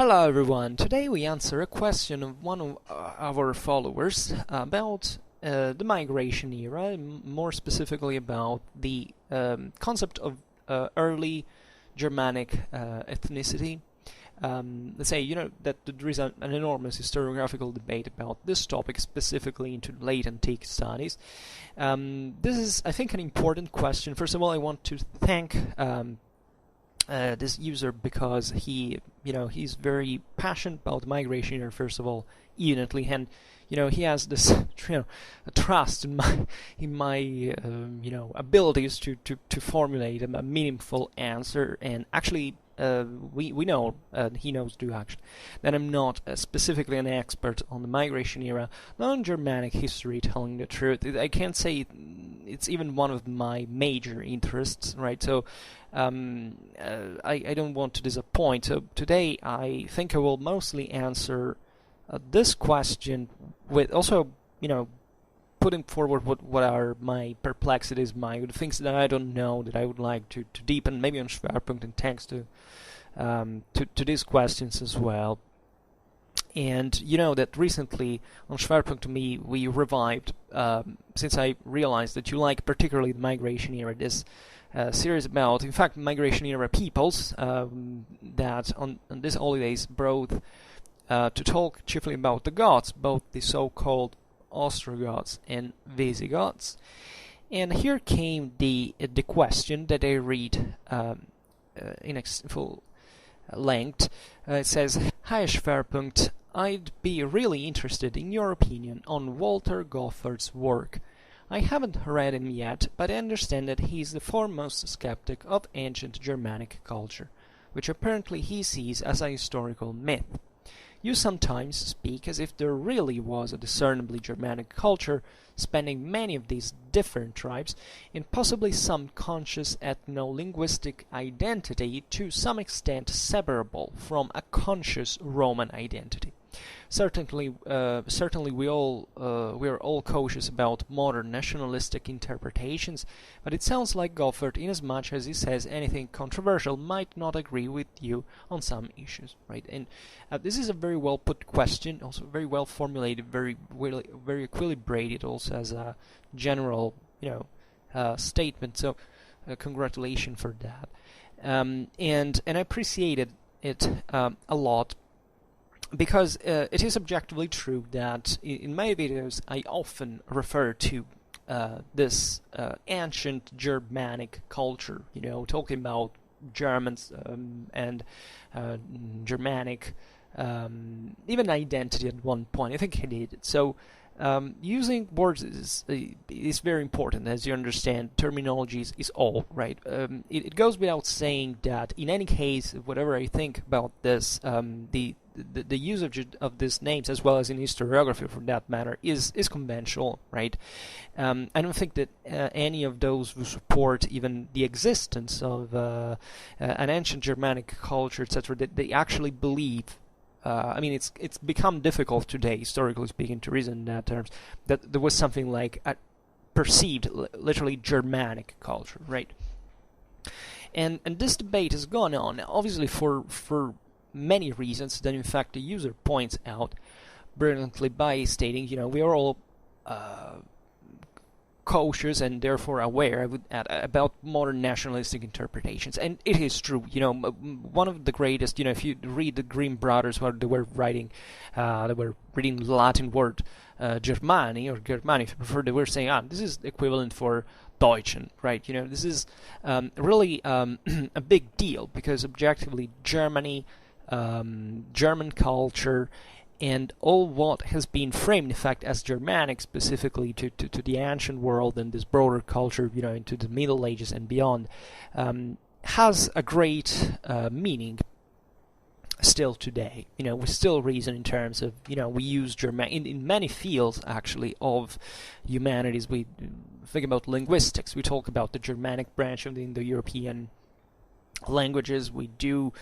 Hello everyone, today we answer a question of one of our followers about the migration era, more specifically about the concept of early Germanic ethnicity. Let's say, that there is an enormous historiographical debate about this topic, specifically into late antique studies. This is, I think, an important question. First of all, I want to thank this user because he's very passionate about migration here, first of all, evidently, and he has this trust in my abilities to formulate a meaningful answer. And actually we know, he knows too actually, that I'm not specifically an expert on the migration era, non-Germanic history, telling the truth. I can't say it's even one of my major interests, right? So I don't want to disappoint. So today I think I will mostly answer this question with also, putting forward what are my perplexities, the things that I don't know that I would like to deepen, maybe on Schwerpunkt, and thanks to these questions as well. And that recently on Schwerpunkt, to me, we revived, since I realized that you like particularly the migration era, this series about, in fact, migration era peoples that on these holidays brought to talk chiefly about the Goths, both the so-called Ostrogoths and Visigoths. And here came the question that I read in full length. It says, "Hi Schwerpunkt, I'd be really interested in your opinion on Walter Goffard's work. I haven't read him yet, but I understand that he's the foremost skeptic of ancient Germanic culture, which apparently he sees as a historical myth. You sometimes speak as if there really was a discernibly Germanic culture spanning many of these different tribes, and possibly some conscious ethno-linguistic identity to some extent separable from a conscious Roman identity. Certainly, we are all cautious about modern nationalistic interpretations, but it sounds like Goffard, inasmuch as he says anything controversial, might not agree with you on some issues." Right, and this is a very well put question, also very well formulated, very equilibrated, also as a general, statement. So, congratulations for that, and I appreciated it a lot. Because it is objectively true that in my videos I often refer to this ancient Germanic culture, talking about Germans and Germanic, even identity at one point. I think I did. So using words is very important, as you understand. Terminology is all, right? It goes without saying that in any case, whatever I think about this, the usage of these names, as well as in historiography for that matter, is conventional, right? I don't think that any of those who support even the existence of an ancient Germanic culture, etc., that they actually believe. It's become difficult today, historically speaking, to reason in that terms, that there was something like a perceived, literally Germanic culture, right? And this debate has gone on, obviously, for many reasons that, in fact, the user points out brilliantly by stating, we are all cautious and therefore aware, I would add, about modern nationalistic interpretations. And it is true, one of the greatest, if you read the Grimm brothers, what they were writing, they were reading the Latin word Germani, or Germani if you prefer, they were saying, this is equivalent for Deutschen, right? This is really a big deal, because objectively Germany, German culture, and all what has been framed, in fact, as Germanic, specifically to the ancient world and this broader culture, into the Middle Ages and beyond, has a great meaning still today. We still reason in terms of, we use German in many fields, actually, of humanities. We think about linguistics. We talk about the Germanic branch of the Indo-European languages. We do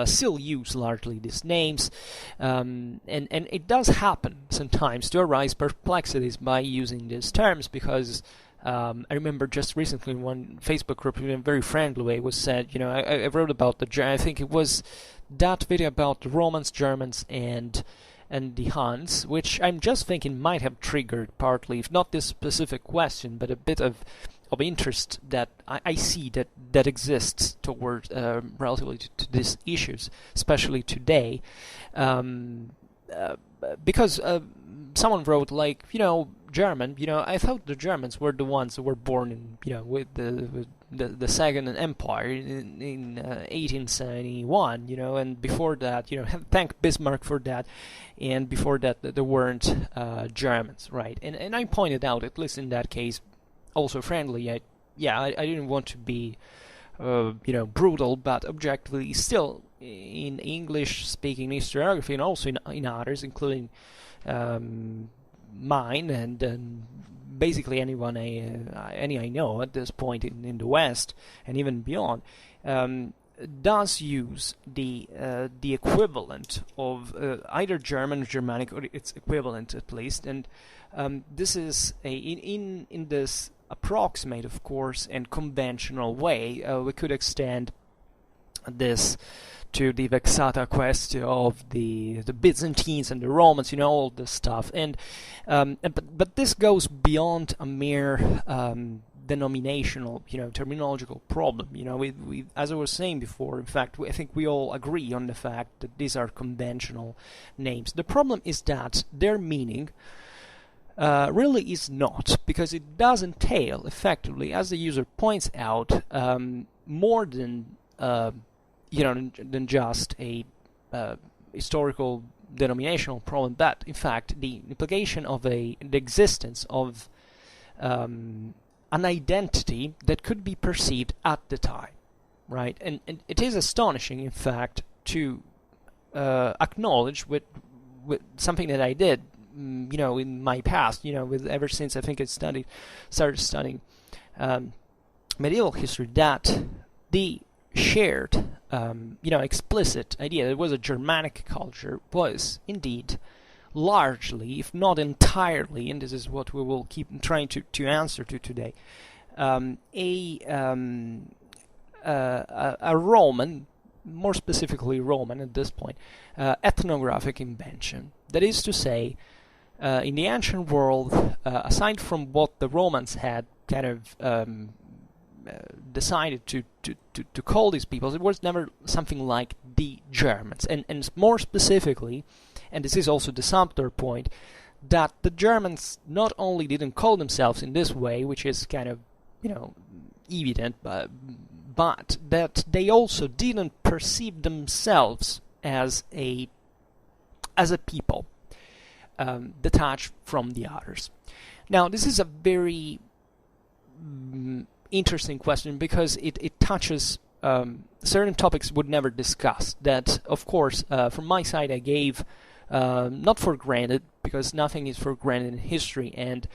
still use largely these names, and it does happen sometimes to arise perplexities by using these terms, because I remember just recently one Facebook group in a very friendly way was said, I wrote about I think it was that video about the Romans, Germans, and the Huns, which I'm just thinking might have triggered partly, if not this specific question, but a bit of interest that I see that exists toward relatively to these issues, especially today, because someone wrote like, German, I thought the Germans were the ones who were born in, with the Second Empire in 1871, and before that, thank Bismarck for that, and before that there weren't Germans, right? And I pointed out, at least in that case, also friendly, I didn't want to be, brutal, but objectively, still in English-speaking historiography and also in others, including mine and basically anyone any I know at this point in the West and even beyond, does use the equivalent of either German or Germanic, or its equivalent at least, and this is in this approximate, of course, and conventional way. We could extend this to the vexata question of the Byzantines and the Romans, all this stuff, but this goes beyond a mere denominational, terminological problem. We, as I was saying before, in fact, I think we all agree on the fact that these are conventional names. The problem is that their meaning really is not, because it does entail, effectively, as the user points out, more than than just a historical denominational problem, but in fact the implication of the existence of an identity that could be perceived at the time, right? And it is astonishing, in fact, to acknowledge with something that I did, in my past, with ever since I think I started studying medieval history, that the shared, explicit idea that it was a Germanic culture was indeed largely, if not entirely, and this is what we will keep trying to answer to today, a Roman, more specifically Roman at this point, ethnographic invention. That is to say, in the ancient world, aside from what the Romans had kind of decided to call these peoples, it was never something like the Germans, and more specifically, and this is also the subtler point, that the Germans not only didn't call themselves in this way, which is kind of evident, but that they also didn't perceive themselves as a people detached from the others. Now, this is a very interesting question, because it touches certain topics would never discuss. That, of course, from my side, I gave not for granted, because nothing is for granted in history, and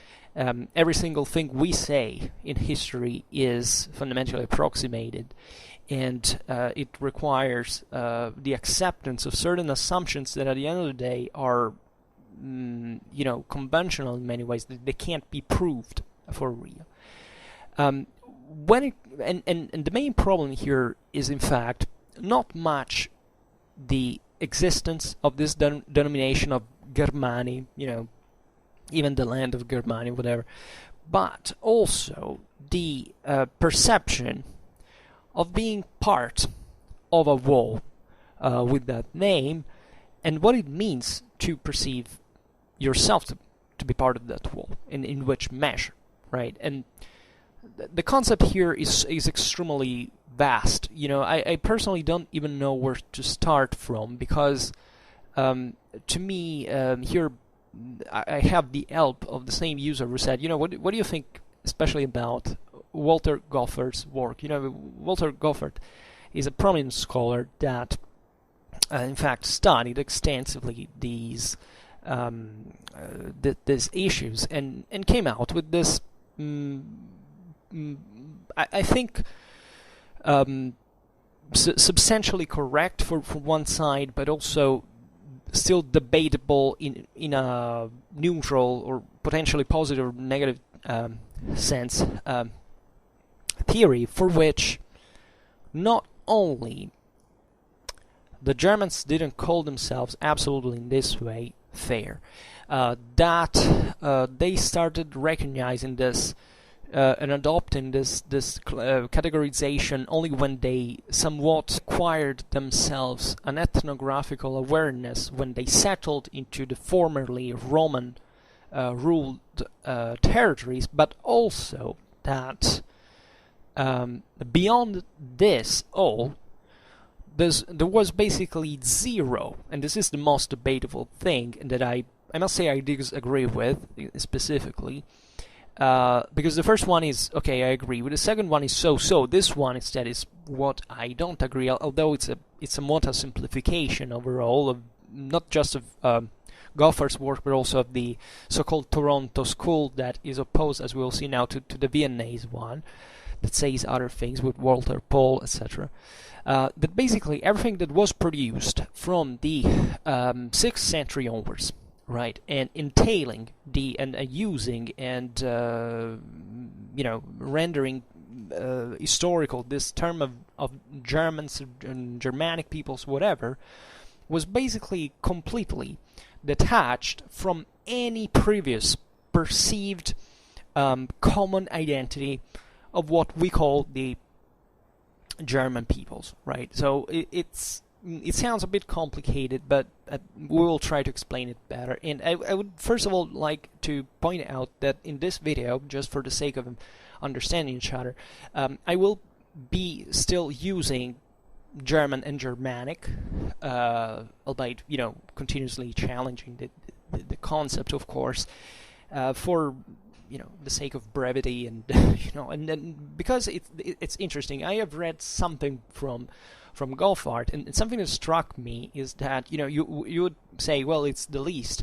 every single thing we say in history is fundamentally approximated, and it requires the acceptance of certain assumptions that at the end of the day are conventional in many ways, that they can't be proved for real. And the main problem here is, in fact, not much the existence of this denomination of Germani, even the land of Germani, whatever, but also the perception of being part of a wall with that name, and what it means to perceive yourself to be part of that wall, and in which measure, right? And the concept here is extremely vast. I personally don't even know where to start from, because to me, here I have the help of the same user who said, what do you think, especially about Walter Goffard's work? Walter Goffard is a prominent scholar that, in fact, studied extensively these issues and came out with this. I think substantially correct for one side, but also still debatable in a neutral or potentially positive or negative sense theory, for which not only the Germans didn't call themselves absolutely in this way fair, that they started recognizing this and adopting this categorization only when they somewhat acquired themselves an ethnographical awareness when they settled into the formerly Roman ruled territories, but also that beyond this all, there was basically zero, and this is the most debatable thing, and that I must say I disagree with specifically, because the first one is, okay, I agree with, the second one is so, this one instead is what I don't agree, although it's somewhat a simplification overall, of not just of Goffard's work, but also of the so-called Toronto school that is opposed, as we will see now, to the Viennese one, that says other things with Walter Paul, etc. That basically everything that was produced from the 6th century onwards, right, and entailing and using and rendering historical this term of Germans and Germanic peoples, whatever, was basically completely detached from any previous perceived common identity of what we call the German peoples, right? So it sounds a bit complicated, but we will try to explain it better. And I would first of all like to point out that in this video, just for the sake of understanding each other, I will be still using German and Germanic, albeit continuously challenging the concept, of course, for the sake of brevity, and and then because it's interesting. I have read something from Goffard, and something that struck me is that you would say, well, it's the least,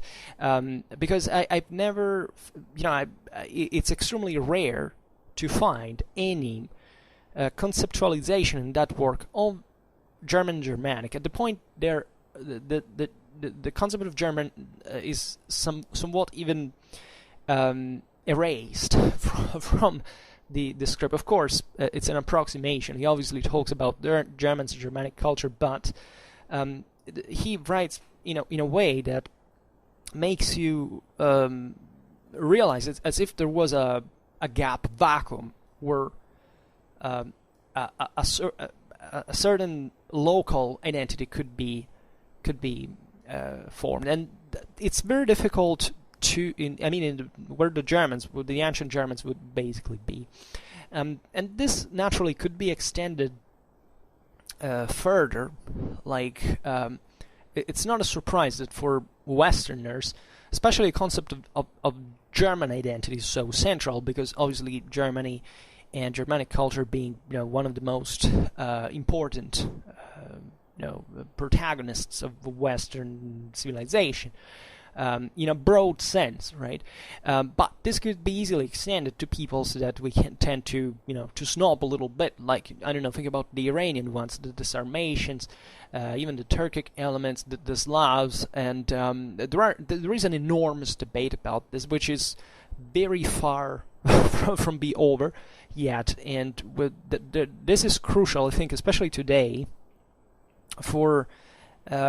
because I've never, it's extremely rare to find any conceptualization in that work of German Germanic. At the point there, the concept of German is somewhat even erased from the script. Of course, it's an approximation. He obviously talks about Germans and Germanic culture, but he writes in a way that makes you realize it's as if there was a gap, vacuum, where a certain local identity could be formed, and it's very difficult to, where the ancient Germans would basically be, and this naturally could be extended further. Like, it's not a surprise that for Westerners, especially the concept of German identity is so central, because obviously Germany and Germanic culture being one of the most important protagonists of Western civilization, in a broad sense, right? But this could be easily extended to peoples that we can tend to, to snob a little bit. Like, I don't know, think about the Iranian ones, the Sarmatians, even the Turkic elements, the Slavs, and there is an enormous debate about this, which is very far from be over yet. And this is crucial, I think, especially today, for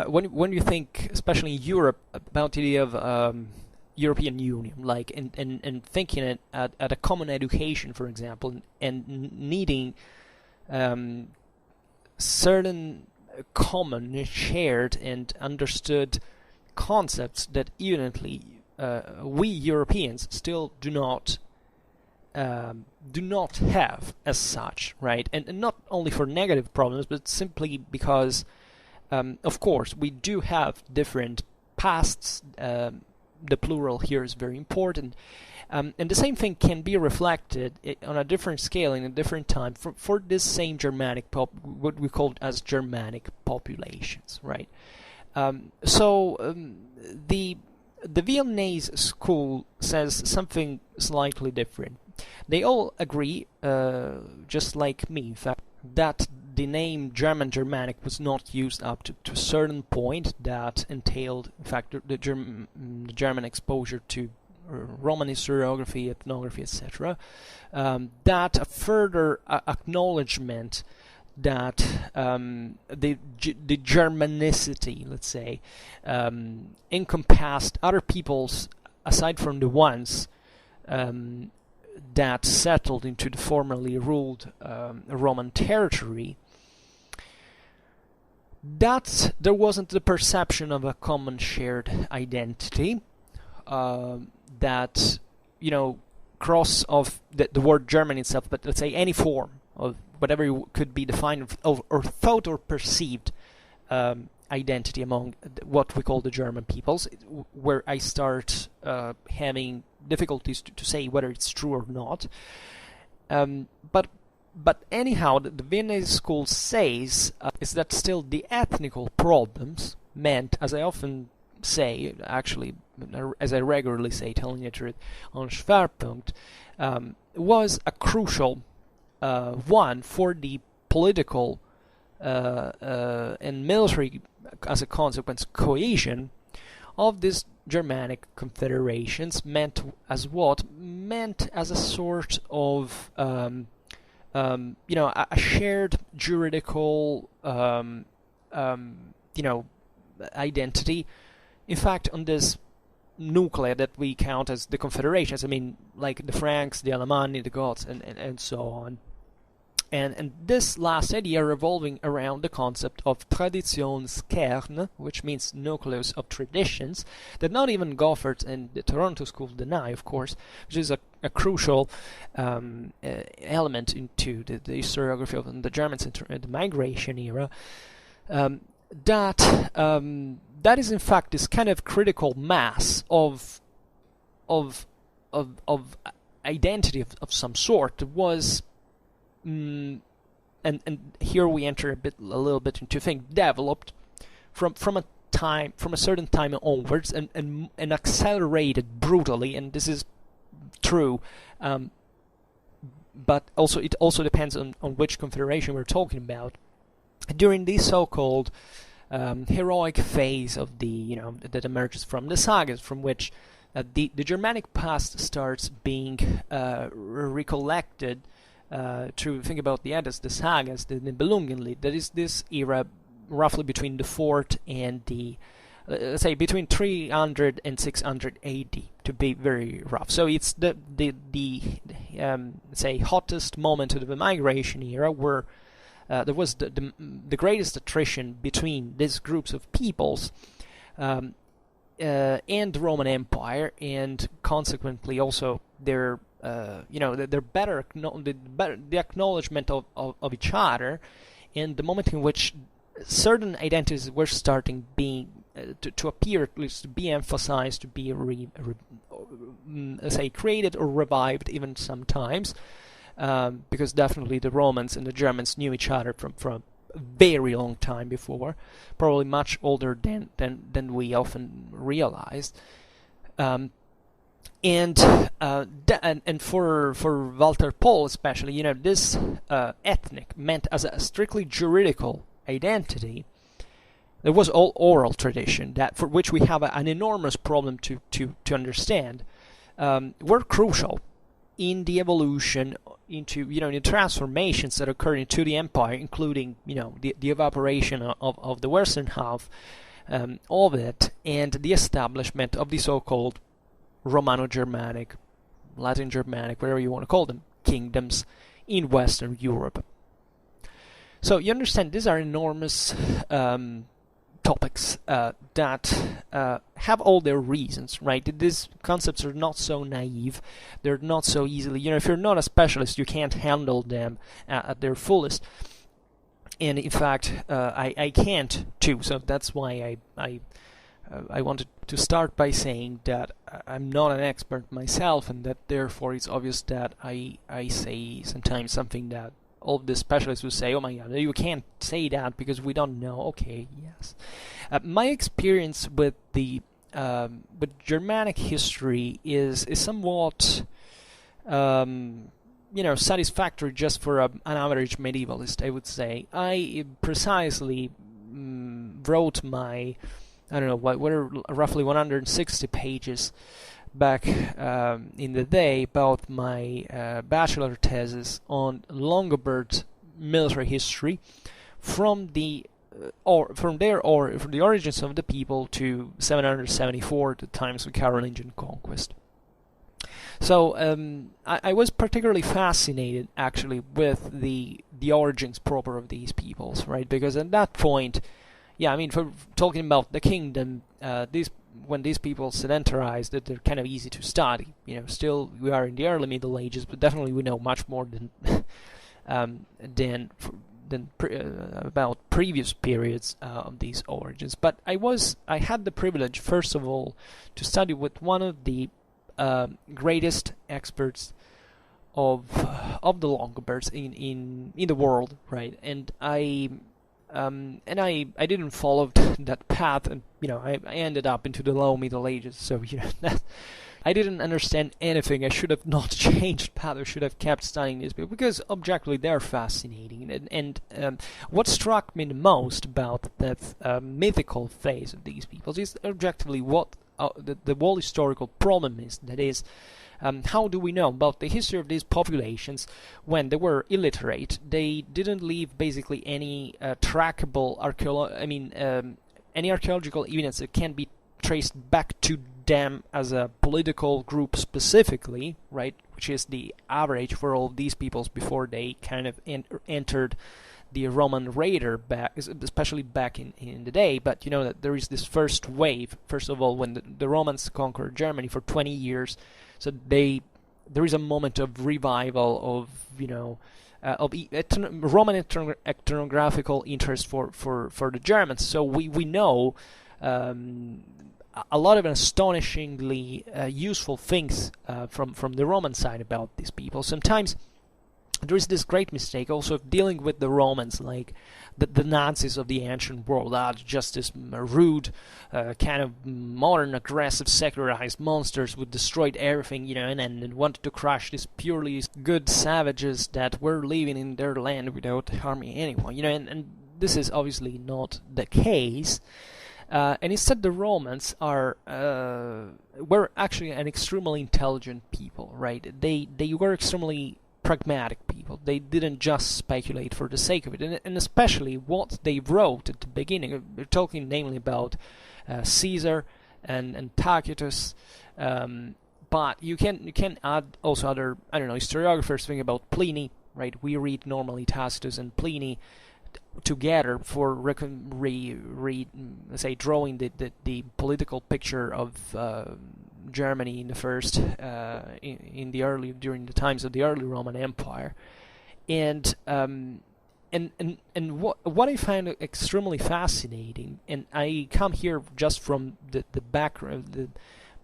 when you think, especially in Europe, about the idea of European Union, like, and thinking it at a common education, for example, and needing certain common, shared, and understood concepts that evidently we Europeans still do not have as such, right? And not only for negative problems, but simply because of course, we do have different pasts. The plural here is very important. And the same thing can be reflected on a different scale in a different time for this same Germanic what we call as Germanic populations, right? The Viennese school says something slightly different. They all agree, just like me, in fact, that the name German Germanic was not used up to a certain point that entailed, in fact, the German exposure to Roman historiography, ethnography, etc., that a further acknowledgement that the Germanicity, let's say, encompassed other peoples aside from the ones that settled into the formerly ruled Roman territory, that there wasn't the perception of a common shared identity, that, cross of the word German itself, but let's say any form of whatever could be defined or thought or perceived identity among what we call the German peoples, where I start having difficulties to say whether it's true or not. But anyhow, the Viennese school says is that still the ethnical problems meant, as I often say, actually, as I regularly say, telling the truth, on Schwerpunkt, was a crucial one for the political and military, as a consequence, cohesion of these Germanic confederations, meant as what? Meant as a sort of a shared juridical identity. In fact, on this nucleus that we count as the confederations, I mean, like the Franks, the Alemanni, the Goths, and so on. And this last idea revolving around the concept of Traditionskern, which means nucleus of traditions, that not even Goffert and the Toronto School deny, of course, which is a crucial element into the historiography of the Germans in the migration era. That is in fact this kind of critical mass of identity of some sort was. And here we enter a little bit into things developed from a certain time onwards and accelerated brutally, and this is true. But also it also depends on which confederation we're talking about. During the so-called heroic phase of that emerges from the sagas, from which the Germanic past starts being recollected. To think about the Eddas, the sagas, the Nibelungenlied, that is this era roughly between the 4th and the, let's say, between 300 and 600 AD, to be very rough. So it's the let's say, hottest moment of the migration era, where there was the greatest attrition between these groups of peoples and the Roman Empire, and consequently also their the acknowledgement of each other, and the moment in which certain identities were starting being to appear, at least to be emphasized, to be say created or revived even sometimes, because definitely the Romans and the Germans knew each other from a very long time before, probably much older than we often realized. And for Walter Pohl especially, this ethnic meant as a strictly juridical identity. There was all oral tradition that for which we have an enormous problem to understand. Were crucial in the evolution into the transformations that occurred into the empire, including the evaporation of the western half of it, and the establishment of the so-called Romano-Germanic, Latin-Germanic, whatever you want to call them, kingdoms in Western Europe. So you understand these are enormous topics that have all their reasons, right? These concepts are not so naive, they're not so easily, if you're not a specialist, you can't handle them at their fullest. And in fact, I can't too, so that's why I wanted to start by saying that I'm not an expert myself, and that therefore it's obvious that I say sometimes something that all of the specialists will say, oh my god, you can't say that because we don't know. Okay, yes. My experience with the with Germanic history is somewhat satisfactory just for an average medievalist, I would say. I precisely wrote my, I don't know, what are roughly 160 pages back in the day about my bachelor thesis on Longobard military history from the from the origins of the people to 774, the times of Carolingian conquest. So I was particularly fascinated actually with the origins proper of these peoples, right? Because at that point, yeah, I mean, for talking about the kingdom, when these people sedentarized, that they're kind of easy to study. You know, still we are in the early Middle Ages, but definitely we know much more than about previous periods of these origins. But I had the privilege, first of all, to study with one of the greatest experts of the Longobards in the world, right? And I didn't follow that path, and I ended up into the low Middle Ages. So I didn't understand anything. I should have not changed path. I should have kept studying these people because objectively they're fascinating. And what struck me the most about that mythical phase of these peoples is objectively what the whole historical problem is. That is, how do we know about the history of these populations when they were illiterate? They didn't leave basically any trackable any archaeological evidence that can be traced back to them as a political group specifically, right? Which is the average for all these peoples before they kind of entered the Roman raider back, especially back in the day. But you know that there is this first wave, first of all, when the Romans conquered Germany for 20 years. So there is a moment of revival of Roman ethnographical interest for the Germans. So we know a lot of astonishingly useful things from the Roman side about these people. Sometimes there is this great mistake also of dealing with the Romans like the Nazis of the ancient world, just this rude, kind of modern, aggressive, secularized monsters who destroyed everything, and wanted to crush these purely good savages that were living in their land without harming anyone, and this is obviously not the case. And instead, the Romans were actually an extremely intelligent people, right? They were extremely pragmatic people. They didn't just speculate for the sake of it, and especially what they wrote at the beginning. We're talking namely about Caesar and Tacitus, but you can add also other historiographers. Think about Pliny, right? We read normally Tacitus and Pliny together for drawing the political picture of Germany in the first during the times of the early Roman Empire, and what I find extremely fascinating, and I come here just from the background,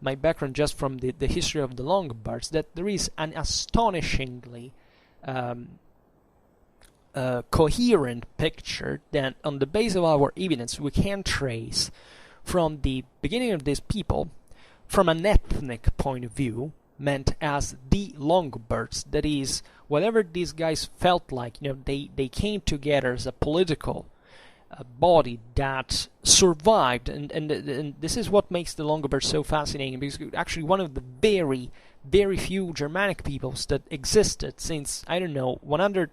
my background just from the history of the Longobards, that there is an astonishingly coherent picture that on the base of our evidence we can trace from the beginning of these people from an ethnic point of view, meant as the Longobards. That is, whatever these guys felt like, they came together as a political body that survived, and this is what makes the Longobards so fascinating, because actually one of the very, very few Germanic peoples that existed since, 100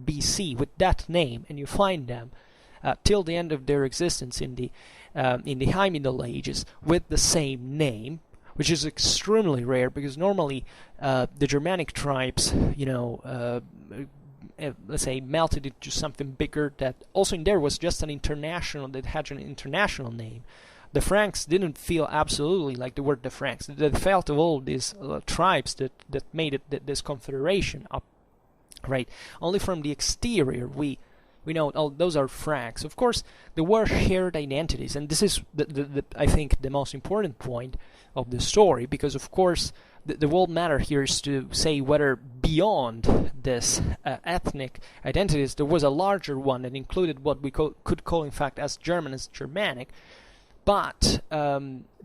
BC with that name, and you find them till the end of their existence in the High Middle Ages with the same name, which is extremely rare because normally the Germanic tribes, let's say, melted into something bigger that also in there was just that had an international name. The Franks didn't feel absolutely like they were the Franks. They felt of all these tribes that made it this confederation up, right? Only from the exterior we know, those are Franks. Of course, there were shared identities, and this is I think the most important point of the story, because of course the whole matter here is to say whether beyond this ethnic identities there was a larger one that included what we could call in fact as German as Germanic, but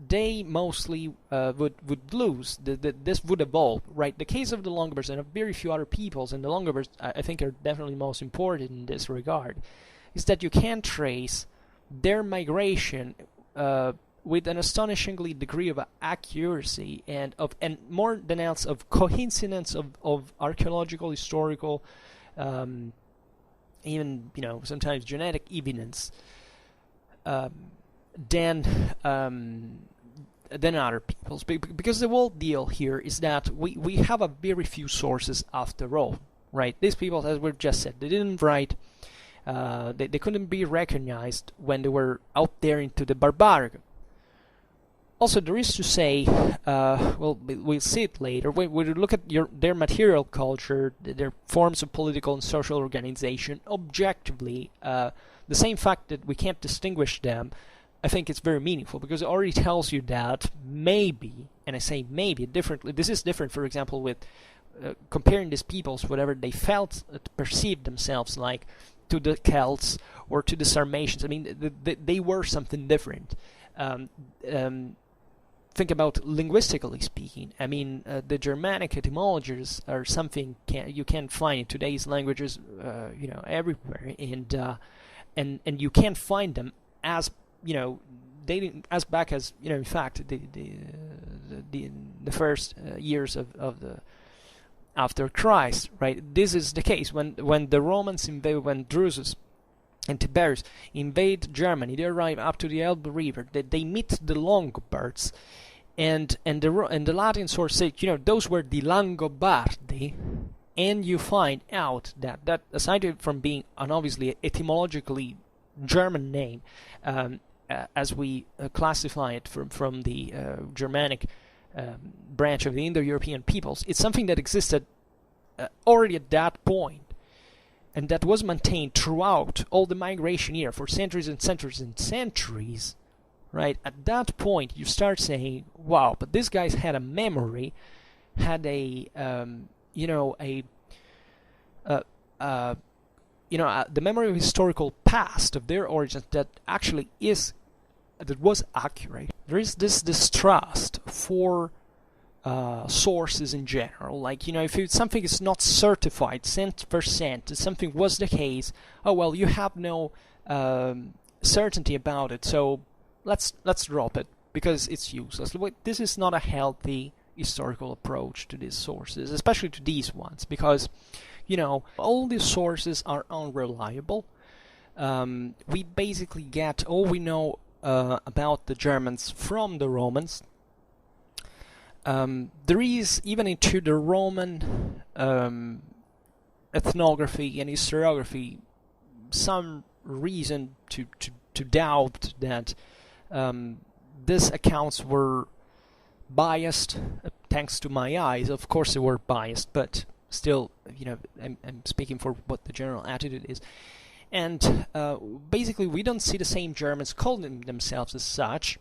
they mostly would lose. This would evolve, right? The case of the Longobards and of very few other peoples, and the Longobards I think are definitely most important in this regard, is that you can trace their migration with an astonishingly degree of accuracy and more than else of coincidence of archaeological, historical, even sometimes genetic evidence than other people's, because the whole deal here is that we have a very few sources after all, right? These people, as we've just said, they didn't write, they couldn't be recognized when they were out there into the barbaric. Also, there is to say, well, we'll see it later, when we look at their material culture, their forms of political and social organization, objectively, the same fact that we can't distinguish them, I think it's very meaningful, because it already tells you that maybe, and I say maybe differently, this is different, for example, with comparing these peoples, whatever they felt, perceived themselves like, to the Celts or to the Sarmatians. I mean, they were something different. Think about linguistically speaking. I mean, the Germanic etymologies are something you can find in today's languages, everywhere, and you can't find them as dating as back as in fact the first years of the after Christ, right? This is the case when the Romans when Drusus and Tiberius invade Germany. They arrive up to the Elbe River. They meet the Longobards, and the Latin source say those were the Langobardi, and you find out that aside from being an obviously etymologically German name, as we classify it from the Germanic branch of the Indo-European peoples, it's something that existed already at that point, and that was maintained throughout all the migration here for centuries and centuries and centuries, right? At that point, you start saying, wow, but these guys had a memory, had the memory of historical past of their origins that was accurate. There is this distrust for sources in general. Like, if something is not certified 100%, if something was the case, oh well, you have no certainty about it, so let's drop it because it's useless. This is not a healthy historical approach to these sources, especially to these ones, because all these sources are unreliable. We basically get all we know about the Germans from the Romans. There is, even into the Roman ethnography and historiography, some reason to doubt that these accounts were biased, thanks to my eyes. Of course they were biased, but still, I'm speaking for what the general attitude is. And basically, we don't see the same Germans calling themselves as such.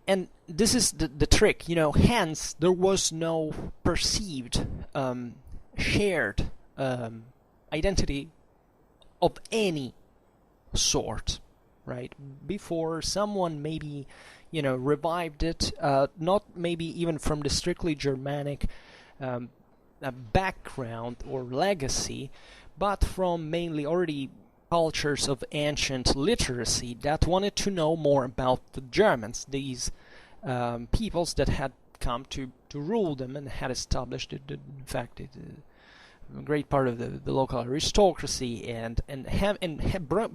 And this is the trick, hence there was no perceived shared identity of any sort, right? Before someone maybe, revived it, not maybe even from the strictly Germanic background or legacy, but from mainly already cultures of ancient literacy that wanted to know more about the Germans, these peoples that had come to rule them and had established in fact a great part of the local aristocracy, and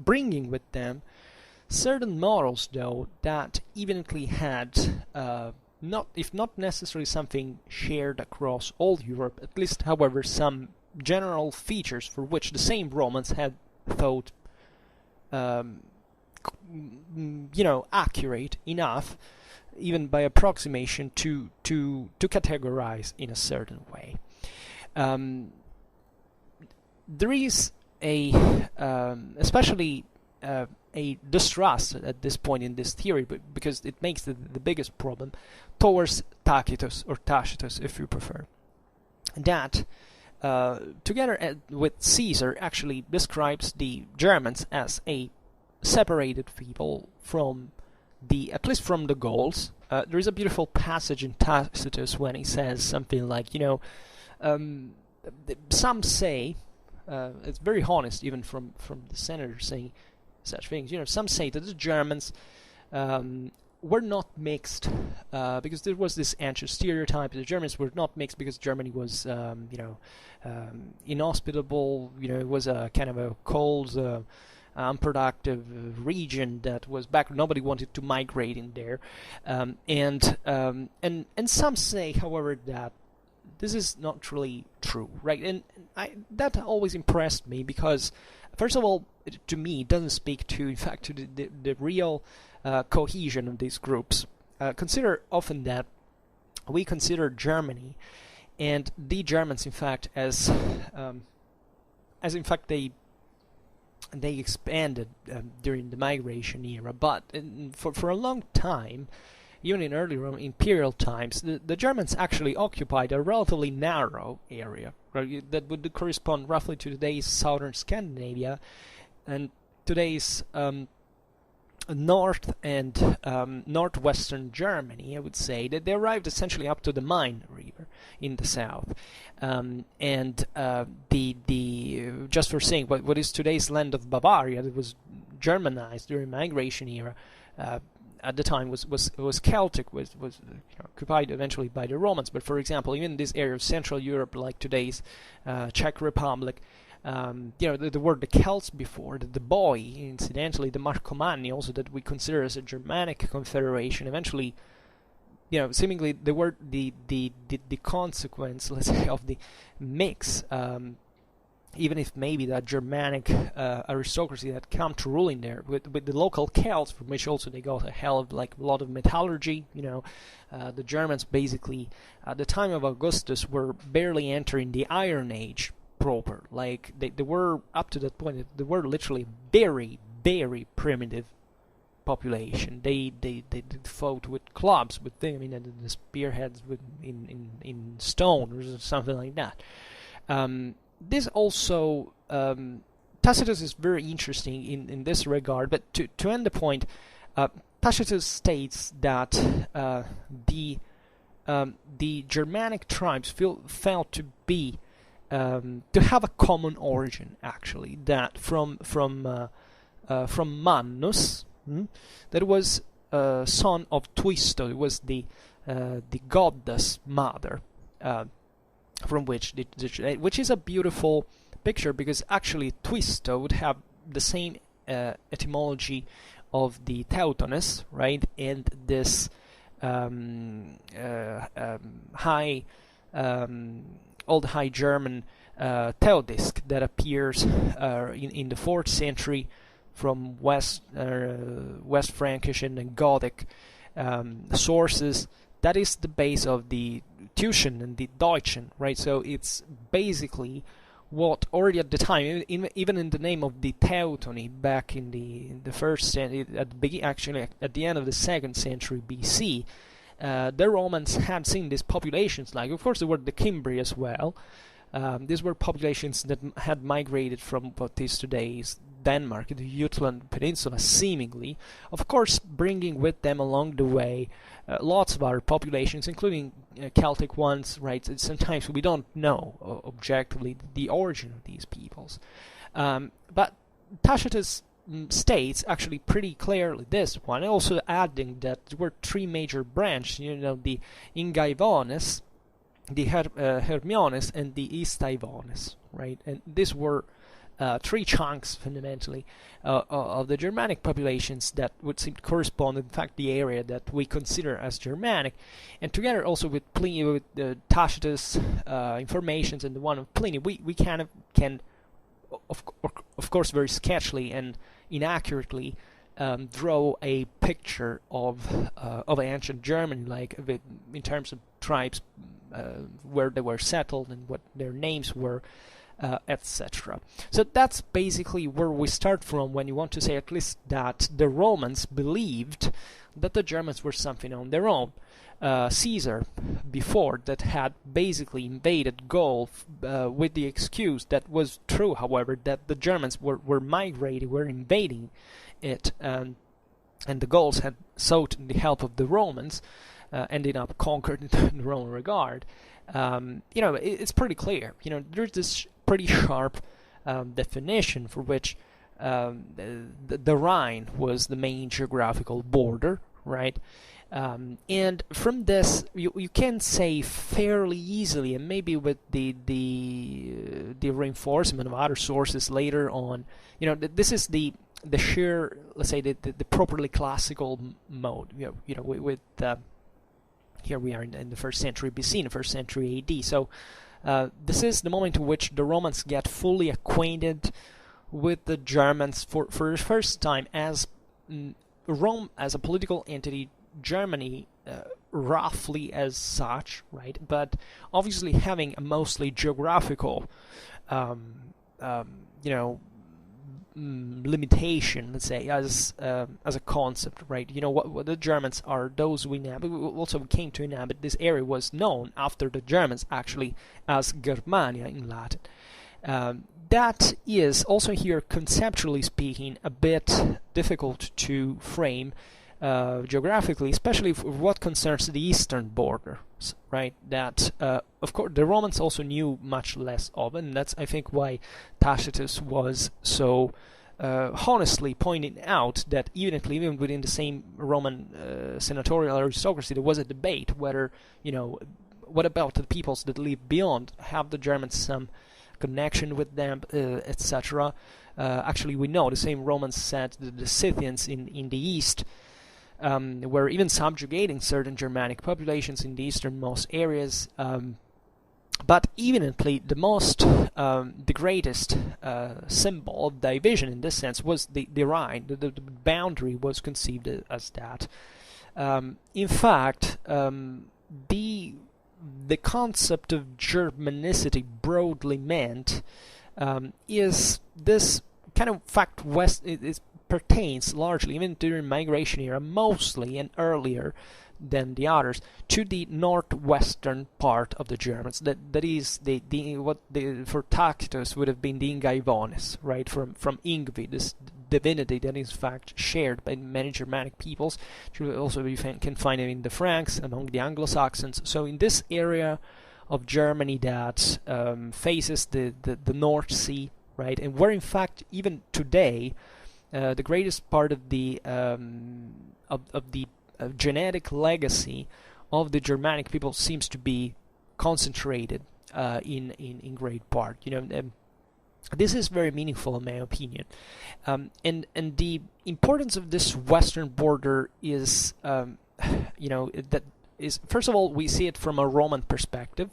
bringing with them certain morals, though, that evidently had not necessarily something shared across all Europe, at least, however, some general features for which the same Romans had thought accurate enough, even by approximation, to categorize in a certain way. There is especially a distrust at this point in this theory, because it makes the biggest problem towards Tacitus, or Tacitus if you prefer, that together with Caesar actually describes the Germans as a separated people from at least from the Gauls. There is a beautiful passage in Tacitus when he says something like, some say, it's very honest even from the senator saying such things, some say that the Germans were not mixed because there was this anti-stereotype. The Germans were not mixed because Germany was, inhospitable. It was a kind of a cold, unproductive region that was back. Nobody wanted to migrate in there, and some say, however, that this is not really true, right? And that always impressed me because, first of all, to me, it doesn't speak to, in fact, to the real cohesion of these groups. Consider often that we consider Germany and the Germans, in fact, as in fact they expanded during the migration era, but for a long time, even in early Roman imperial times, the Germans actually occupied a relatively narrow area, right, that would correspond roughly to today's southern Scandinavia and today's north and northwestern Germany. I would say that they arrived essentially up to the Main River in the south, and the just for saying what is today's land of Bavaria, that was Germanized during migration era. At the time was Celtic, was occupied eventually by the Romans. But for example, even this area of Central Europe, like today's Czech Republic, the word the Celts before, the boy, incidentally, the Marcomanni, also that we consider as a Germanic confederation, eventually, seemingly the word the consequence, let's say, of the mix. Even if maybe that Germanic aristocracy had come to rule in there with the local Celts, from which also they got a lot of metallurgy. The Germans basically at the time of Augustus were barely entering the Iron Age proper. Like they were up to that point. They were literally very, very primitive population. They fought with clubs, with the spearheads in stone or something like that. This also, Tacitus is very interesting in this regard, but to end the point, Tacitus states that the Germanic tribes felt to be to have a common origin, actually, that from Mannus, that was son of Twisto. It was the goddess mother. From which is a beautiful picture, because actually Twisto would have the same etymology of the Teutones, right? And this Old High German Theodisk that appears in the 4th century from West Frankish and Gothic sources. That is the base of the Teuton and the Deutschen, right? So it's basically what already at the time, even in the name of the Teutoni, back in the first century, actually at the end of the 2nd century BC, the Romans had seen these populations. Like, of course, there were the Cimbri as well. These were populations that had migrated from what is today's Denmark, the Jutland Peninsula, seemingly, of course, bringing with them along the way lots of other populations, including Celtic ones, right? Sometimes we don't know objectively the origin of these peoples. But Tacitus states actually pretty clearly this one, also adding that there were 3 major branches, the Ingaivones, the Hermiones, and the Istaivones, right? And these were 3 chunks, fundamentally, of the Germanic populations that would seem to correspond, in fact, the area that we consider as Germanic, and together also with Pliny, with Tacitus' informations and the one of Pliny, we kind of can, of course, very sketchily and inaccurately draw a picture of ancient Germany, like in terms of tribes, where they were settled and what their names were, etc. So that's basically where we start from when you want to say at least that the Romans believed that the Germans were something on their own. Caesar, before that, had basically invaded Gaul with the excuse that was true, however, that the Germans were migrating, were invading it, and the Gauls had sought the help of the Romans, ending up conquered in the Roman regard. It's pretty clear. There's this pretty sharp definition for which the Rhine was the main geographical border, right? And from this, you can say fairly easily, and maybe with the reinforcement of other sources later on, this is the sheer, let's say, the properly classical mode. With here we are in the first century BC, in the first century AD. So this is the moment in which the Romans get fully acquainted with the Germans for the first time as Rome as a political entity. Germany roughly as such, right? But obviously having a mostly geographical, limitation, let's say, as a concept, right? What the Germans are, those we inhabit. Also came to inhabit this area was known after the Germans actually as Germania in Latin. That is also here, conceptually speaking, a bit difficult to frame geographically, especially for what concerns the eastern border, right? That, of course, the Romans also knew much less of, and that's, I think, why Tacitus was so honestly pointing out that even within the same Roman senatorial aristocracy, there was a debate whether, what about the peoples that live beyond? Have the Germans some connection with them, etc.? Actually, we know the same Romans said that the Scythians in the east were even subjugating certain Germanic populations in the easternmost areas. But evidently, the greatest symbol of division in this sense was the Rhine. The boundary was conceived as that. In fact, the concept of Germanicity broadly meant is this kind of fact it pertains largely, even during migration era, mostly and earlier than the others, to the northwestern part of the Germans. That is for Tacitus would have been the Ingaivones, right? From Ingvi, this divinity that is in fact shared by many Germanic peoples. Also you can find it in the Franks, among the Anglo-Saxons. So in this area of Germany that faces the North Sea, right, and where in fact even today the greatest part of the genetic legacy of the Germanic people seems to be concentrated in great part. This is very meaningful in my opinion, and the importance of this western border is, that is, first of all, we see it from a Roman perspective.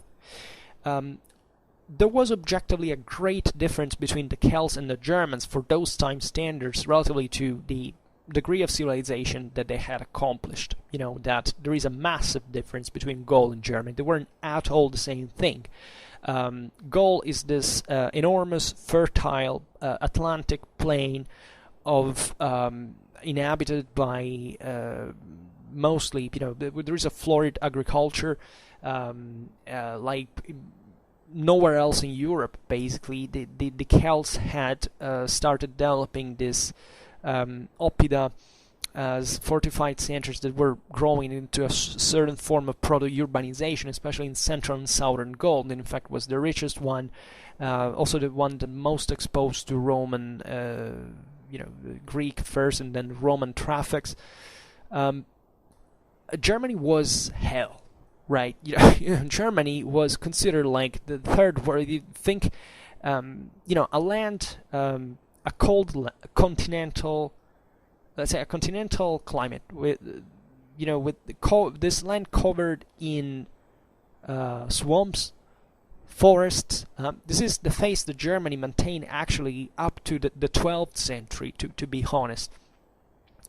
There was objectively a great difference between the Celts and the Germans for those time standards relatively to the degree of civilization that they had accomplished. That there is a massive difference between Gaul and Germany. They weren't at all the same thing. Gaul is this enormous, fertile Atlantic plain of inhabited by mostly, there is a florid agriculture, like nowhere else in Europe. Basically, the Celts had started developing this oppida as fortified centers that were growing into a certain form of proto-urbanization, especially in central and southern Gaul, and in fact was the richest one, also the one that most exposed to Roman, Greek first and then Roman traffics. Germany was hell, right? Germany was considered like the third world. You think, a land, a cold continental, let's say a continental climate with, with this land covered in swamps, forests. This is the face that Germany maintained actually up to the 12th century, to be honest,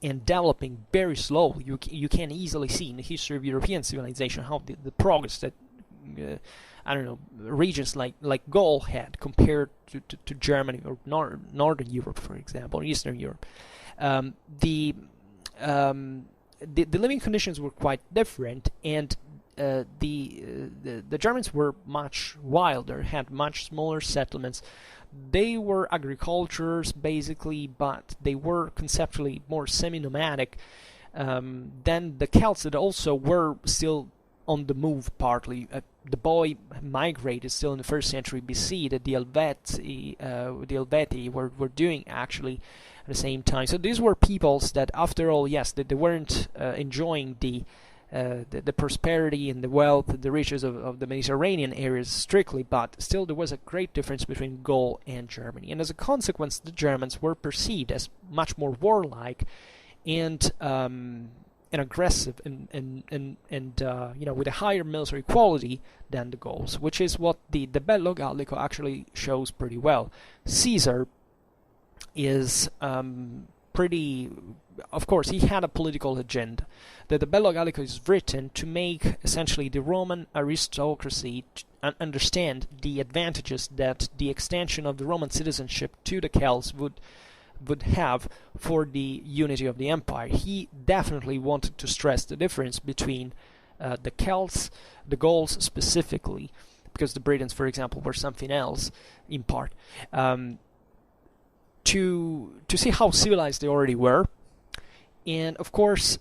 and developing very slowly. You can easily see in the history of European civilization how the progress that regions like Gaul had compared to Germany or Northern Europe, for example, or Eastern Europe. The living conditions were quite different, and the Germans were much wilder, had much smaller settlements. They were agriculturists basically, but they were conceptually more semi-nomadic than the Celts, that also were still on the move partly. The boy migrated still in the 1st century BC that the Helvetii were doing actually at the same time. So these were peoples that, after all, yes, they weren't enjoying the prosperity and the wealth, the riches of the Mediterranean areas strictly, but still there was a great difference between Gaul and Germany. And as a consequence, the Germans were perceived as much more warlike and aggressive and with a higher military quality than the Gauls, which is what the Bello Gallico actually shows pretty well. Caesar is pretty, of course, he had a political agenda. The Bello Gallico is written to make essentially the Roman aristocracy understand the advantages that the extension of the Roman citizenship to the Celts would have for the unity of the empire. He definitely wanted to stress the difference between the Celts, the Gauls specifically, because the Britons, for example, were something else in part, to see how civilized they already were, and of course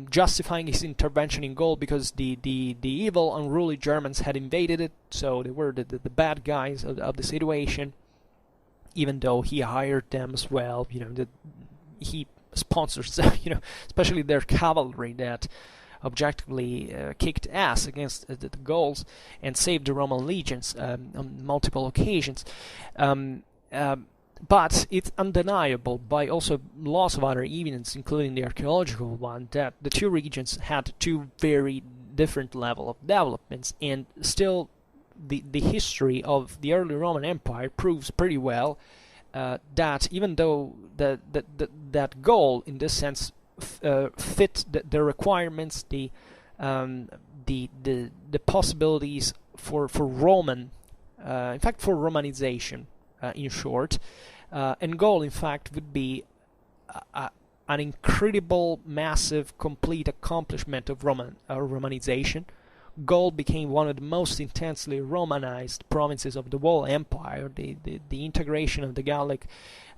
justifying his intervention in Gaul because the evil, unruly Germans had invaded it, so they were the bad guys of the situation. Even though he hired them as well, he sponsors them, especially their cavalry that objectively kicked ass against the Gauls and saved the Roman legions on multiple occasions. But it's undeniable by also lots of other evidence, including the archaeological one, that the two regions had two very different level of developments, and still the history of the early Roman Empire proves pretty well that even though that Gaul, in this sense, fit the requirements, the possibilities for Roman, in fact, for Romanization, in short, and Gaul, in fact, would be an incredible, massive, complete accomplishment of Romanization. Gaul became one of the most intensely Romanized provinces of the whole empire. The integration of the Gallic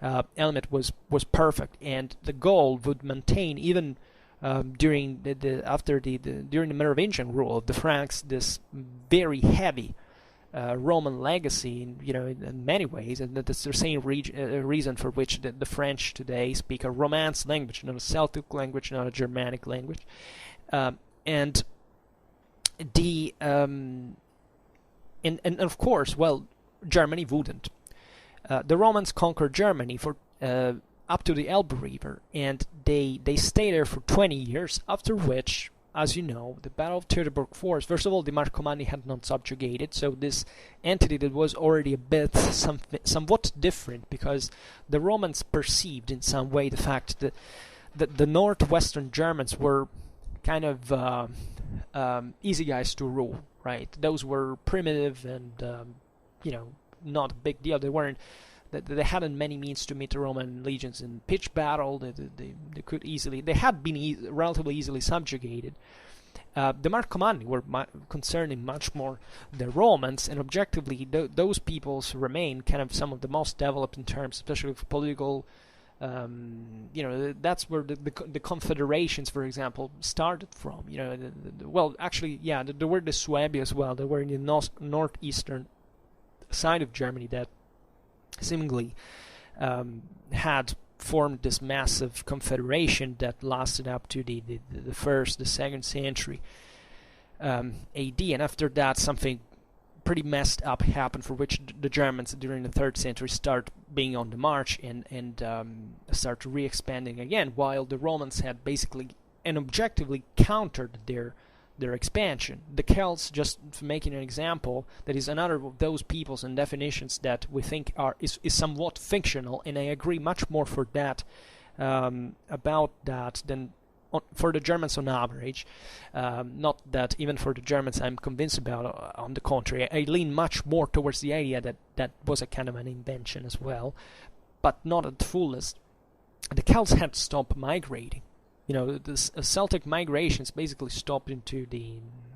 element was perfect, and the Gaul would maintain even during during the Merovingian rule of the Franks this very heavy Roman legacy, in many ways, and that's the same reason for which the French today speak a Romance language, not a Celtic language, not a Germanic language, and of course, well, Germany wouldn't. The Romans conquered Germany for up to the Elbe River, and they stayed there for 20 years. After which, as you know, the Battle of Teutoburg Forest. First of all, the Marcomanni had not subjugated, so this entity that was already a bit somewhat different, because the Romans perceived in some way the fact that the northwestern Germans were kind of easy guys to rule, right? Those were primitive and not a big deal. They hadn't many means to meet the Roman legions in pitched battle. They had been relatively easily subjugated. The Marcomanni were concerning much more the Romans, and objectively those peoples remain kind of some of the most developed in terms, especially of political. That's where the confederations, for example, started from. Well, actually, yeah, there were the Suebi as well. They were in the northeastern side of Germany that seemingly had formed this massive confederation that lasted up to the 1st, the 2nd century AD, and after that something pretty messed up happened, for which the Germans during the 3rd century start being on the march and start re-expanding again, while the Romans had basically and objectively countered their expansion. The Celts, just making an example, that is another of those peoples and definitions that we think is somewhat fictional, and I agree much more for that about that than for the Germans on average. Not that even for the Germans I'm convinced about, on the contrary. I lean much more towards the idea that was a kind of an invention as well, but not at the fullest. The Celts had to stop migrating. The Celtic migrations basically stopped into the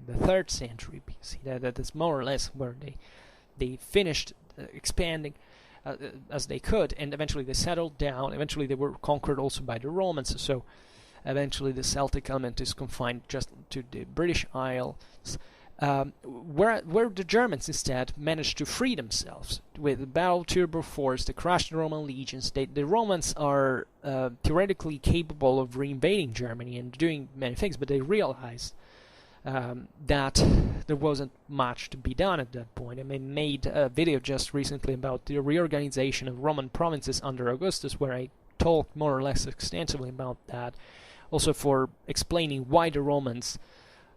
3rd century BC. That is more or less where they finished expanding as they could, and eventually they settled down. Eventually they were conquered also by the Romans. So eventually the Celtic element is confined just to the British Isles, where the Germans instead managed to free themselves with battle turbo force. They crushed the Roman legions. The Romans are theoretically capable of reinvading Germany and doing many things, but they realized that there wasn't much to be done at that point. I mean, made a video just recently about the reorganization of Roman provinces under Augustus, where I talked more or less extensively about that, also for explaining why the Romans,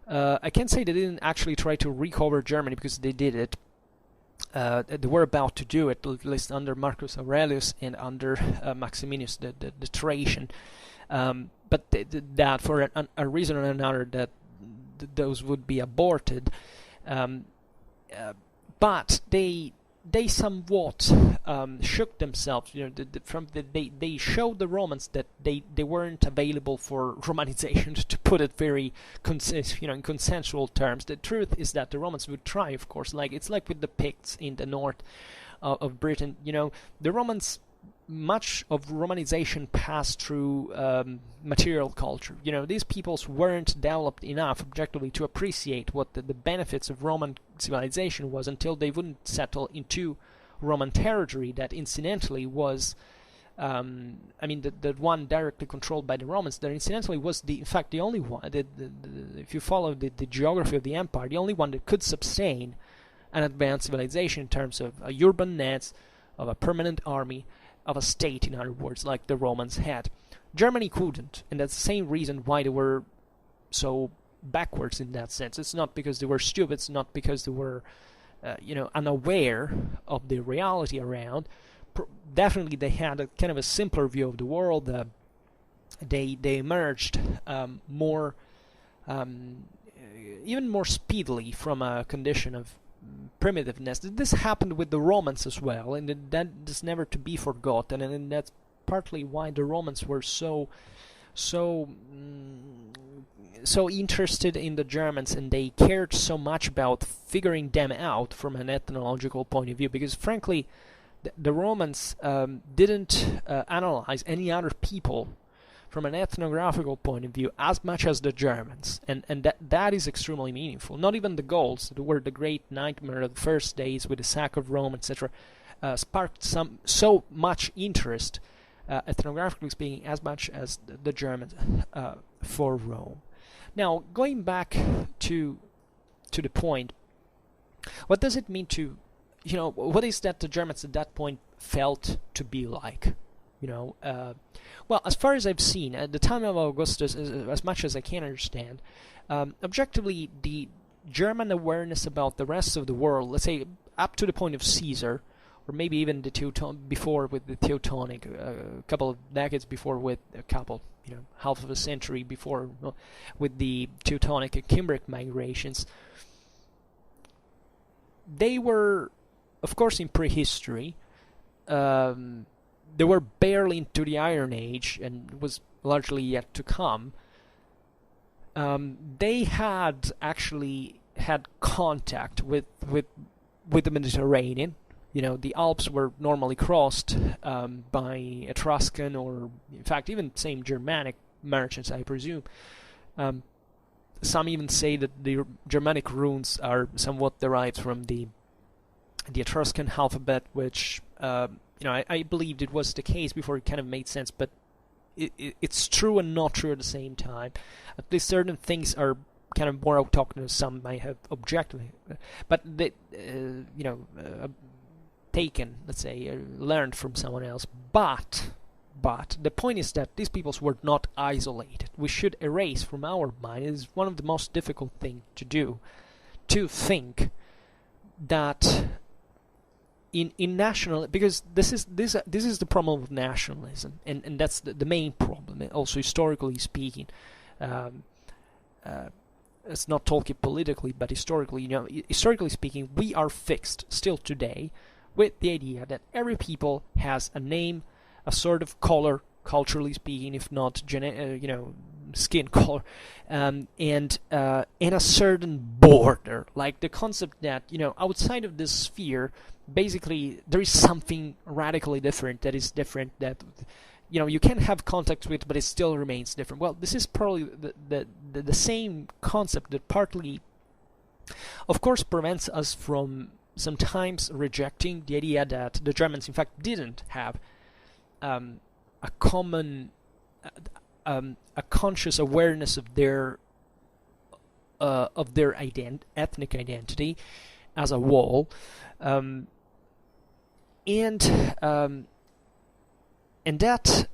I can't say they didn't actually try to recover Germany, because they did it. They were about to do it, at least under Marcus Aurelius and under Maximianus the Thracian, but that for a reason or another that those would be aborted, but they somewhat shook themselves. They showed the Romans that they weren't available for Romanization, to put it very in consensual terms. The truth is that the Romans would try, of course. It's like with the Picts in the north of Britain. The Romans, much of Romanization passed through material culture. These peoples weren't developed enough objectively to appreciate what the benefits of Roman civilization was until they wouldn't settle into Roman territory that incidentally was, the one directly controlled by the Romans, that incidentally was in fact the only one, if you follow the geography of the empire, the only one that could sustain an advanced civilization in terms of a urban nets, of a permanent army, of a state, in other words, like the Romans had. Germany couldn't, and that's the same reason why they were so backwards in that sense. It's not because they were stupid, it's not because they were, unaware of the reality around. Definitely they had a kind of a simpler view of the world. They emerged more, even more speedily from a condition of primitiveness. This happened with the Romans as well, and that is never to be forgotten, and that's partly why the Romans were so interested in the Germans, and they cared so much about figuring them out from an ethnological point of view, because frankly the Romans didn't analyze any other people from an ethnographical point of view as much as the Germans, and that is extremely meaningful. Not even the Goulds, that were the great nightmare of the first days with the sack of Rome, etc., sparked so much interest, ethnographically speaking, as much as the Germans for Rome. Now, going back to the point, what does it mean to, what is that the Germans at that point felt to be like? Well, as far as I've seen, at the time of Augustus, as much as I can understand, objectively, the German awareness about the rest of the world, let's say up to the point of Caesar, or maybe even before with the Teutonic, a couple of decades before with half of a century before with the Teutonic and Cimbric migrations, they were, of course, in prehistory. They were barely into the Iron Age, and was largely yet to come. They had actually had contact with the Mediterranean. The Alps were normally crossed by Etruscan, or in fact even same Germanic merchants, I presume. Some even say that the Germanic runes are somewhat derived from the Etruscan alphabet, which I believed it was the case before it kind of made sense, but it's true and not true at the same time. At least certain things are kind of more autochthonous. Some might have objectively, but they, taken, let's say, learned from someone else. But the point is that these peoples were not isolated. We should erase from our mind. It is one of the most difficult things to do, to think that in national, because this is the problem of nationalism, and that's the main problem. Also, historically speaking, let's not talk it politically, but historically, historically speaking, we are fixed still today with the idea that every people has a name, a sort of color, culturally speaking, if not skin color, and a certain border, like the concept that outside of this sphere, basically there is something radically different that is different, that you can have contact with, but it still remains different. Well, this is probably the same concept that partly, of course, prevents us from sometimes rejecting the idea that the Germans, in fact, didn't have a common, a conscious awareness of their ethnic identity as a whole, and that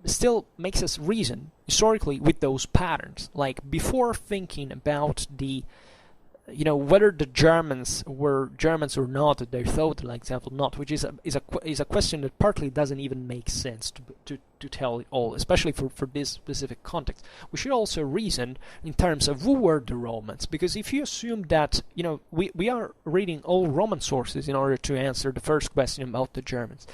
still makes us reason historically with those patterns. Like, before thinking about whether the Germans were Germans or not, they thought, like example, not, which is a question that partly doesn't even make sense to tell it all, especially for this specific context. We should also reason in terms of who were the Romans, because if you assume that we are reading all Roman sources in order to answer the first question about the Germans.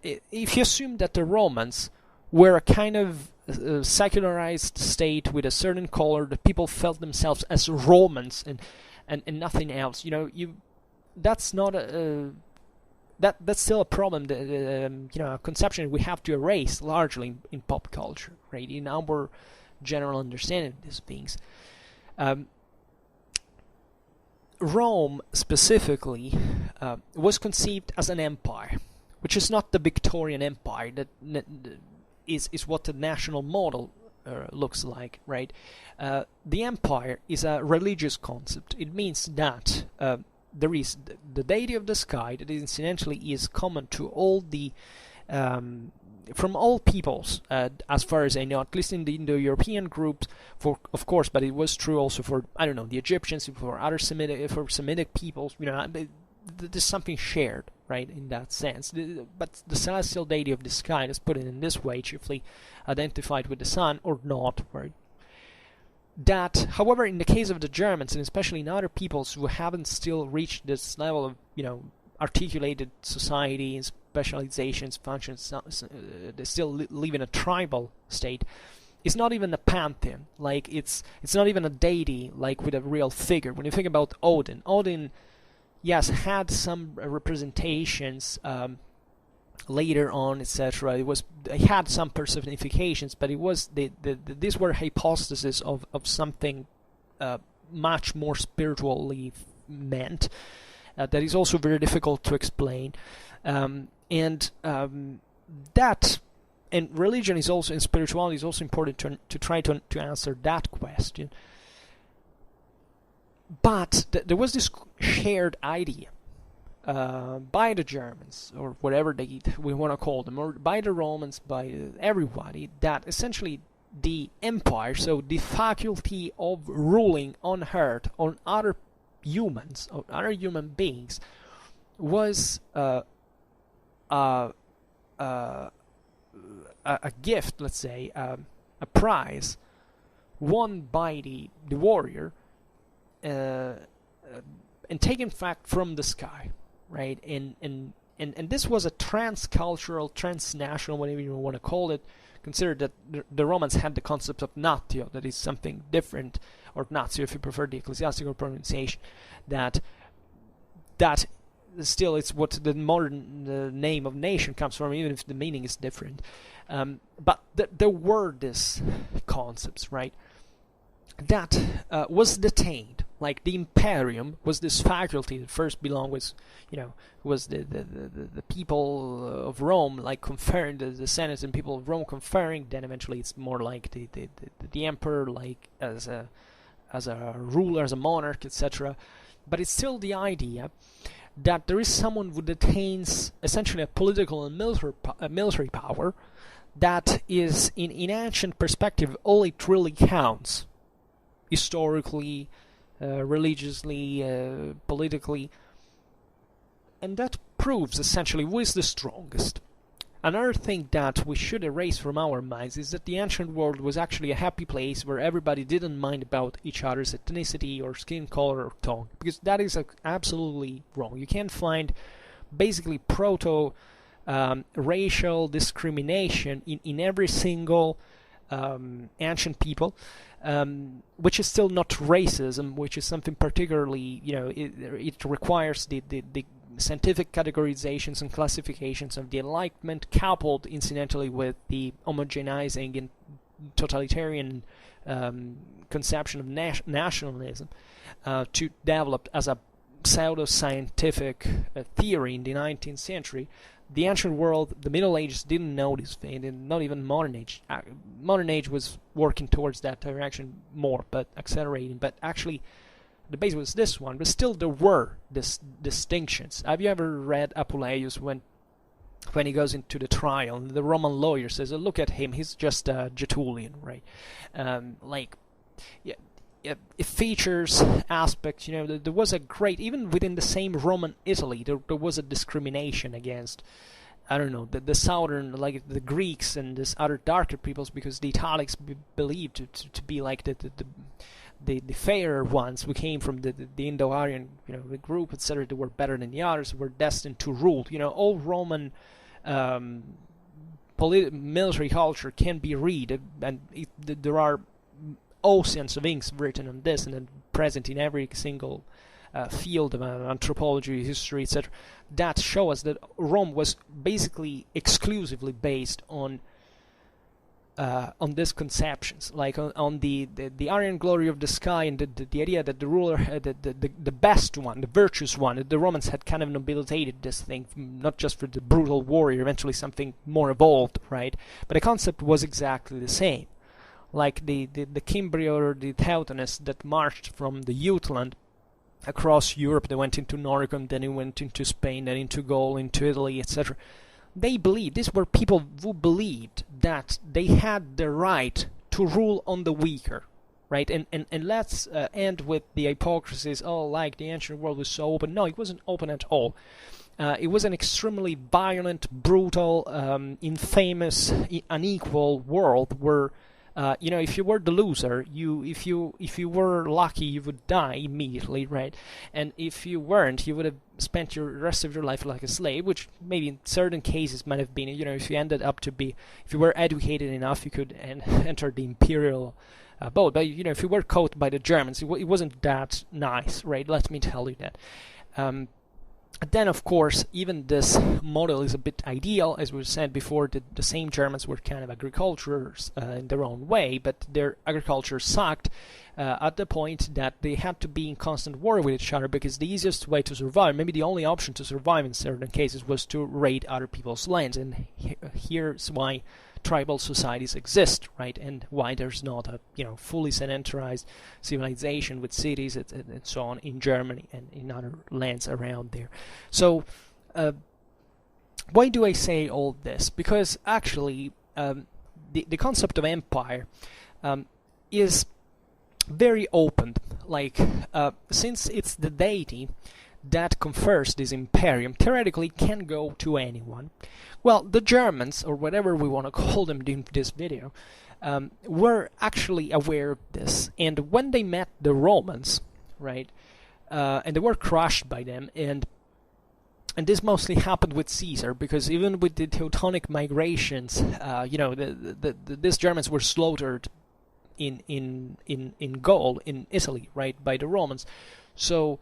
If you assume that the Romans were a kind of secularized state with a certain color, that people felt themselves as Romans and nothing else, that's not that's still a problem, a conception we have to erase largely in pop culture, right? In our general understanding of these things. Rome specifically was conceived as an empire, which is not the Victorian Empire that is what the national model looks like, right? The empire is a religious concept. It means that there is the deity of the sky that incidentally is common to all from all peoples, as far as I know, at least in the Indo-European groups, of course, but it was true also for, I don't know, the Egyptians, for other Semitic peoples. There's something shared, right, in that sense. But the celestial deity of the sky is put in this way, chiefly identified with the sun or not, right? That, however, in the case of the Germans, and especially in other peoples who haven't still reached this level of, articulated society and specializations, functions, they still live in a tribal state, it's not even a pantheon. Like, it's not even a deity, like, with a real figure. When you think about Odin, yes, had some representations later on, etc. It had some personifications, but it was these were hypostases of something much more spiritually meant. That is also very difficult to explain, and religion is also, and spirituality is also important to try to answer that question. But there was this shared idea by the Germans, or whatever we want to call them, or by the Romans, by everybody, that essentially the empire, so the faculty of ruling on earth, on other humans, or other human beings, was a gift, let's say, a prize won by the warrior, and taken fact from the sky, right? And this was a transcultural, transnational, whatever you want to call it. Consider that the Romans had the concept of natio, that is something different, or natio if you prefer the ecclesiastical pronunciation, that still it's what the modern name of nation comes from, even if the meaning is different. But there were these concepts, right, that was detained. Like, the imperium was this faculty that first belonged was the people of Rome, like, conferring, the Senate and people of Rome conferring. Then eventually it's more like the emperor, like, as a ruler, as a monarch, etc. But it's still the idea that there is someone who detains essentially a political and military power that is, in ancient perspective, all it really counts, historically, religiously, politically, and that proves essentially who is the strongest. Another thing that we should erase from our minds is that the ancient world was actually a happy place where everybody didn't mind about each other's ethnicity or skin color or tongue, because that is absolutely wrong. You can't find basically racial discrimination in every single ancient people, which is still not racism, which is something particularly, it requires the scientific categorizations and classifications of the Enlightenment, coupled incidentally with the homogenizing and totalitarian conception of nationalism, to develop as a pseudo-scientific theory in the 19th century. The ancient world, the Middle Ages, didn't notice it, and not even modern age. Modern age was working towards that direction more, but accelerating. But actually, the base was this one, but still there were distinctions. Have you ever read Apuleius when he goes into the trial? The Roman lawyer says, oh, look at him, he's just a Getulian, right? It features aspects, there was a great, even within the same Roman Italy, there was a discrimination against, I don't know, the southern, like the Greeks and this other darker peoples, because the Italics believed to be like the fairer ones who came from the Indo-Aryan, the group, etc. They were better than the others, were destined to rule. All Roman military culture can be read, and there are oceans of inks written on this, and then present in every single field of anthropology, history, etc. That show us that Rome was basically exclusively based on these conceptions, like on the Aryan glory of the sky, and the idea that the ruler, the best one, the virtuous one. The Romans had kind of nobilitated this thing, not just for the brutal warrior, eventually something more evolved, right? But the concept was exactly the same. Like the Cimbri or the Teutonists that marched from the Jutland across Europe. They went into Noricum, then they went into Spain, then into Gaul, into Italy, etc. They believed, these were people who believed that they had the right to rule on the weaker, right? And let's end with the hypocrisies. Oh, like the ancient world was so open. No, it wasn't open at all. It was an extremely violent, brutal, infamous, unequal world where if you were the loser, if you were lucky, you would die immediately, right? And if you weren't, you would have spent your rest of your life like a slave, which maybe in certain cases might have been. If you ended up if you were educated enough, you could enter the imperial boat. But if you were caught by the Germans, it wasn't that nice, right? Let me tell you that. Then, of course, even this model is a bit ideal. As we said before, the same Germans were kind of agriculturers in their own way, but their agriculture sucked at the point that they had to be in constant war with each other, because the easiest way to survive, maybe the only option to survive in certain cases, was to raid other people's lands. And here's why tribal societies exist, right? And why there's not a fully sedentarized civilization with cities and so on in Germany and in other lands around there. So why do I say all this? Because actually the concept of empire is very open. Like since it's the deity that confers this imperium, theoretically can go to anyone. Well, the Germans, or whatever we want to call them in this video, were actually aware of this. And when they met the Romans, right, and they were crushed by them, and this mostly happened with Caesar, because even with the Teutonic migrations, these Germans were slaughtered in Gaul, in Italy, right, by the Romans. So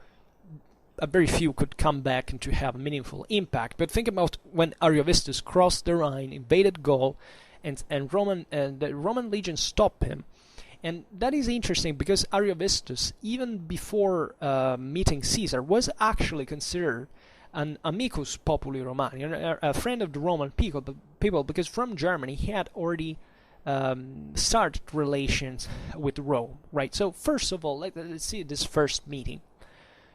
a very few could come back and to have a meaningful impact. But think about when Ariovistus crossed the Rhine, invaded Gaul, and the Roman legion stopped him. And that is interesting, because Ariovistus, even before meeting Caesar, was actually considered an amicus populi Romani, a friend of the Roman people, because from Germany he had already started relations with Rome, right? So first of all, let's see this first meeting.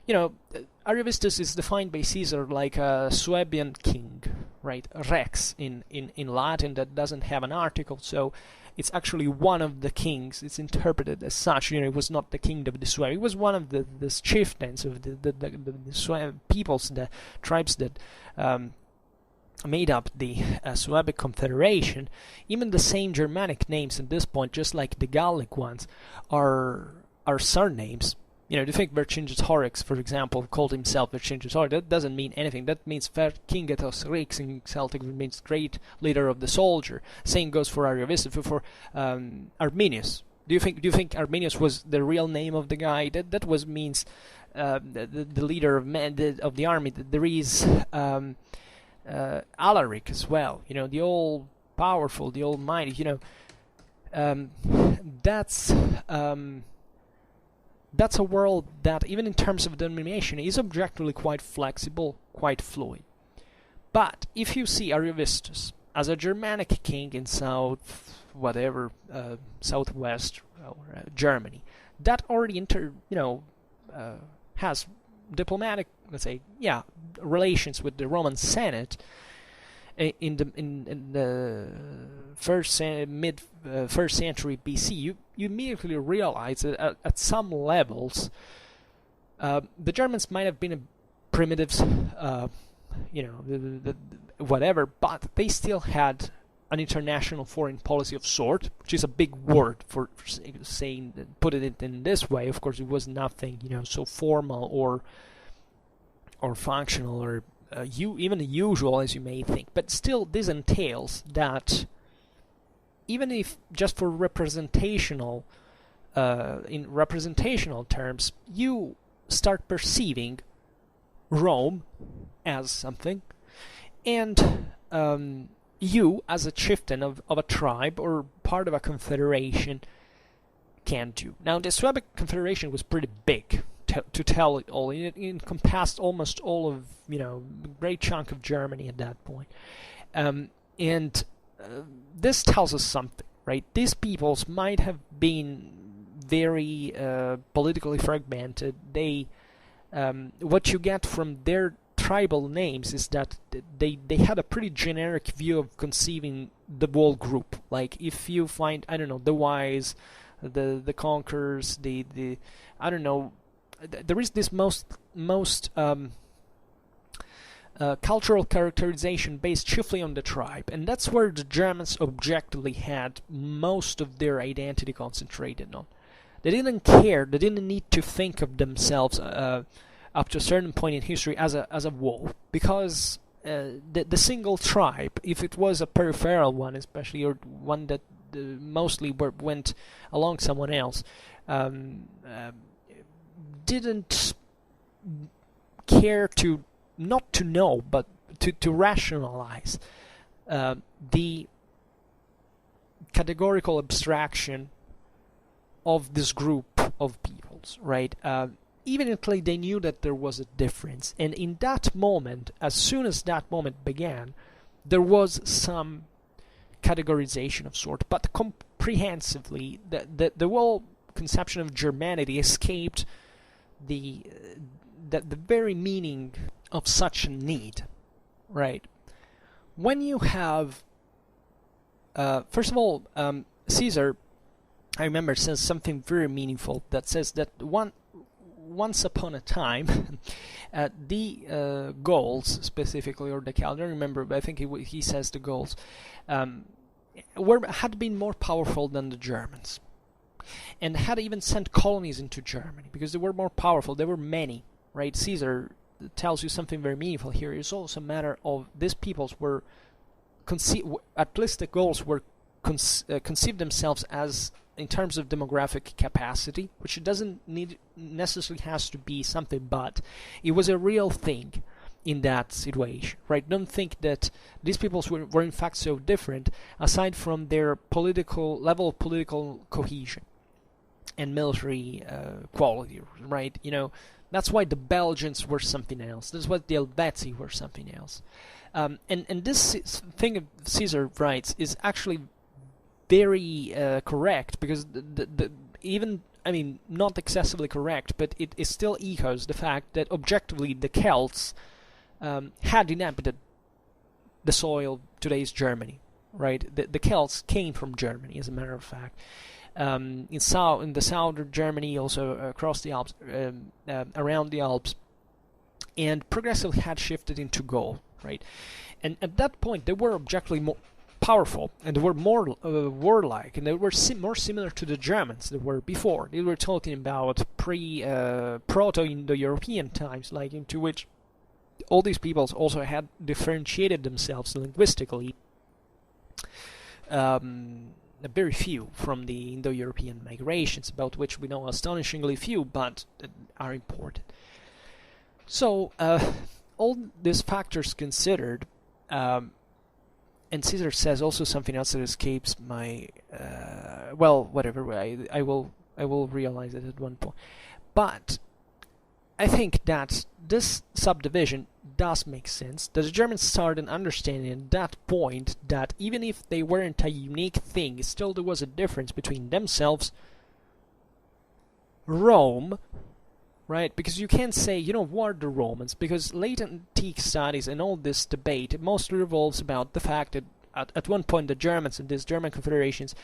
Ariovistus is defined by Caesar like a Suebian king, right? Rex in Latin, that doesn't have an article, so it's actually one of the kings. It's interpreted as such. It was not the king of the Suebi. It was one of the chieftains of the peoples, the tribes that made up the Suebic Confederation. Even the same Germanic names at this point, just like the Gallic ones, are surnames. Do you think Vercingetorix, for example, called himself Vercingetorix? That doesn't mean anything. That means Vercingetorix Rex in Celtic, means great leader of the soldier. Same goes for Ariovistus, for Arminius, Do you think Arminius was the real name of the guy? That was means the leader of the army. There is Alaric as well. The all powerful, the almighty. That's a world that, even in terms of denomination, is objectively quite flexible, quite fluid. But if you see Ariovistus as a Germanic king in southwest Germany, that already has diplomatic, let's say, relations with the Roman Senate in the first century BC. You immediately realize that at some levels, the Germans might have been primitives, whatever, but they still had an international foreign policy of sort, which is a big word for saying, put it in this way. Of course, it was nothing, so formal or functional or even usual as you may think. But still, this entails that even if just for in representational terms, you start perceiving Rome as something, and you as a chieftain of a tribe or part of a confederation can do. Now, the Suebic confederation was pretty big, to tell it all. It encompassed almost all of, a great chunk of Germany at that point. This tells us something, right? These peoples might have been very politically fragmented. They, what you get from their tribal names is that they had a pretty generic view of conceiving the whole group. Like, if you find, the wise, the conquerors, the there is this most cultural characterization based chiefly on the tribe, and that's where the Germans objectively had most of their identity concentrated on. They didn't care, they didn't need to think of themselves up to a certain point in history as a whole, because the single tribe, if it was a peripheral one especially, or one that mostly went along someone else, didn't care to, not to know, but to rationalize the categorical abstraction of this group of peoples, right? Evidently they knew that there was a difference, and in that moment, as soon as that moment began, there was some categorization of sort, but comprehensively the whole conception of Germanity escaped the very meaning of such a need, right? When you have first of all, Caesar, I remember, says something very meaningful, that says that once upon a time, the Goulds specifically, or the Celts, I don't remember, but I think he says the Goulds, had been more powerful than the Germans, and had even sent colonies into Germany because they were more powerful. There were many, right? Caesar tells you something very meaningful here. It's also a matter of these peoples were at least the Gauls were conceived themselves as, in terms of demographic capacity, which it doesn't necessarily has to be something, but it was a real thing in that situation, right? Don't think that these peoples were in fact so different, aside from their level of political cohesion and military quality, right? That's why the Belgians were something else. That's why the Helvetii were something else. And this thing of Caesar writes is actually very correct, because not excessively correct, but it still echoes the fact that objectively the Celts had inhabited the soil today's Germany, right? The Celts came from Germany, as a matter of fact. In the southern Germany, also across the Alps, around the Alps, and progressively had shifted into Gaul, right? And at that point, they were objectively more powerful, and they were more warlike, and they were more similar to the Germans they were before. They were talking about proto-Indo-European times, like into which all these peoples also had differentiated themselves linguistically, very few from the Indo-European migrations, about which we know astonishingly few, but are important. So, all these factors considered, and Caesar says also something else that escapes my, well, whatever, I will realize it at one point. But I think that this subdivision does make sense, that the Germans started understanding at that point that even if they weren't a unique thing, still there was a difference between themselves, Rome, right? Because you can't say, what are the Romans? Because late antique studies and all this debate, it mostly revolves about the fact that at one point the Germans and these German confederations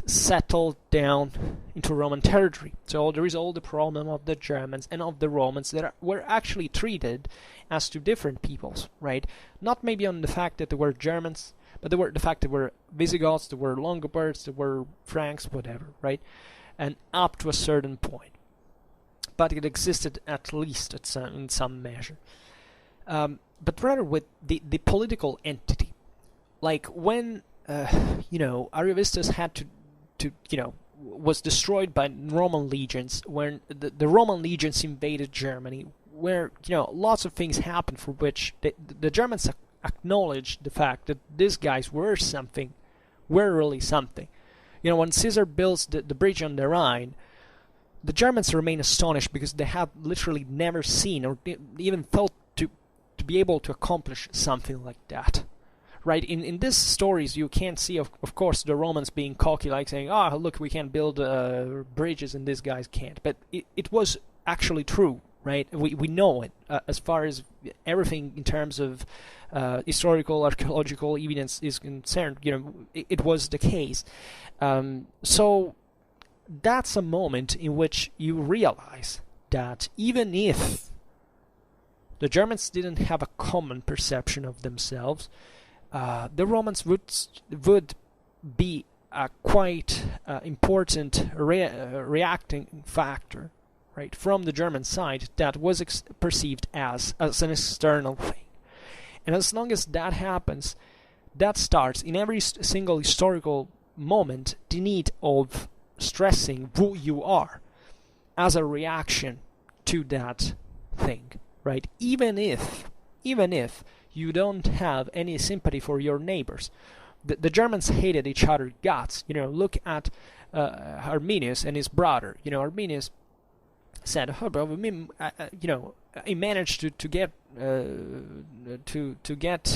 settled down into Roman territory. So there is all the problem of the Germans and of the Romans that were actually treated as two different peoples, right? Not maybe on the fact that they were Germans, but they were the fact that they were Visigoths, they were Longobards, they were Franks, whatever, right? And up to a certain point. But it existed at least in some measure. But rather with the political entity. Like when, Ariovistus had to was destroyed by Roman legions, when the Roman legions invaded Germany, where, lots of things happened for which the Germans acknowledged the fact that these guys were really something. When Caesar builds the bridge on the Rhine, the Germans remain astonished because they have literally never seen or even thought to be able to accomplish something like that. Right, in these stories you can't see, of course, the Romans being cocky, like saying, look, we can build bridges and these guys can't. But it was actually true, right? We know it, as far as everything in terms of historical, archaeological evidence is concerned. It was the case. So that's a moment in which you realize that even if the Germans didn't have a common perception of themselves, the Romans would be a quite important reacting factor, right, from the German side that was perceived as an external thing. And as long as that happens, that starts in every single historical moment the need of stressing who you are as a reaction to that thing, right? Even if you don't have any sympathy for your neighbors. The Germans hated each other's guts. Look at Arminius and his brother. Arminius said, he managed to get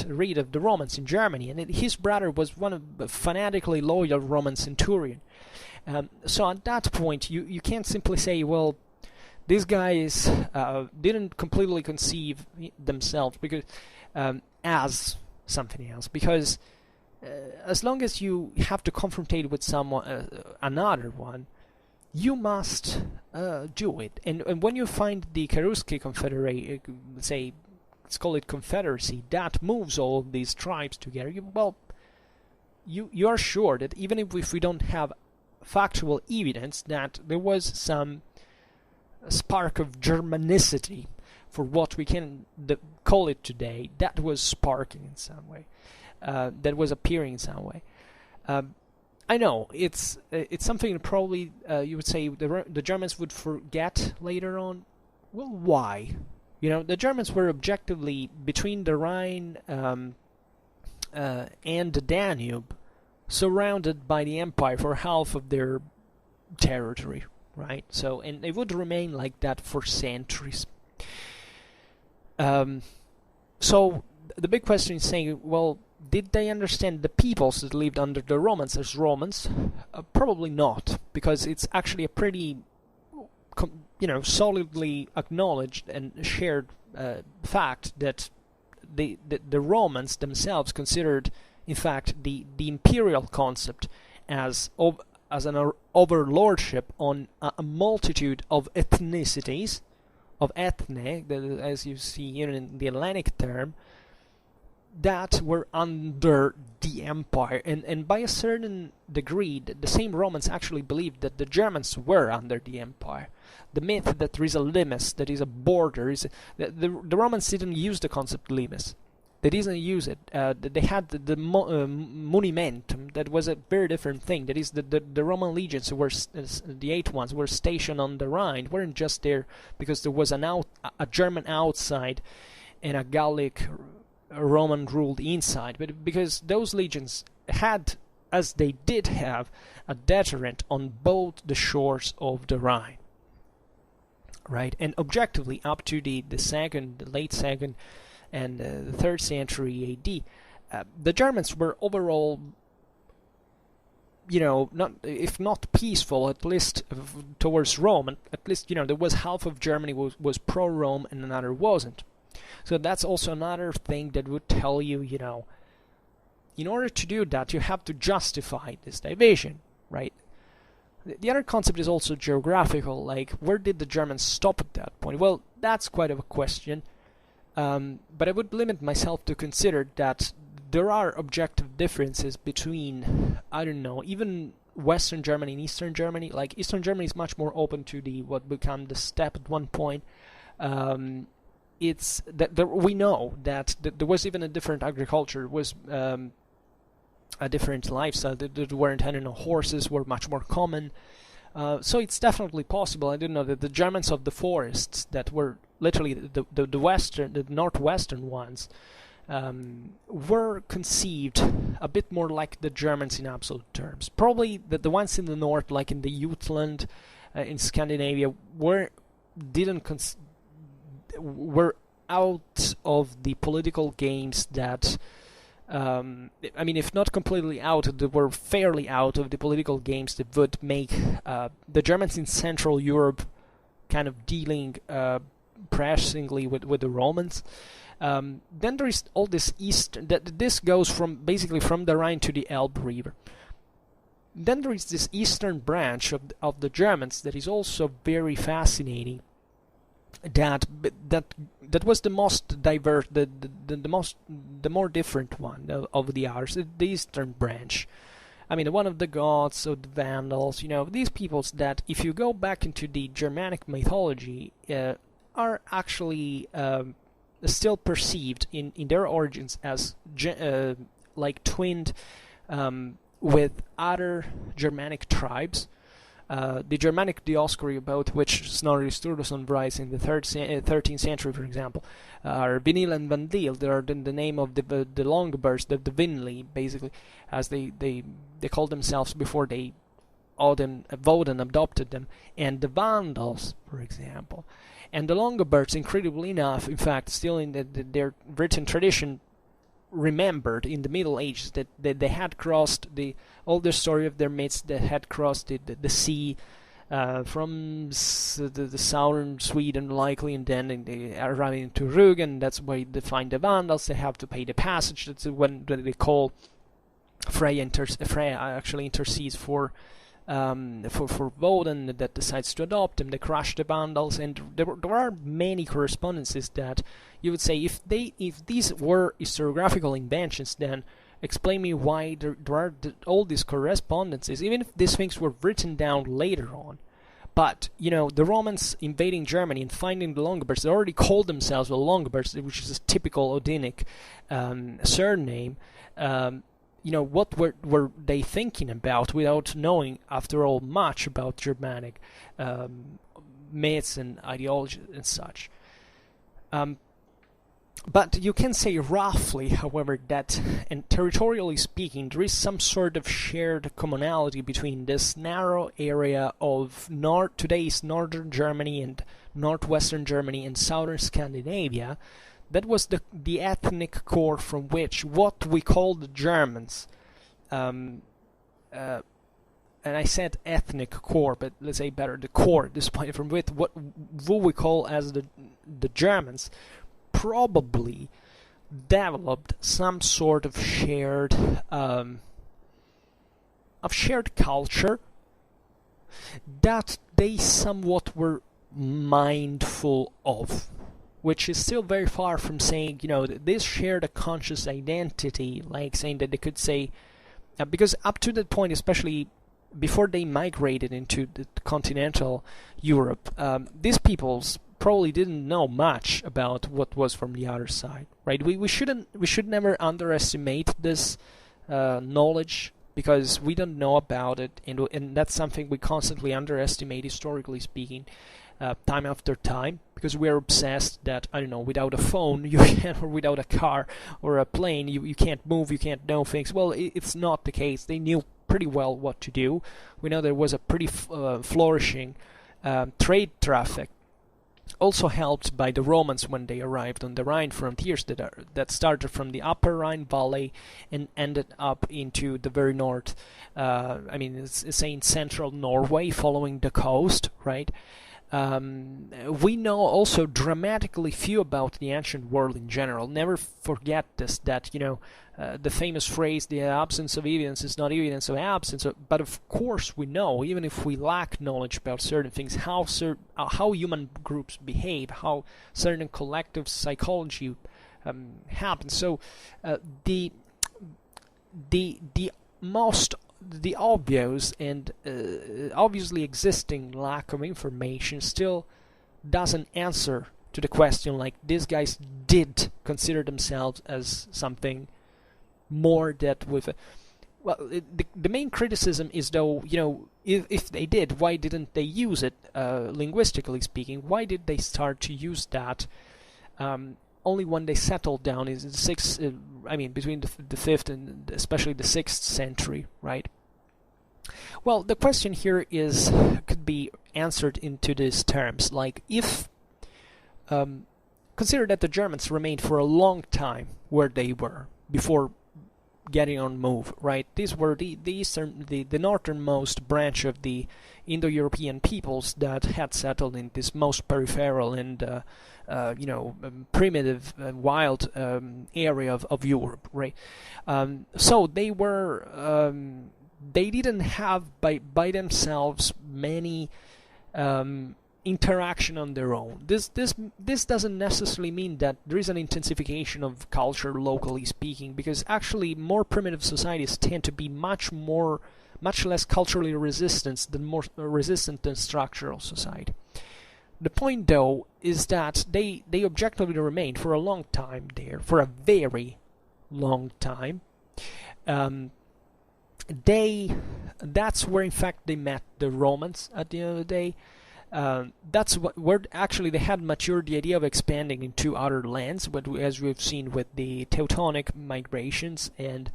rid of the Romans in Germany, and his brother was one of a fanatically loyal Roman centurion. So at that point, you can't simply say, well, these guys didn't completely conceive themselves because as something else, because as long as you have to confrontate with someone, another one, you must do it. And when you find the Cherusci Confederate, say, let's call it confederacy, that moves all these tribes together, you are sure that even if we don't have factual evidence that there was some spark of Germanicity for what we can call it today, that was sparking in some way, that was appearing in some way. I know it's something that probably you would say the Germans would forget later on. Well, why? The Germans were objectively between the Rhine and the Danube, surrounded by the empire for half of their territory, right? So, and they would remain like that for centuries. So the big question is saying, well, did they understand the peoples that lived under the Romans as Romans? Probably not, because it's actually a pretty, solidly acknowledged and shared fact that the Romans themselves considered, in fact, the imperial concept as an overlordship on a multitude of ethnicities, of ethne, as you see here in the Hellenic term, that were under the empire. And by a certain degree, the same Romans actually believed that the Germans were under the empire. The myth that there is a limes, that is a border, the Romans didn't use the concept limes. They didn't use it. They had the monumentum. That was a very different thing. That is, the Roman legions who were the eight ones were stationed on the Rhine. Weren't just there because there was a German outside and a Gallic Roman ruled inside, but because those legions had, as they did have, a deterrent on both the shores of the Rhine. Right, and objectively, up to the late second, and the 3rd century AD, the Germans were overall, not, if not peaceful, at least towards Rome. And at least, there was half of Germany was pro-Rome and another wasn't. So that's also another thing that would tell you, in order to do that, you have to justify this division, right? The other concept is also geographical, like where did the Germans stop at that point? Well, that's quite of a question, but I would limit myself to consider that there are objective differences between, I don't know, even Western Germany and Eastern Germany. Like Eastern Germany is much more open to what became the steppe at one point. It's that we know that there was even a different agriculture, was a different lifestyle. There weren't any horses, were much more common. So it's definitely possible. I didn't know that the Germans of the forests, that were literally the northwestern ones, were conceived a bit more like the Germans in absolute terms. Probably the ones in the north, like in the Jutland, in Scandinavia, were out of the political games that, if not completely out, they were fairly out of the political games that would make the Germans in Central Europe kind of dealing pressingly with the Romans. Then there is all this this goes basically from the Rhine to the Elbe River. Then there is this eastern branch of the Germans that is also very fascinating. That was the most diverse, the more different one of the others, the eastern branch. One of the Goths, or the Vandals, these peoples that, if you go back into the Germanic mythology, are actually still perceived in their origins as like twinned with other Germanic tribes. The Germanic Dioscuri, about which Snorri Sturluson writes in the 13th century, for example, are Vinil and Vandil. They are the name of the Longobards, the Vinli, basically, as they called themselves before Woden adopted them, and the Vandals, for example. And the Longobards, incredibly enough, in fact, still in their written tradition, remembered in the Middle Ages that they had crossed the older story of their myths, that had crossed the sea from the southern Sweden likely, and then they are arriving into Rügen. That's where they find the Vandals. They have to pay the passage. That's when they call Freya actually intercedes for Woden, that decides to adopt them. They crush the Vandals, and there are many correspondences that you would say, if these were historiographical inventions, then explain me why there are all these correspondences, even if these things were written down later on. But the Romans invading Germany and finding the Longobards, they already called themselves the Longobards, which is a typical Odinic surname. What were they thinking about, without knowing, after all, much about Germanic myths and ideology and such. But you can say roughly, however, that, and territorially speaking, there is some sort of shared commonality between this narrow area of today's northern Germany and northwestern Germany and southern Scandinavia. That was the ethnic core from which what we call the Germans, and I said ethnic core, but let's say better the core, this point, from which what we call as the Germans, probably developed some sort of shared culture that they somewhat were mindful of, which is still very far from saying, this shared a conscious identity, like saying that they could say, because up to that point, especially before they migrated into the continental Europe, these peoples probably didn't know much about what was from the other side, right? We should never underestimate this knowledge, because we don't know about it, and that's something we constantly underestimate, historically speaking, time after time, because we are obsessed that, I don't know, without a phone you can, or without a car or a plane, you can't move, you can't know things. Well, it's not the case. They knew pretty well what to do. We know there was a pretty flourishing trade traffic, also helped by the Romans when they arrived on the Rhine frontiers that started from the upper Rhine valley and ended up into the very north. It's saying central Norway, following the coast, right? We know also dramatically few about the ancient world in general. Never forget this, that, the famous phrase, the absence of evidence is not evidence of absence. But of course we know, even if we lack knowledge about certain things, how human groups behave, how certain collective psychology happens. So the obvious and obviously existing lack of information still doesn't answer to the question, like, these guys did consider themselves as something more that with the main criticism is, though, if they did, why didn't they use it, linguistically speaking? Why did they start to use that only when they settled down in the sixth, between the 5th and especially the 6th century, right? Well, the question here could be answered into these terms, like, if consider that the Germans remained for a long time where they were before getting on move, right? These were the northernmost branch of the Indo-European peoples that had settled in this most peripheral and primitive and wild area of Europe, right? So they were they didn't have by themselves many interaction on their own. This doesn't necessarily mean that there is an intensification of culture, locally speaking, because actually more primitive societies tend to be much less culturally resistant than structural society. The point, though, is that they objectively remained for a long time there, for a very long time. That's where, in fact, they met the Romans at the end of the day. That's where actually they had matured the idea of expanding into other lands, but as we've seen with the Teutonic migrations and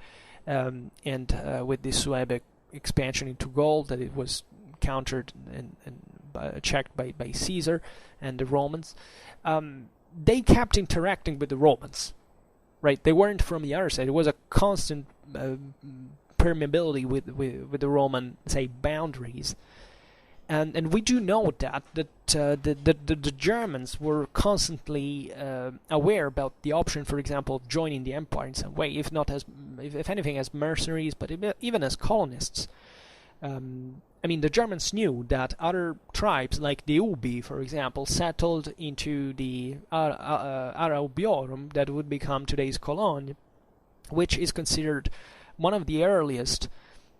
with the Suebic expansion into Gaul, that it was countered and checked by Caesar and the Romans. They kept interacting with the Romans, right? They weren't from the other side. It was a constant permeability with the Roman, say, boundaries. And we do know that the Germans were constantly aware about the option, for example, of joining the empire in some way, if anything as mercenaries, but even as colonists. The Germans knew that other tribes, like the Ubi, for example, settled into the Arabiorum, that would become today's Cologne, which is considered one of the earliest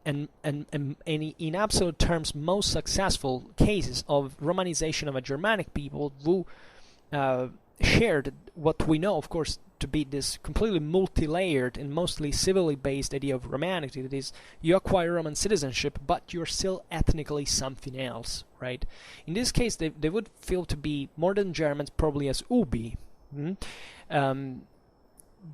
and in absolute terms most successful cases of Romanization of a Germanic people who shared what we know, of course, to be this completely multi-layered and mostly civilly based idea of Romanity. That is, you acquire Roman citizenship, but you're still ethnically something else, right? In this case, they would feel to be more than Germans, probably as Ubi.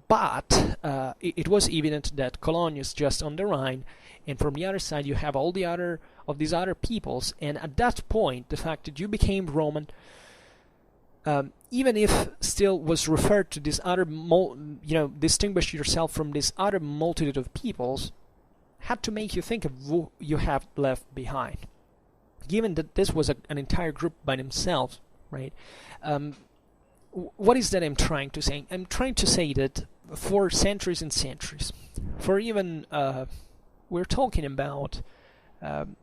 But it was evident that Cologne is just on the Rhine, and from the other side you have all these other peoples, and at that point the fact that you became Roman, even if still was referred to this other, distinguish yourself from this other multitude of peoples, had to make you think of who you have left behind. Given that this was an entire group by themselves, right? What is that I'm trying to say? I'm trying to say that for centuries and centuries, for even we're talking about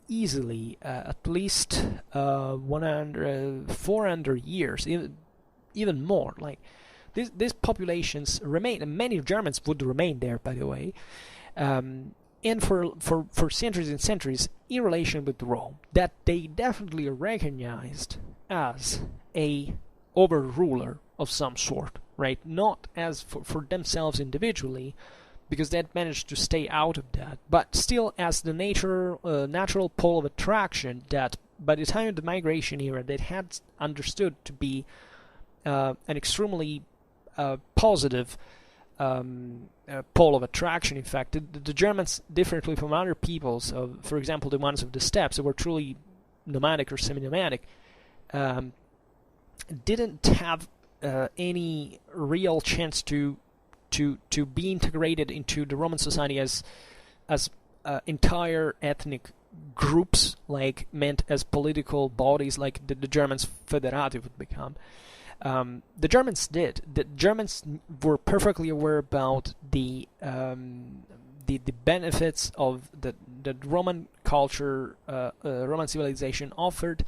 easily at least 400 years, even more. Like these populations remain, and many Germans would remain there, by the way, and for centuries and centuries in relation with Rome, that they definitely recognized as a overruler of some sort, right? Not as for themselves individually, because they had managed to stay out of that, but still as the natural pole of attraction that by the time of the migration era they had understood to be an extremely positive pole of attraction. In fact, the Germans, differently from other peoples, for example the ones of the steppes that were truly nomadic or semi-nomadic, didn't have any real chance to be integrated into the Roman society as entire ethnic groups, like meant as political bodies, like the Germans federative would become. The Germans did. The Germans were perfectly aware about the benefits of the Roman culture, Roman civilization offered,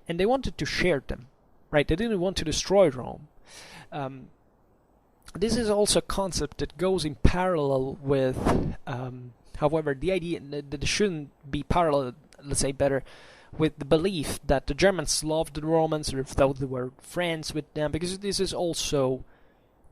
and they wanted to share them. Right? They didn't want to destroy Rome. This is also a concept that goes in parallel with, however, the idea that it shouldn't be parallel, let's say better, with the belief that the Germans loved the Romans, or thought they were friends with them, because this is also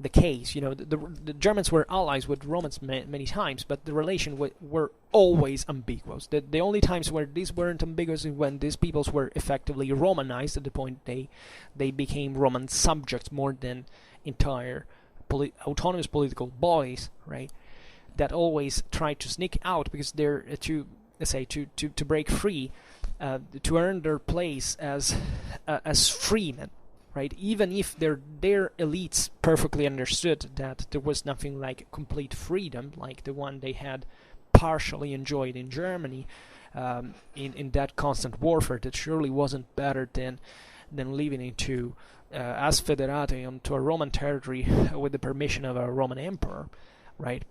the case. You know, the Germans were allies with Romans many times, but the relation were always ambiguous. The only times where these weren't ambiguous is when these peoples were effectively Romanized, at the point they became Roman subjects more than entire autonomous political bodies, right? That always try to sneak out because they're to break free, to earn their place as freemen, right? Even if their elites perfectly understood that there was nothing like complete freedom, like the one they had partially enjoyed in Germany, in that constant warfare, that surely wasn't better than living into as federati onto a Roman territory with the permission of a Roman emperor, right?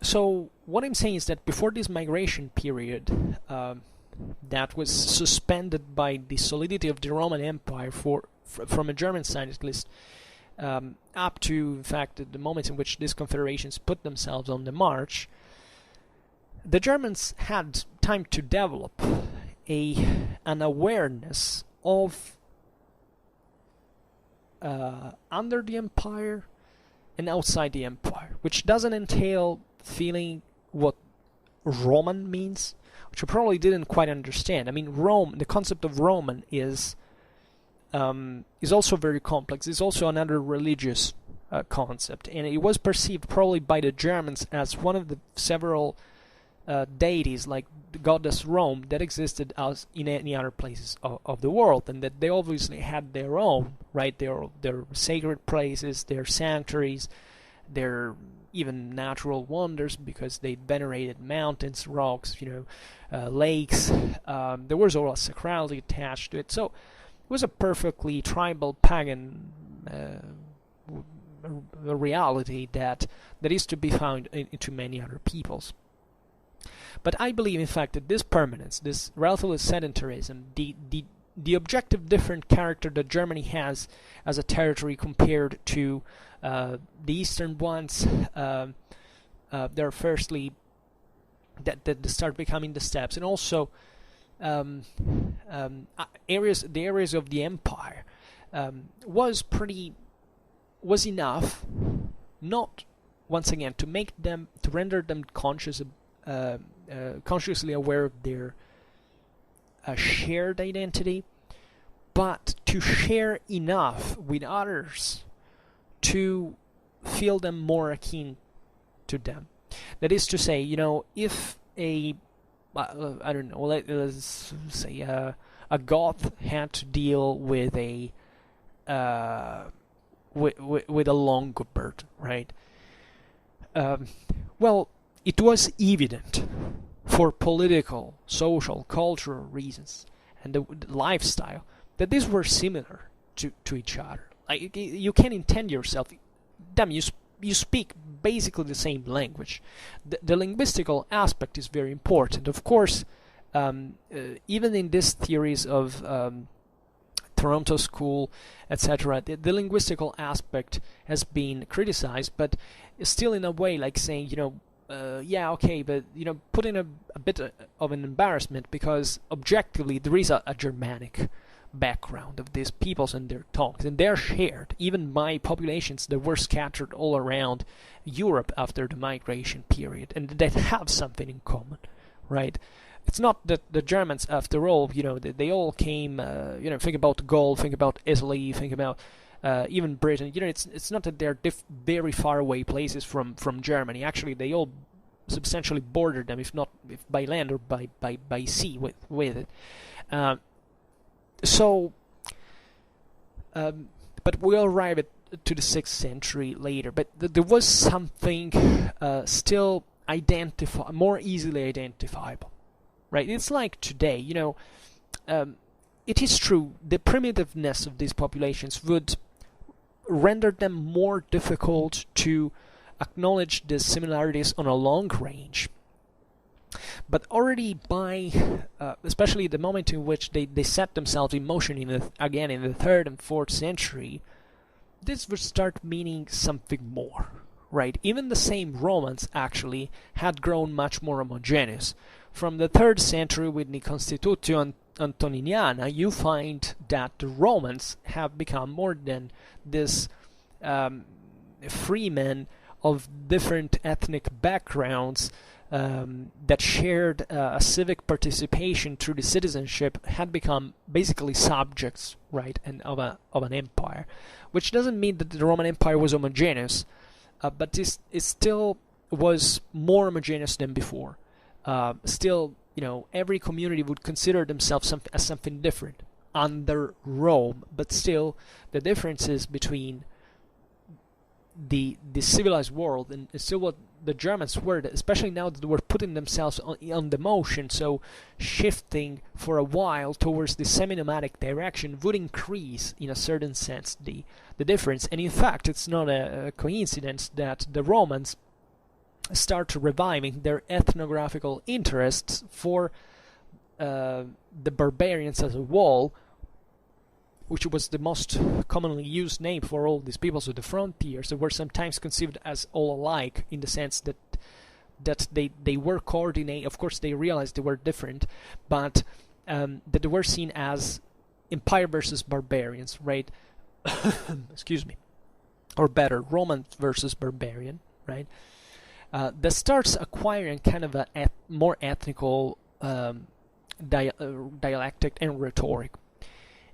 So what I'm saying is that before this migration period, that was suspended by the solidity of the Roman Empire from a German side at least, up to, in fact, the moments in which these confederations put themselves on the march, the Germans had time to develop an awareness of under the empire and outside the empire, which doesn't entail feeling what Roman means, which you probably didn't quite understand. I mean, Rome, the concept of Roman is also very complex. It's also another religious concept, and it was perceived probably by the Germans as one of the several deities, like the goddess Rome, that existed as in any other places of the world, and that they obviously had their own, right? Their sacred places, their sanctuaries, their even natural wonders, because they venerated mountains, rocks, lakes. There was all a sacrality attached to it. So it was a perfectly tribal pagan reality that is to be found into many other peoples. But I believe, in fact, that this permanence, this relative sedentarism, the objective different character that Germany has as a territory compared to the eastern ones, they're firstly that start becoming the steppes, and also the areas of the empire was enough, not once again to render them consciously aware of their shared identity, but to share enough with others to feel them more akin to them. That is to say, if let's say a Goth had to deal with a Longobarд, right? Well, it was evident for political, social, cultural reasons and the lifestyle that these were similar to each other. Like, you can intend yourself, damn, you speak basically the same language. The linguistical aspect is very important. Of course, even in these theories of Toronto School, etc., the linguistical aspect has been criticized, but still in a way like saying, yeah, okay, but put in a bit of an embarrassment, because objectively there is a Germanic background of these peoples and their tongues, and they're shared even by populations that were scattered all around Europe after the migration period, and that have something in common, right? It's not that the Germans, after all, they all came, think about Gaul, think about Italy, think about even Britain. It's not that they're very far away places from Germany. Actually, they all substantially border them, if by land or by sea with it. But we'll arrive to the 6th century later. But there was something still more easily identifiable, right? It's like today, it is true, the primitiveness of these populations would render them more difficult to acknowledge the similarities on a long range. But already by, especially the moment in which they set themselves in motion in the 3rd and 4th century, this would start meaning something more, right? Even the same Romans actually had grown much more homogeneous. From the 3rd century with the Constitutio Antoniniana, you find that the Romans have become more than this freemen of different ethnic backgrounds that shared a civic participation through the citizenship, had become basically subjects, right, and of an empire, which doesn't mean that the Roman Empire was homogeneous, but it still was more homogeneous than before. Still, every community would consider themselves as something different under Rome, but still the differences between the civilized world and still what the Germans were, especially now that they were putting themselves on the motion, so shifting for a while towards the semi-nomadic direction, would increase in a certain sense the difference. And in fact, it's not a coincidence that the Romans start reviving their ethnographical interests for the barbarians as a whole, which was the most commonly used name for all these peoples of the frontiers. They were sometimes conceived as all alike, in the sense that they were coordinated. Of course, they realized they were different, but that they were seen as empire versus barbarians, right? Excuse me. Or better, Roman versus barbarian, right? That starts acquiring kind of a more ethnical dialectic and rhetoric.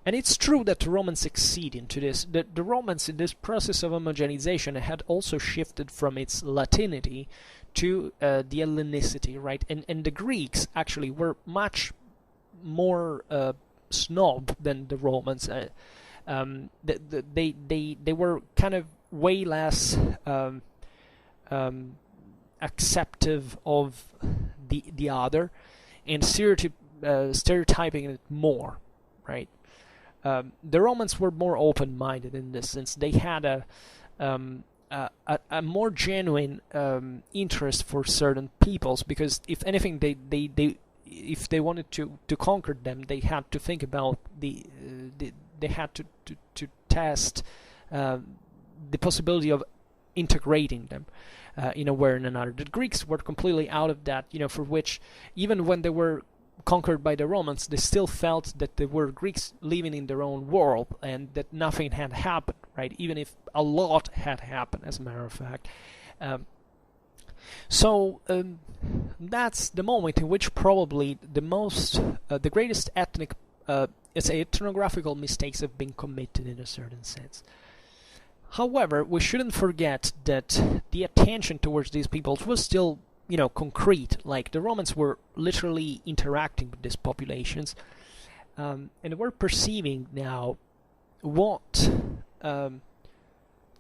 And it's true that the Romans succeed into this. The Romans, in this process of homogenization, had also shifted from its Latinity to the Hellenicity, right? And the Greeks actually were much more snob than the Romans. They were kind of way less acceptive of the other, and stereotyping it more, right? The Romans were more open-minded in this sense. They had a more genuine interest for certain peoples, because if anything, if they wanted to conquer them, they had to think about they had to test the possibility of integrating them in a way or another. The Greeks were completely out of that, for which, even when they were conquered by the Romans, they still felt that they were Greeks living in their own world and that nothing had happened, right? Even if a lot had happened, as a matter of fact. So that's the moment in which probably the greatest ethnographical mistakes have been committed in a certain sense. However, we shouldn't forget that the attention towards these peoples was still, concrete. Like, the Romans were literally interacting with these populations, and were perceiving now what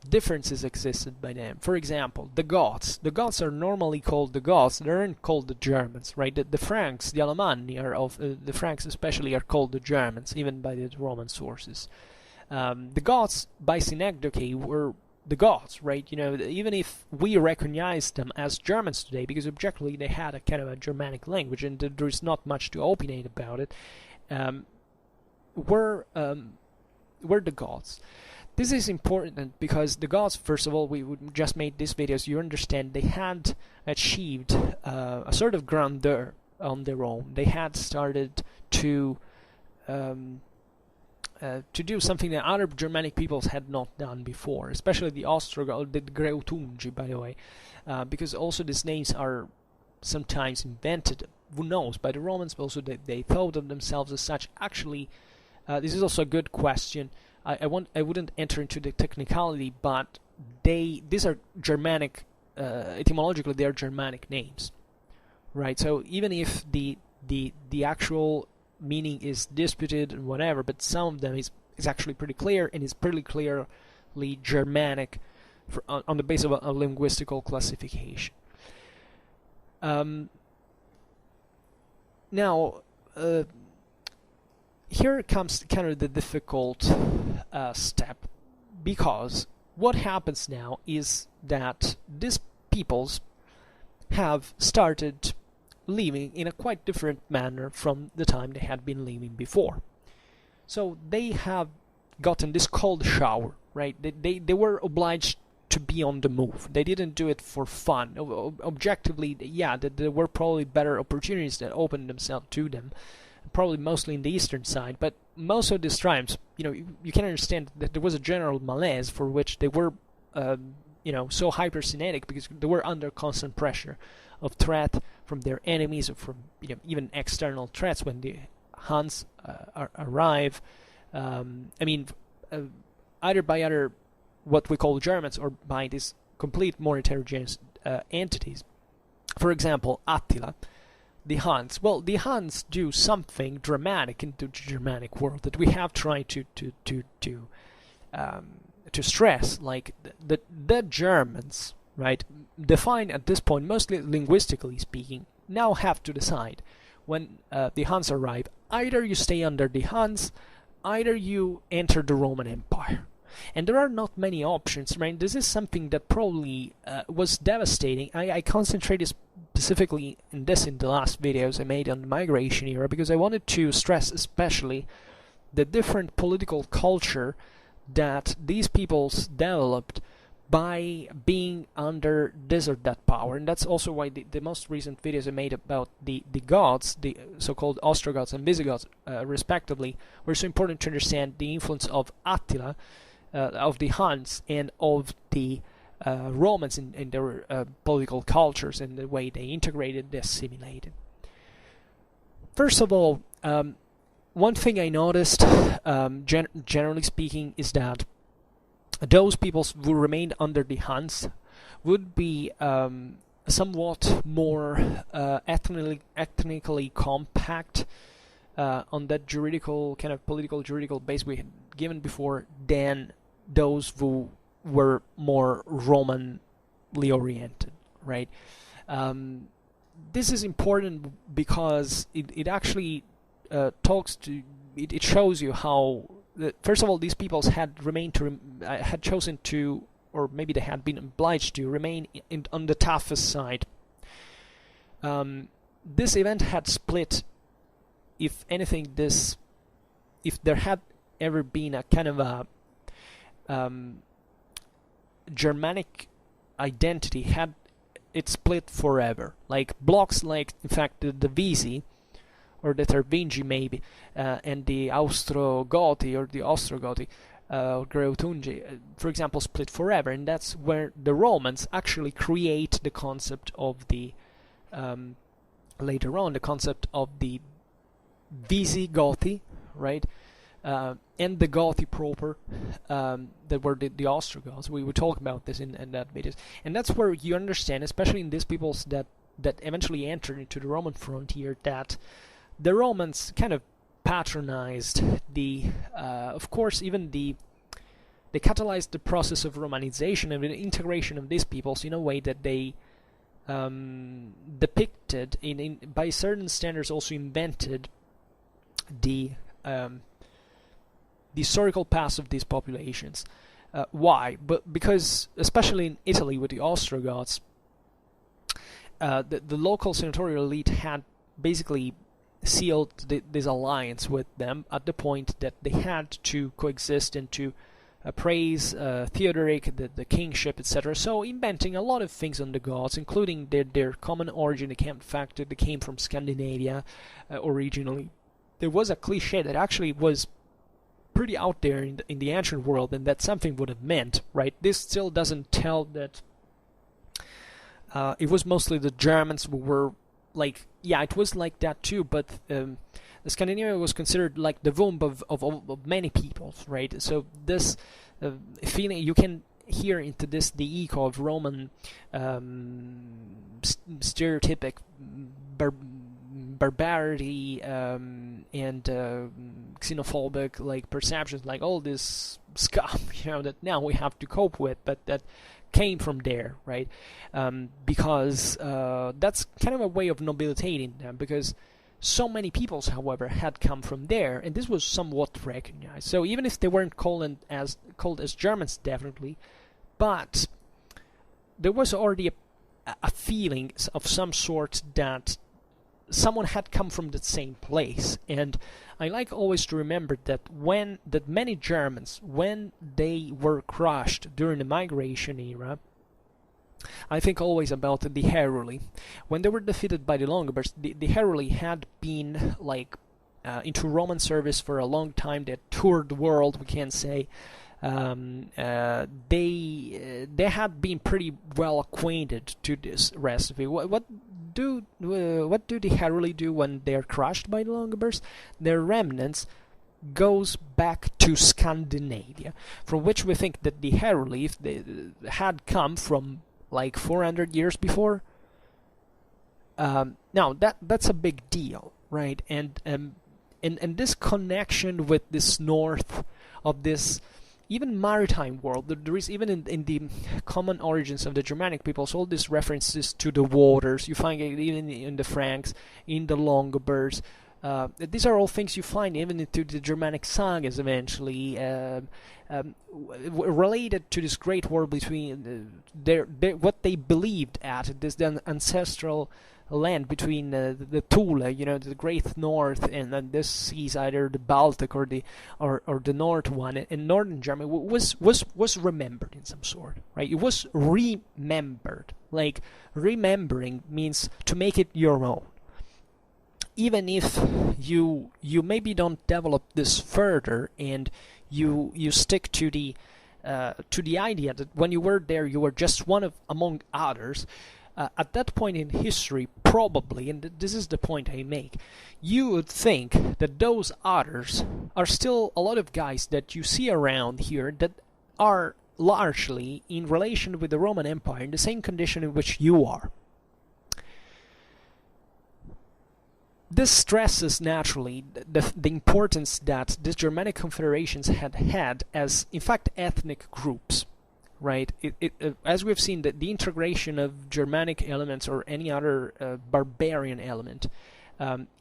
differences existed by them. For example, the Goths. The Goths are normally called the Goths. They aren't called the Germans, right? The Franks, the Alemanni the Franks especially, are called the Germans, even by the Roman sources. The Goths, by synecdoche, were the Goths, right? Even if we recognize them as Germans today, because objectively they had a kind of a Germanic language, and there is not much to opinate about it, were the Goths. This is important because the Goths, first of all, we just made this video so you understand, they had achieved a sort of grandeur on their own. They had started to to do something that other Germanic peoples had not done before, especially the Ostrogoths, the Greutungi, by the way, because also these names are sometimes invented, who knows, by the Romans, but also they thought of themselves as such. Actually, this is also a good question. I wouldn't enter into the technicality, but these are Germanic, etymologically they are Germanic names, right? So even if the actual meaning is disputed and whatever, but some of them is actually pretty clear, and is pretty clearly Germanic on the basis of a linguistical classification. Now, here comes kind of the difficult step, because what happens now is that these peoples have started living in a quite different manner from the time they had been living before. So they have gotten this cold shower, right? They were obliged to be on the move. They didn't do it for fun. Objectively, yeah, there were probably better opportunities that opened themselves to them, probably mostly in the eastern side, but most of these tribes, you can understand that there was a general malaise for which they were, so hyperkinetic, because they were under constant pressure of threat from their enemies, or from even external threats when the Huns arrive. Either by other what we call Germans, or by these complete more heterogeneous entities. For example, Attila, the Huns. Well, the Huns do something dramatic into the Germanic world that we have tried to stress. Like the Germans, right, defined at this point, mostly linguistically speaking, now have to decide when the Huns arrive. Either you stay under the Huns, either you enter the Roman Empire. And there are not many options, right? This is something that probably was devastating. I concentrated specifically in the last videos I made on the migration era, because I wanted to stress especially the different political culture that these peoples developed by being under this or that power. And that's also why the most recent videos I made about the Goths, the so-called Ostrogoths and Visigoths, respectively, were so important to understand the influence of Attila, of the Huns, and of the Romans in their political cultures, and the way they integrated, they assimilated. First of all, one thing I noticed, generally speaking, is that those peoples who remained under the Huns would be somewhat more ethnically compact on that juridical, kind of political juridical base we had given before, than those who were more Romanly oriented, right? This is important because it actually it shows you how, first of all, these peoples had chosen to, or maybe they had been obliged to, remain on the toughest side. This event had split, if anything, if there had ever been a kind of a Germanic identity, had it split forever. Like blocks like, in fact, the Visi, or the Tervingi maybe, and the Austrogothi, or the Ostrogothi, Greutungi, for example, split forever. And that's where the Romans actually create the concept of the, later on, the concept of the Visigothi, right? And the Gothi proper, that were the Ostrogoths. We would talk about this in that videos. And that's where you understand, especially in these peoples that eventually entered into the Roman frontier, that the Romans kind of patronized the, of course, even they catalyzed the process of Romanization and the integration of these peoples in a way that they depicted, by certain standards, also invented the historical past of these populations. Why? Because, especially in Italy with the Ostrogoths, the local senatorial elite had basically sealed this alliance with them at the point that they had to coexist and to praise Theodoric, the kingship, etc. So inventing a lot of things on the Goths, including their common origin, the fact that they came from Scandinavia originally. There was a cliche that actually was pretty out there in the ancient world, and that something would have meant, right? This still doesn't tell that it was mostly the Germans who were like, yeah, it was like that too, but Scandinavia was considered like the womb of many peoples, right? So this feeling, you can hear into this the echo of Roman stereotypic barbarity and xenophobic like perceptions, like all this stuff, that now we have to cope with, but that came from there, right? Because that's kind of a way of nobilitating them, because so many peoples, however, had come from there, and this was somewhat recognized. So even if they weren't called as Germans, definitely, but there was already a feeling of some sort that someone had come from the same place. And I like always to remember that many Germans, when they were crushed during the migration era, I think always about the Heruli. When they were defeated by the Longobards, the Heruli had been like into Roman service for a long time. They toured the world, we can say. They had been pretty well acquainted to this recipe. What do the Heruli do when they're crushed by the Longobards? Their remnants goes back to Scandinavia, from which we think that the Heruli, if they had come from like 400 years before. Now that's a big deal, right? And this connection with this north of this even maritime world, there is even in the common origins of the Germanic peoples all these references to the waters. You find it even in the Franks, in the Longobards. These are all things you find even into the Germanic sagas eventually, related to this great war between what they believed at this ancestral land between the Thule, the Great North, and then this seas, either the Baltic or the North one, and northern Germany was remembered in some sort, right? It was remembered. Like, remembering means to make it your own. Even if you maybe don't develop this further, and you stick to the idea that when you were there you were just one among others, at that point in history, probably, and this is the point I make, you would think that those others are still a lot of guys that you see around here that are largely in relation with the Roman Empire, in the same condition in which you are. This stresses naturally the importance that these Germanic confederations had as, in fact, ethnic groups, right? As we've seen, the integration of Germanic elements or any other barbarian element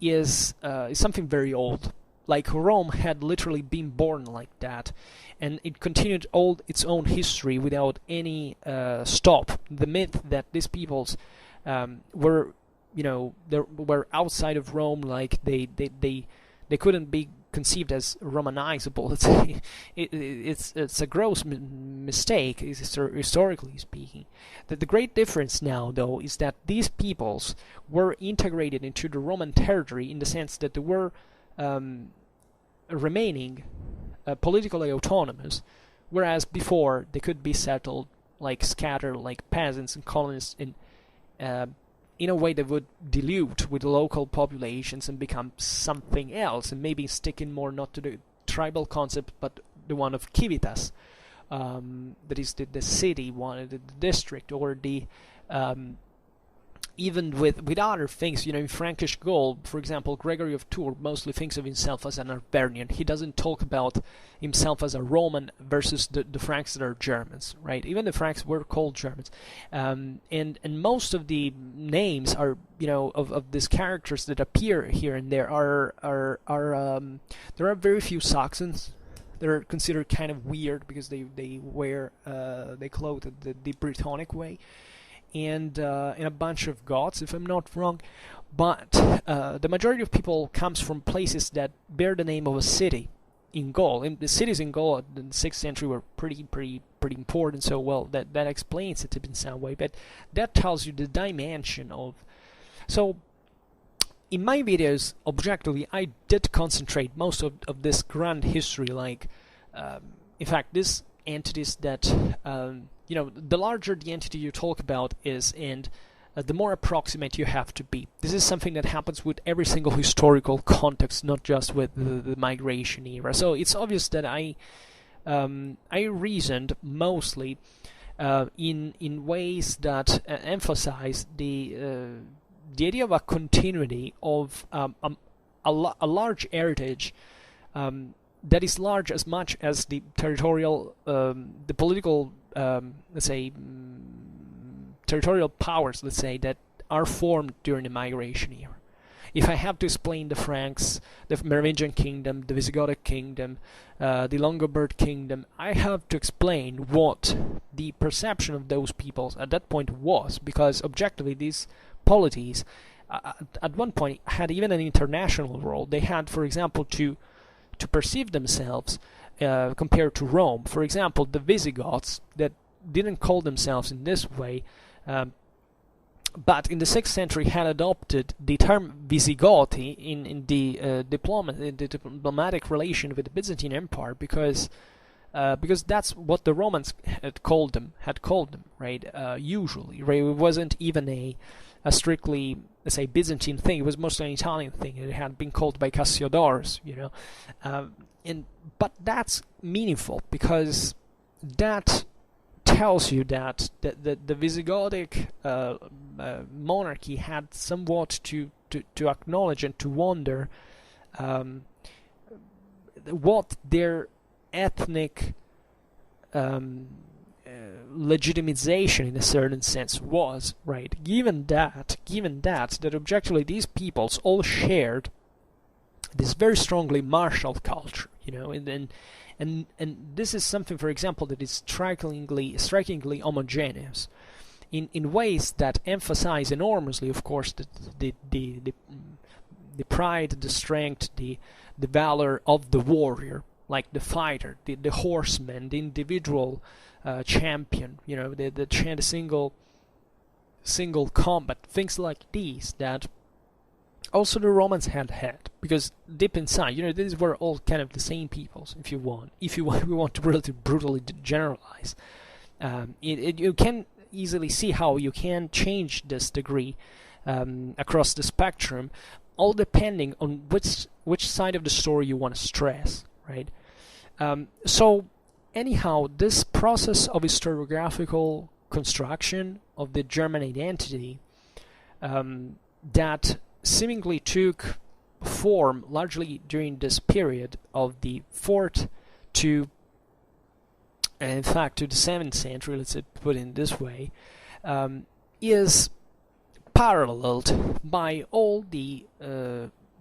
is something very old. Like, Rome had literally been born like that, and it continued all its own history without any stop. The myth that these peoples were, they were outside of Rome, like they couldn't be conceived as Romanizable. It's a gross mistake, historically speaking. The great difference now, though, is that these peoples were integrated into the Roman territory in the sense that they were remaining politically autonomous, whereas before they could be settled, like scattered, like peasants and colonists in a way that would dilute with local populations and become something else, and maybe sticking more not to the tribal concept but the one of civitas, that is the city one, the district, or the even with other things. In Frankish Gaul, for example, Gregory of Tours mostly thinks of himself as an Arvernian. He doesn't talk about himself as a Roman versus the Franks that are Germans, right? Even the Franks were called Germans, and most of the names are, of these characters that appear here and there are there are very few Saxons. They're considered kind of weird because they wear they clothe the Brittonic way. And a bunch of gods, if I'm not wrong, but the majority of people comes from places that bear the name of a city in Gaul. And the cities in Gaul in the 6th century were pretty important. So, well, that explains it in some way. But that tells you the dimension of. So, in my videos, objectively, I did concentrate most of this grand history, like, in fact, these entities that, the larger the entity you talk about is, and the more approximate you have to be. This is something that happens with every single historical context, not just with the migration era. So it's obvious that I reasoned mostly in ways that emphasize the idea of a continuity of a large heritage that is large as much as the territorial, the political, let's say, territorial powers, let's say, that are formed during the migration era. If I have to explain the Franks, the Merovingian kingdom, the Visigothic kingdom, the Longobarд kingdom, I have to explain what the perception of those peoples at that point was, because objectively these polities at one point had even an international role. They had, for example, to perceive themselves compared to Rome. For example, the Visigoths, that didn't call themselves in this way, but in the 6th century had adopted the term Visigothi in the diplomatic relation with the Byzantine Empire, because that's what the Romans had called them, right? Usually, right? It wasn't even a strictly, let's say, Byzantine thing. It was mostly an Italian thing. It had been called by Cassiodorus, but that's meaningful, because that tells you that the Visigothic monarchy had somewhat to acknowledge and to wonder what their ethnic legitimization, in a certain sense, was, right? Given that objectively these peoples all shared this very strongly martial culture, and this is something, for example, that is strikingly homogeneous in ways that emphasize enormously, of course, the pride, the strength, the valor of the warrior, like the fighter, the horseman, the individual champion, the single combat, things like these that also the Romans had, because deep inside, these were all kind of the same peoples, if we want to really brutally generalize. You can easily see how you can change this degree across the spectrum, all depending on which side of the story you want to stress, right? So anyhow, this process of historiographical construction of the German identity that seemingly took form largely during this period of the 4th to, in fact, to the 7th century, let's put it this way, is paralleled by all the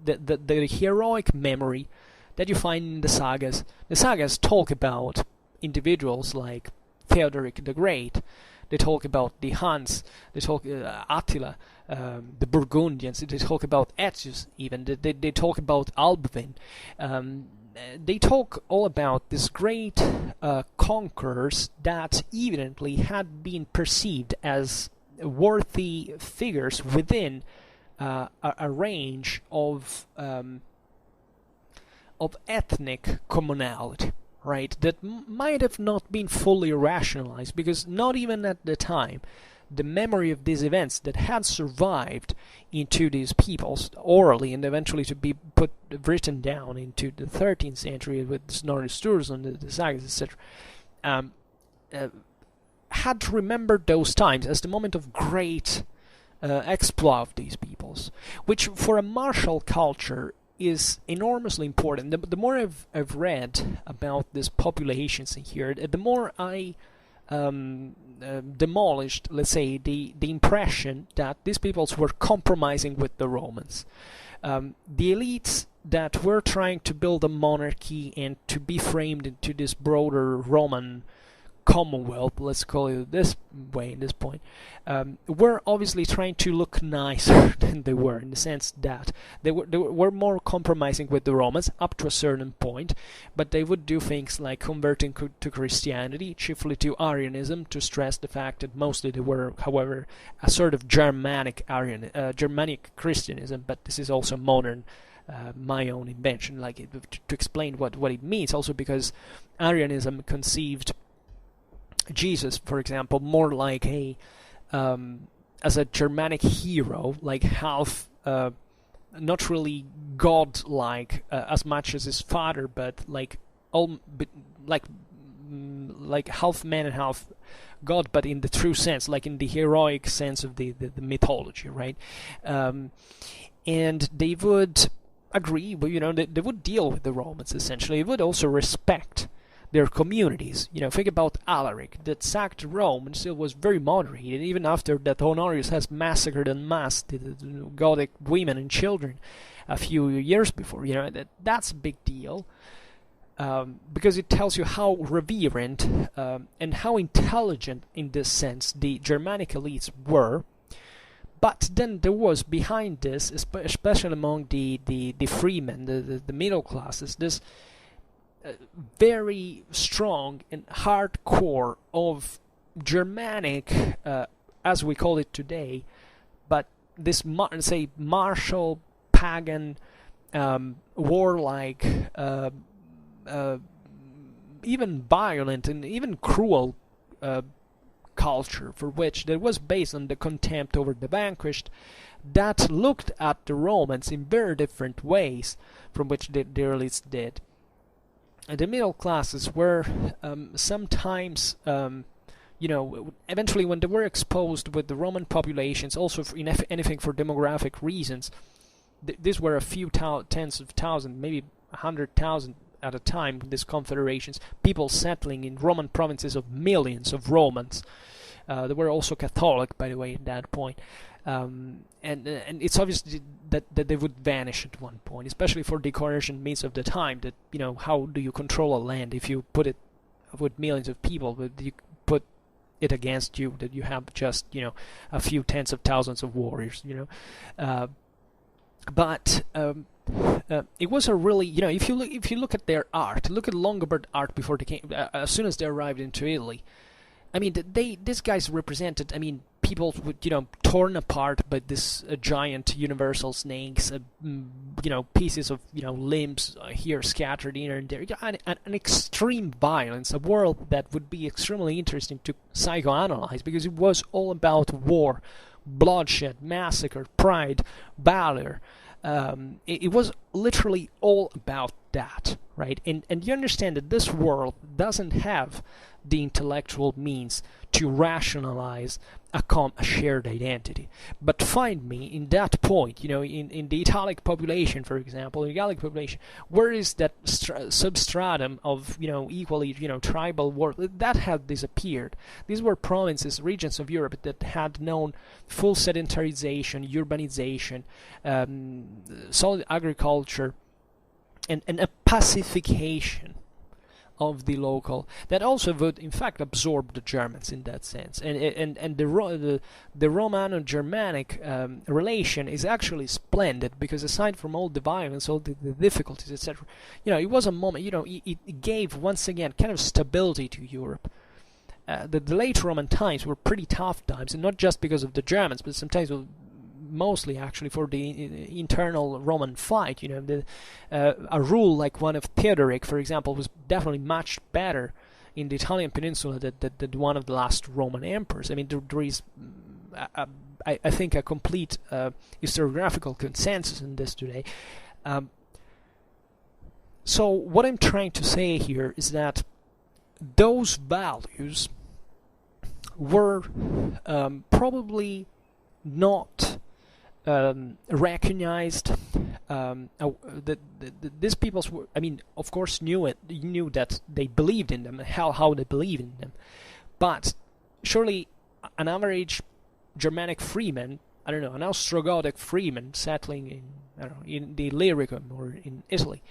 heroic memory that you find in the sagas. The sagas talk about individuals like Theodoric the Great. They talk about the Huns, they talk Attila, the Burgundians, they talk about Ethius even, they talk about Albvin. They talk all about these great conquerors that evidently had been perceived as worthy figures within a range of ethnic commonality, right, that might have not been fully rationalized, because not even at the time the memory of these events that had survived into these peoples orally and eventually to be written down into the 13th century with Snorri Sturluson, the sagas, etc., had to remember those times as the moment of great exploit of these peoples, which for a martial culture is enormously important. The more I've read about these populations in here, the more I demolished, let's say, the impression that these peoples were compromising with the Romans. The elites that were trying to build a monarchy and to be framed into this broader Roman Commonwealth, let's call it this way in this point, were obviously trying to look nicer than they were, in the sense that they were more compromising with the Romans up to a certain point, but they would do things like converting to Christianity, chiefly to Arianism, to stress the fact that mostly they were, however, a sort of Germanic Christianism, but this is also modern. My own invention, to explain what it means, also because Arianism conceived Jesus, for example, more like as a Germanic hero, like half, not really god-like as much as his father, but like half man and half god, but in the true sense, like in the heroic sense of the mythology, right? And they would agree, but they would deal with the Romans essentially. They would also respect their communities. Think about Alaric, that sacked Rome and still was very moderated, even after that Honorius has massacred en masse the Gothic women and children a few years before. That's a big deal, because it tells you how reverent and how intelligent, in this sense, the Germanic elites were. But then there was behind this, especially among the freemen, the middle classes, this very strong and hardcore of Germanic, as we call it today, but this martial, pagan, warlike, even violent and even cruel culture, for which that was based on the contempt over the vanquished, that looked at the Romans in very different ways from which the elites did. And the middle classes were sometimes, eventually when they were exposed with the Roman populations, also for anything for demographic reasons, these were a few tens of thousands, maybe 100,000 at a time, these confederations, people settling in Roman provinces of millions of Romans. They were also Catholic, by the way, at that point. And it's obvious that they would vanish at one point, especially for the coercion means of the time. That how do you control a land if you put it with millions of people, but you put it against you, that you have just a few tens of thousands of warriors, but it was a really, if you look at their art, look at Longobard art before they came, as soon as they arrived into Italy. I mean, these guys represented, people with, torn apart by this giant universal snakes, pieces of, limbs here scattered here and there, an extreme violence, a world that would be extremely interesting to psychoanalyze, because it was all about war, bloodshed, massacre, pride, valor. It was literally all about that, right? And you understand that this world doesn't have the intellectual means to rationalize a shared identity. But find me in that point, in the Italic population, for example, in the Gallic population, where is that substratum of, equally, tribal war that had disappeared? These were provinces, regions of Europe that had known full sedentarization, urbanization, solid agriculture, and a pacification of the local that also would in fact absorb the Germans in that sense, and the Romano-Germanic relation is actually splendid, because aside from all the violence, all the difficulties, etc., it was a moment, it gave once again kind of stability to Europe. The late Roman times were pretty tough times, and not just because of the Germans, but sometimes mostly actually for the internal Roman fight. A rule like one of Theodoric, for example, was definitely much better in the Italian peninsula than one of the last Roman emperors. There is, I think, a complete historiographical consensus in this today. So what I'm trying to say here is that those values were probably not recognized. These peoples were, of course, knew that they believed in them, how they believed in them, but surely an average Germanic freeman, an Ostrogothic freeman settling in the Illyricum or in Italy,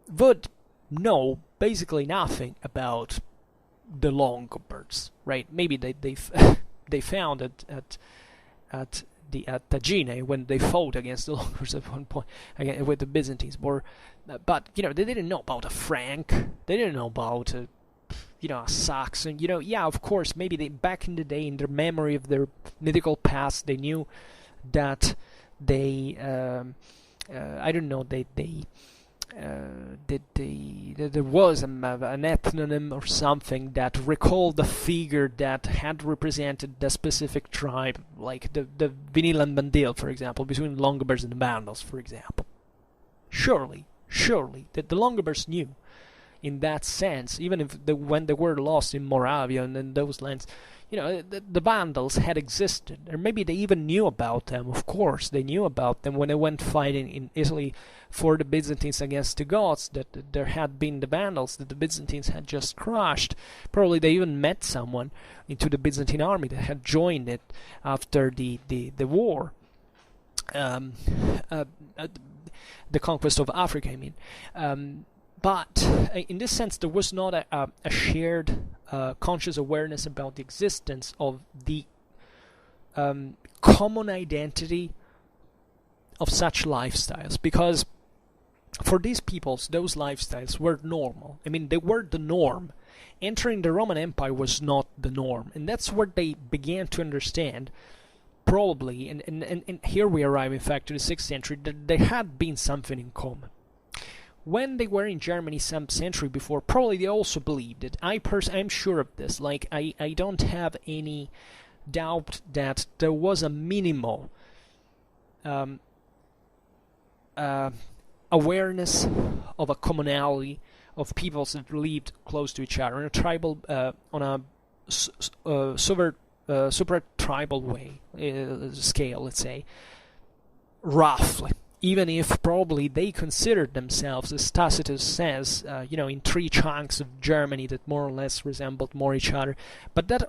would know basically nothing about the Longobards, right? Maybe they they found it at Tagine when they fought against the Longobards at one point again with the Byzantines, but they didn't know about a Frank, they didn't know about a Saxon. Yeah, of course, maybe they back in the day, in their memory of their mythical past, they knew that they I don't know, there was an ethnonym or something that recalled the figure that had represented the specific tribe, like the Vinil and Bandil, for example, between the Longobards and the Vandals, for example. Surely that the Longobards knew, in that sense, even if when they were lost in Moravia and in those lands, the Vandals had existed, or maybe they even knew about them. Of course, they knew about them when they went fighting in Italy for the Byzantines against the Goths, that there had been the Vandals that the Byzantines had just crushed. Probably they even met someone into the Byzantine army that had joined it after the war. The conquest of Africa, I mean. But in this sense, there was not a shared conscious awareness about the existence of the common identity of such lifestyles, because for these peoples, those lifestyles were normal. I mean, they were the norm. Entering the Roman Empire was not the norm, and that's where they began to understand, probably, and here we arrive, in fact, to the 6th century, that there had been something in common. When they were in Germany some century before, probably they also believed it. I'm sure of this. Like, I don't have any doubt that there was a minimal awareness of a commonality of peoples that lived close to each other on a tribal, on a super tribal way, scale, let's say, roughly. Even if probably they considered themselves, as Tacitus says, in 3 chunks of Germany that more or less resembled more each other. But that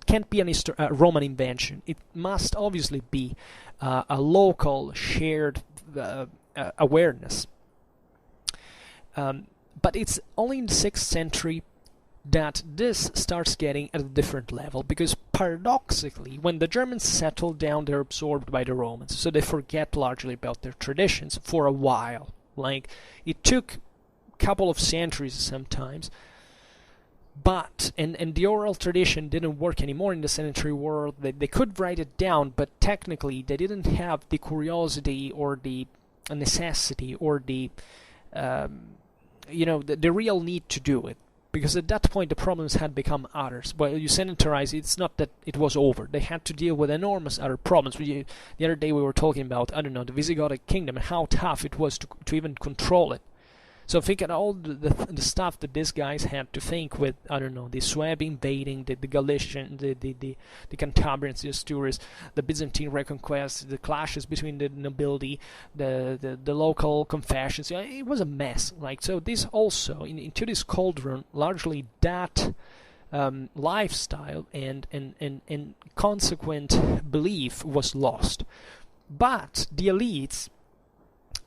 can't be a Roman invention. It must obviously be a local shared awareness. But it's only in the 6th century that this starts getting at a different level, because paradoxically, when the Germans settle down, they're absorbed by the Romans, so they forget largely about their traditions for a while. Like, it took a couple of centuries sometimes, but and the oral tradition didn't work anymore in the sedentary world. They could write it down, but technically they didn't have the curiosity or the necessity or the real need to do it. Because at that point the problems had become others. Well, you sedentarize, it's not that it was over. They had to deal with enormous other problems. The other day we were talking about, I don't know, the Visigothic kingdom and how tough it was to even control it. So think of all the stuff that these guys had to think with, I don't know, the Suebi invading, the Galician, the Cantabrians, the Asturias, the Byzantine reconquest, the clashes between the nobility, the local confessions. It was a mess. Like, so this also, into this cauldron, largely that lifestyle and consequent belief was lost. But the elites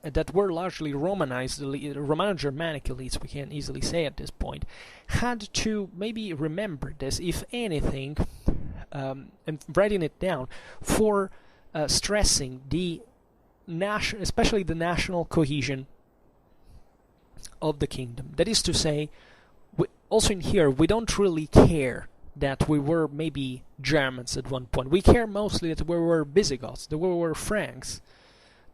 that were largely Romanized, Romano-Germanic elites, we can easily say at this point, had to maybe remember this, if anything, and writing it down, for stressing the especially the national cohesion of the kingdom. That is to say, also in here, we don't really care that we were maybe Germans at one point. We care mostly that we were Visigoths, that we were Franks.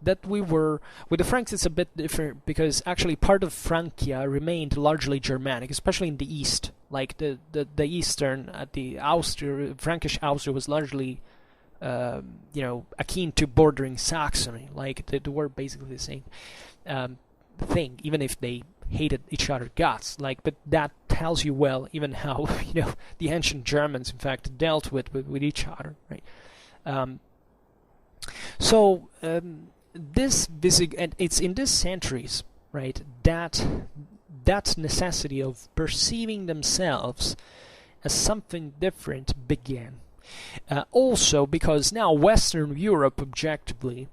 That we were, with the Franks it's a bit different, because actually part of Francia remained largely Germanic, especially in the east. Like the eastern, the Austria, Frankish Austria was largely, akin to bordering Saxony. Like they were basically the same thing, even if they hated each other guts. Like, but that tells you well even how the ancient Germans in fact dealt with each other, right? This and it's in these centuries, right, that necessity of perceiving themselves as something different began. Also because now Western Europe, objectively,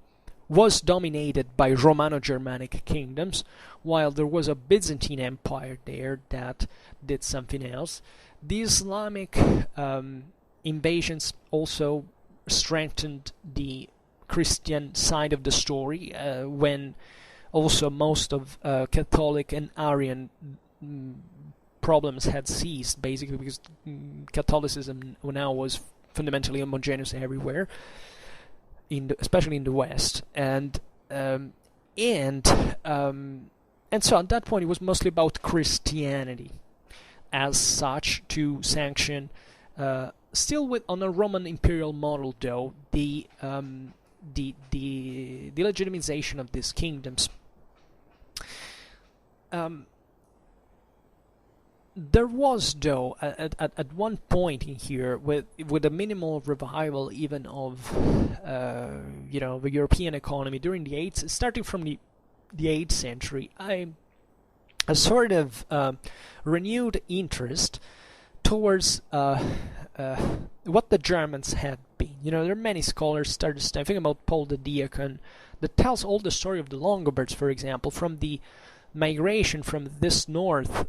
was dominated by Romano-Germanic kingdoms, while there was a Byzantine Empire there that did something else. The Islamic invasions also strengthened the Christian side of the story, when also most of Catholic and Arian problems had ceased, basically because Catholicism now was fundamentally homogeneous everywhere, especially in the West, and so at that point it was mostly about Christianity as such to sanction, still on a Roman imperial model though, the legitimization of these kingdoms. There was, though, at one point in here, with a minimal revival even of the European economy during the starting from the 8th century, a sort of renewed interest towards what the Germans had been. There are many scholars started thinking about Paul the Deacon that tells all the story of the Longobards, for example, from the migration from this north.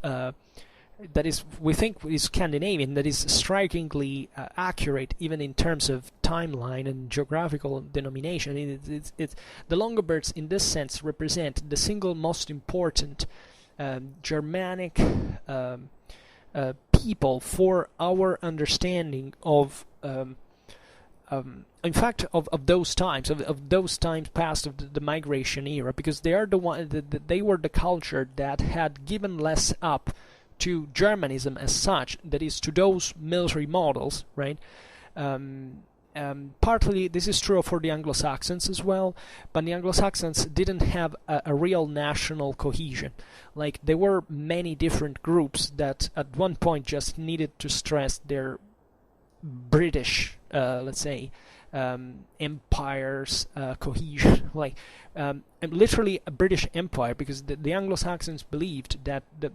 That is, we think, is Scandinavian, that is strikingly accurate even in terms of timeline and geographical denomination. The Longobards in this sense represent the single most important Germanic people for our understanding of in fact of those times past of the migration era, because they are they were the culture that had given less up to Germanism as such, that is, to those military models, right? Partly this is true for the Anglo-Saxons as well, but the Anglo-Saxons didn't have a real national cohesion. Like, there were many different groups that at one point just needed to stress their British, let's say, empire's cohesion, like literally a British empire, because the Anglo-Saxons believed that the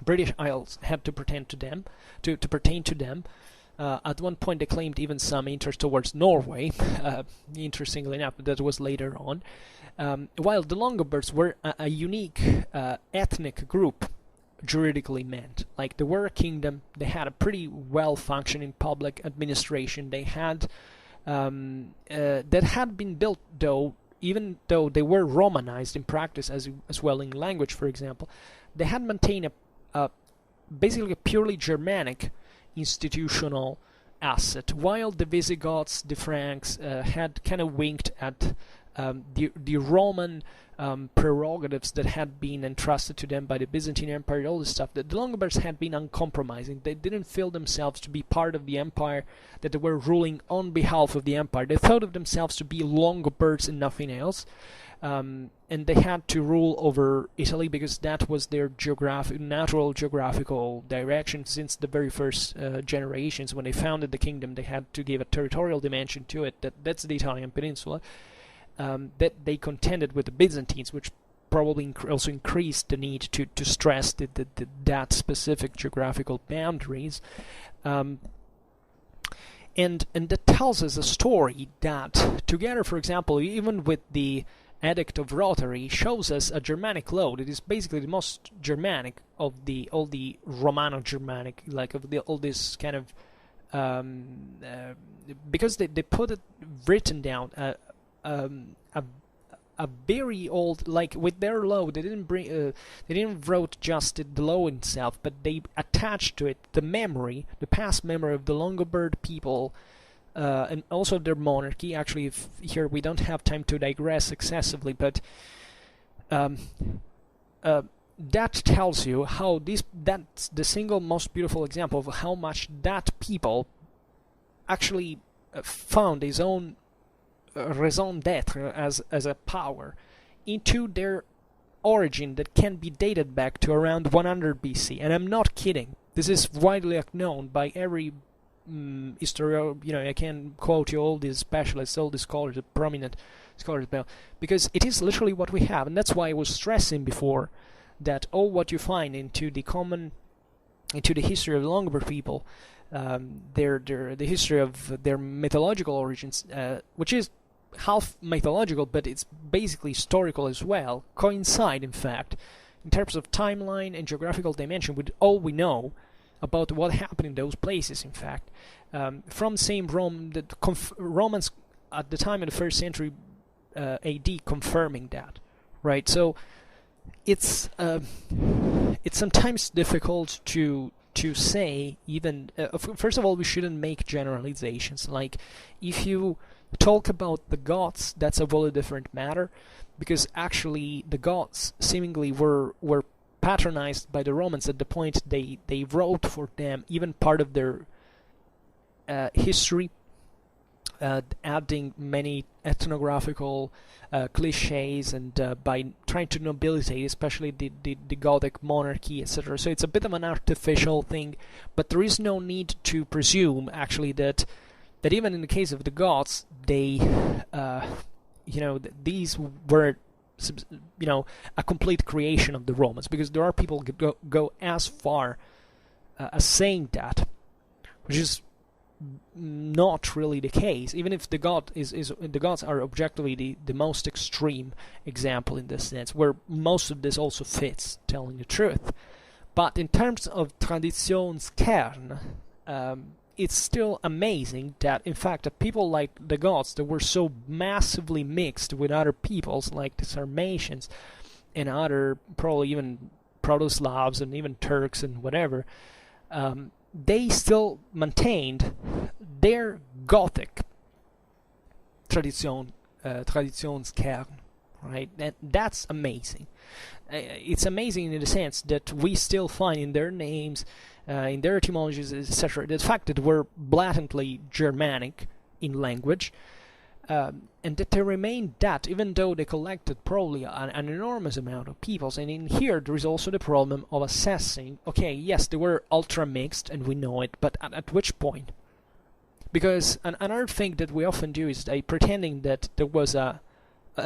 British Isles had to pertain to them. At one point, they claimed even some interest towards Norway. Interestingly enough, that was later on. While the Longobards were a unique ethnic group, juridically meant. Like, they were a kingdom. They had a pretty well-functioning public administration. They had that had been built, though, even though they were Romanized in practice as well in language, for example. They had maintained basically a purely Germanic institutional asset, while the Visigoths, the Franks, had kind of winked at the Roman prerogatives that had been entrusted to them by the Byzantine Empire, all this stuff. The Longobards had been uncompromising. They didn't feel themselves to be part of the empire, that they were ruling on behalf of the empire. They thought of themselves to be Longobards and nothing else. And they had to rule over Italy because that was their natural geographical direction. Since the very first generations, when they founded the kingdom, they had to give a territorial dimension to it. That's the Italian peninsula. That they contended with the Byzantines, which probably also increased the need to stress that specific geographical boundaries. And that tells us a story that, together, for example, even with the Edict of Rotary, shows us a Germanic load. It is basically the most Germanic of all the Romano-Germanic, like of all this kind of because they put it written down. A very old, like with their law, they didn't wrote just the law itself, but they attached to it the past memory of the Longobard people, and also their monarchy. Actually, here we don't have time to digress excessively, but that tells you how that's the single most beautiful example of how much that people actually found his own raison d'etre as a power into their origin that can be dated back to around 100 BC. And I'm not kidding. This is widely known by every historian. I can quote you all these specialists, all these scholars, the prominent scholars, because it is literally what we have. And that's why I was stressing before that all what you find into the history of the Longobards people, the history of their mythological origins, which is half mythological, but it's basically historical as well, coincide, in fact, in terms of timeline and geographical dimension with all we know about what happened in those places, in fact. From same Rome, the Romans at the time of the 1st century AD confirming that, right? So it's sometimes difficult to say, even first of all, we shouldn't make generalizations. Like, if you talk about the Goths, that's a wholly different matter, because actually the Goths seemingly were patronized by the Romans at the point they wrote for them even part of their history, adding many ethnographical cliches, and by trying to nobilitate especially the Gothic monarchy, etc. So it's a bit of an artificial thing, but there is no need to presume actually that even in the case of the Goths, they these were a complete creation of the Romans, because there are people who go as far as saying that, which is not really the case, even if the Goths are objectively the most extreme example in this sense, where most of this also fits, telling the truth. But in terms of Traditionskern, it's still amazing that, in fact, that people like the Goths that were so massively mixed with other peoples like the Sarmatians and other, probably even Proto-Slavs and even Turks and whatever, they still maintained their Gothic Traditionskern, right? And that's amazing. It's amazing in the sense that we still find in their names, in their etymologies, etc., the fact that we're blatantly Germanic in language, and that they remain that, even though they collected probably an enormous amount of peoples. And in here there is also the problem of assessing, okay, yes, they were ultra mixed and we know it, but at which point? Because another thing that we often do is pretending that there was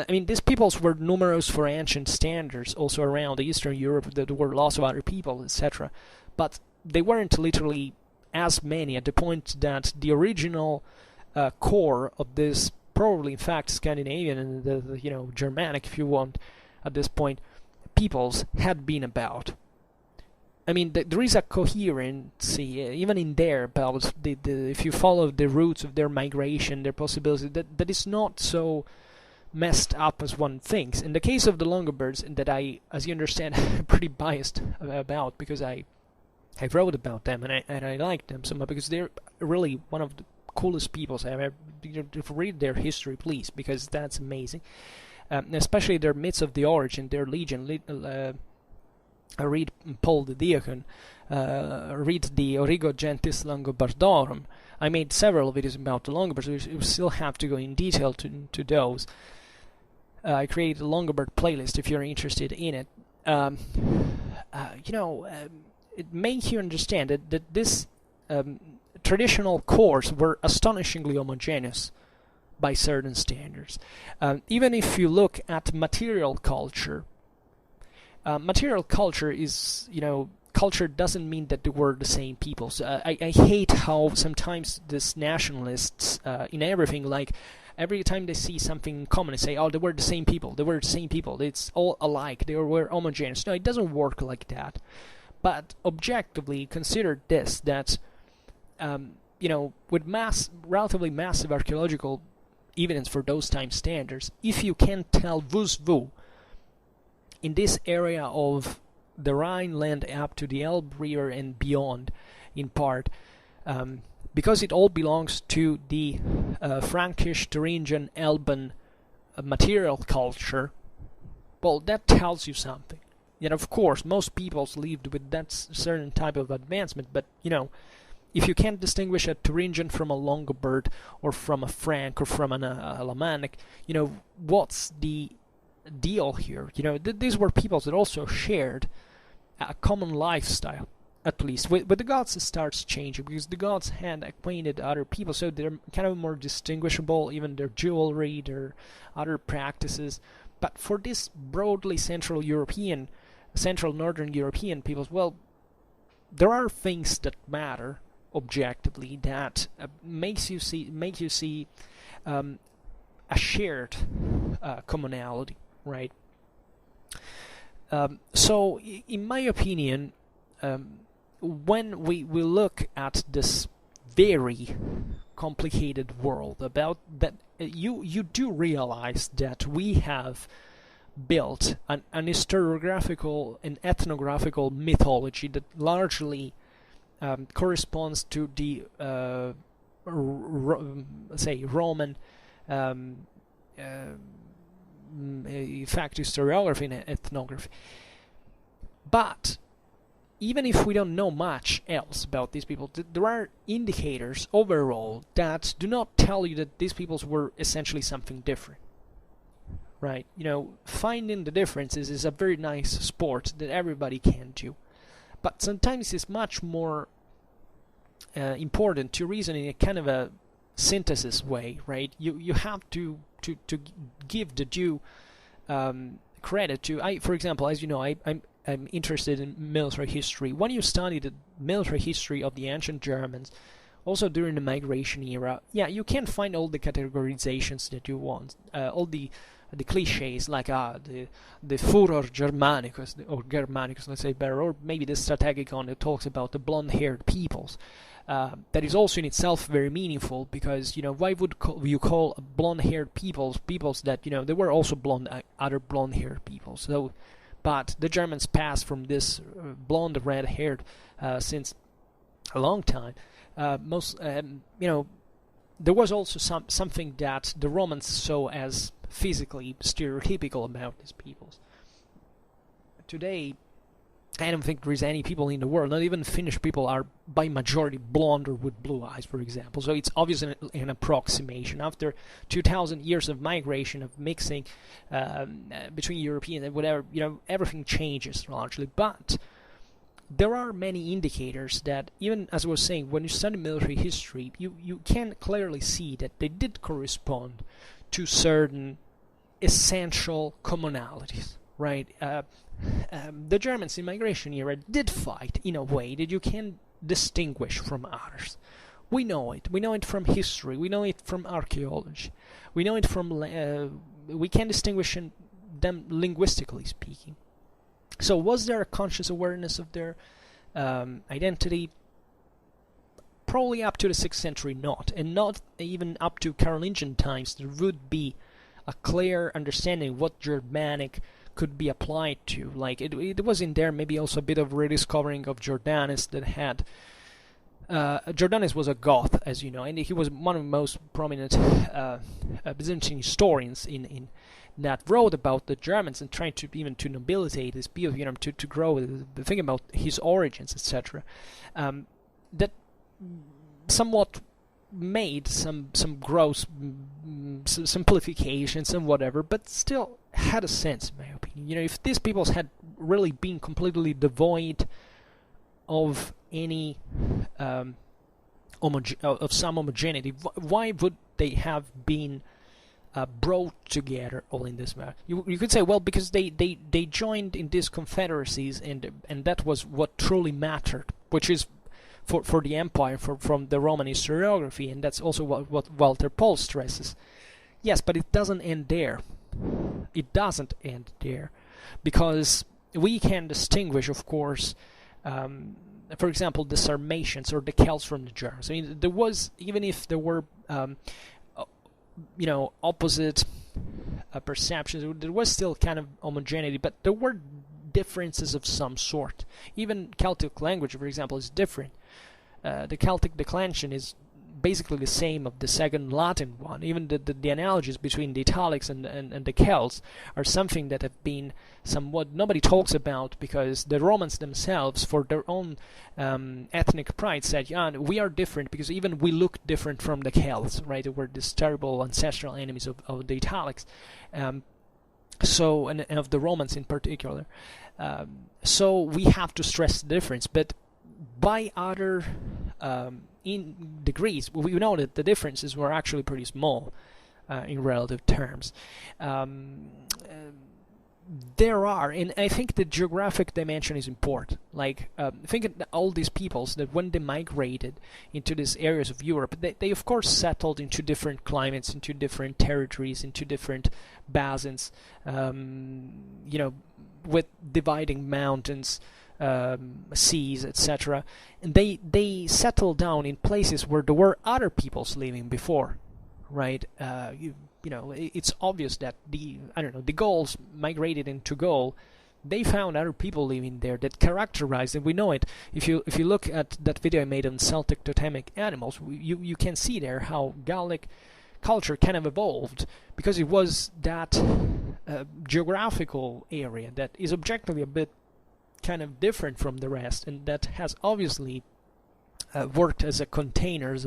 these peoples were numerous for ancient standards also around Eastern Europe, that there were lots of other people, etc. But they weren't literally as many at the point that the original core of this, probably in fact Scandinavian and the Germanic, if you want, at this point, peoples had been about. I mean, there is a coherency even in there about if you follow the routes of their migration, their possibilities, that is not so messed up as one thinks. In the case of the Longobards, that I, as you understand, am pretty biased about, because I wrote about them and I like them so much, because they're really one of the coolest peoples I've ever. Read their history, please, because that's amazing. Especially their myths of the origin, their legion. Read Paul the Deacon. Read the Origo Gentis Longobardorum. I made several videos about the Longobards. We still have to go in detail to those. I created a Longobard playlist if you're interested in it. It makes you understand that this traditional cores were astonishingly homogeneous by certain standards. Even if you look at material culture is, culture doesn't mean that they were the same people. So I hate how sometimes these nationalists, in everything, like, every time they see something in common, they say, oh, they were the same people, it's all alike, they were homogeneous. No, it doesn't work like that. But objectively, consider this, that with relatively massive archaeological evidence for those time standards, if you can tell who's who in this area of the Rhineland up to the Elbe River and beyond, in part, because it all belongs to the Frankish, Thuringian, Alban material culture, well, that tells you something. Yet, of course, most peoples lived with that certain type of advancement, but, if you can't distinguish a Thuringian from a Longobard, or from a Frank, or from a Alemannic, what's the deal here? These were peoples that also shared a common lifestyle, at least. With the Goths, it starts changing, because the Goths had acquainted other people, so they're kind of more distinguishable, even their jewelry, their other practices. But for this broadly Central Northern European peoples, well, there are things that matter objectively, that make you see a shared commonality, right? So, in my opinion, when we look at this very complicated world about that, you do realize that we have built an historiographical and ethnographical mythology that largely corresponds to the say Roman fact historiography and ethnography. But even if we don't know much else about these people, there are indicators overall that do not tell you that these peoples were essentially something different. Right? Finding the differences is a very nice sport that everybody can do. But sometimes it's much more important to reason in a kind of a synthesis way, right? You have to give the due credit to. For example, as you know, I'm interested in military history. When you study the military history of the ancient Germans, also during the migration era, you can find all the categorizations that you want, all the cliches like the Furor Germanicus, or Germanicus, let's say better, or maybe the Strategicon that talks about the blonde-haired peoples. That is also in itself very meaningful, because why would you call blonde-haired peoples that they were also other blonde-haired peoples. So, but the Germans passed from this blonde red-haired since a long time. There was also something that the Romans saw as physically stereotypical about these peoples. Today, I don't think there is any people in the world, not even Finnish people, are by majority blonde or with blue eyes, for example. So it's obviously an approximation. After 2,000 years of migration, of mixing between European and whatever, everything changes largely. But there are many indicators that, even as I was saying, when you study military history, you can clearly see that they did correspond to certain essential commonalities, right? The Germans in migration era did fight in a way that you can distinguish from others. We know it. We know it from history. We know it from archaeology. We know it from... we can distinguish them linguistically speaking. So was there a conscious awareness of their identity? Probably up to the 6th century not. And not even up to Carolingian times there would be a clear understanding of what Germanic could be applied to. Like it was in there maybe also a bit of rediscovering of Jordanes that had... Jordanes was a Goth, as you know, and he was one of the most prominent Byzantine historians in that wrote about the Germans and trying to even to nobilitate this people, to grow the thing about his origins, etc. That somewhat made some gross simplifications and whatever, but still had a sense, in my opinion. If these peoples had really been completely devoid of any of some homogeneity, why would they have been brought together all in this matter? You could say, well, because they joined in these confederacies, and that was what truly mattered, which is for the empire, from the Roman historiography, and that's also what Walter Paul stresses. Yes, but it doesn't end there. It doesn't end there, because we can distinguish, of course, for example, the Sarmatians or the Celts from the Germans. I mean, there was, even if there were, opposite perceptions, there was still kind of homogeneity, but there were differences of some sort. Even Celtic language, for example, is different. The Celtic declension is basically the same of the second Latin one. Even the analogies between the Italics and the Celts are something that have been somewhat nobody talks about, because the Romans themselves, for their own ethnic pride, said, we are different because even we look different from the Celts, right? They were these terrible ancestral enemies of the Italics. And of the Romans in particular. So we have to stress the difference, but by other in degrees, we know that the differences were actually pretty small in relative terms. there are, and I think the geographic dimension is important. Like, think of all these peoples that when they migrated into these areas of Europe, they of course settled into different climates, into different territories, into different basins, with dividing mountains, seas, etc. And they settled down in places where there were other peoples living before, right? It's obvious that the Gauls migrated into Gaul. They found other people living there that characterized, and we know it. If you look at that video I made on Celtic totemic animals, you can see there how Gallic culture kind of evolved because it was that geographical area that is objectively a bit kind of different from the rest, and that has obviously worked as a container, as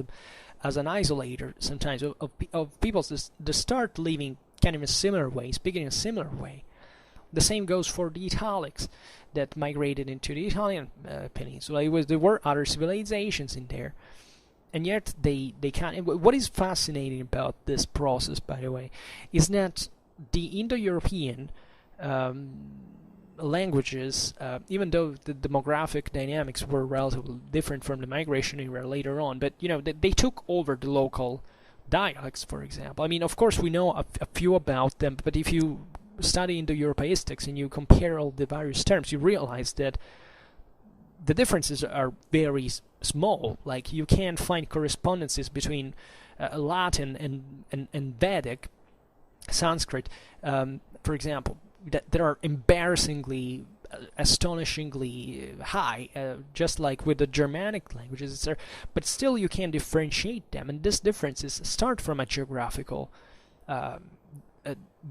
an isolator sometimes of people that start living kind of in a similar way, speaking in a similar way. The same goes for the Italics that migrated into the Italian peninsula. There were other civilizations in there, and yet they can't. What is fascinating about this process, by the way, is that the Indo-European languages, even though the demographic dynamics were relatively different from the migration era later on, but they took over the local dialects, for example. I mean, of course, we know a few about them, but if you study Indo-Europeistics and you compare all the various terms, you realize that the differences are very small. Like, you can find correspondences between Latin and Vedic, Sanskrit, for example, that are embarrassingly, astonishingly high, just like with the Germanic languages, etc. But still, you can differentiate them, and these differences start from a geographical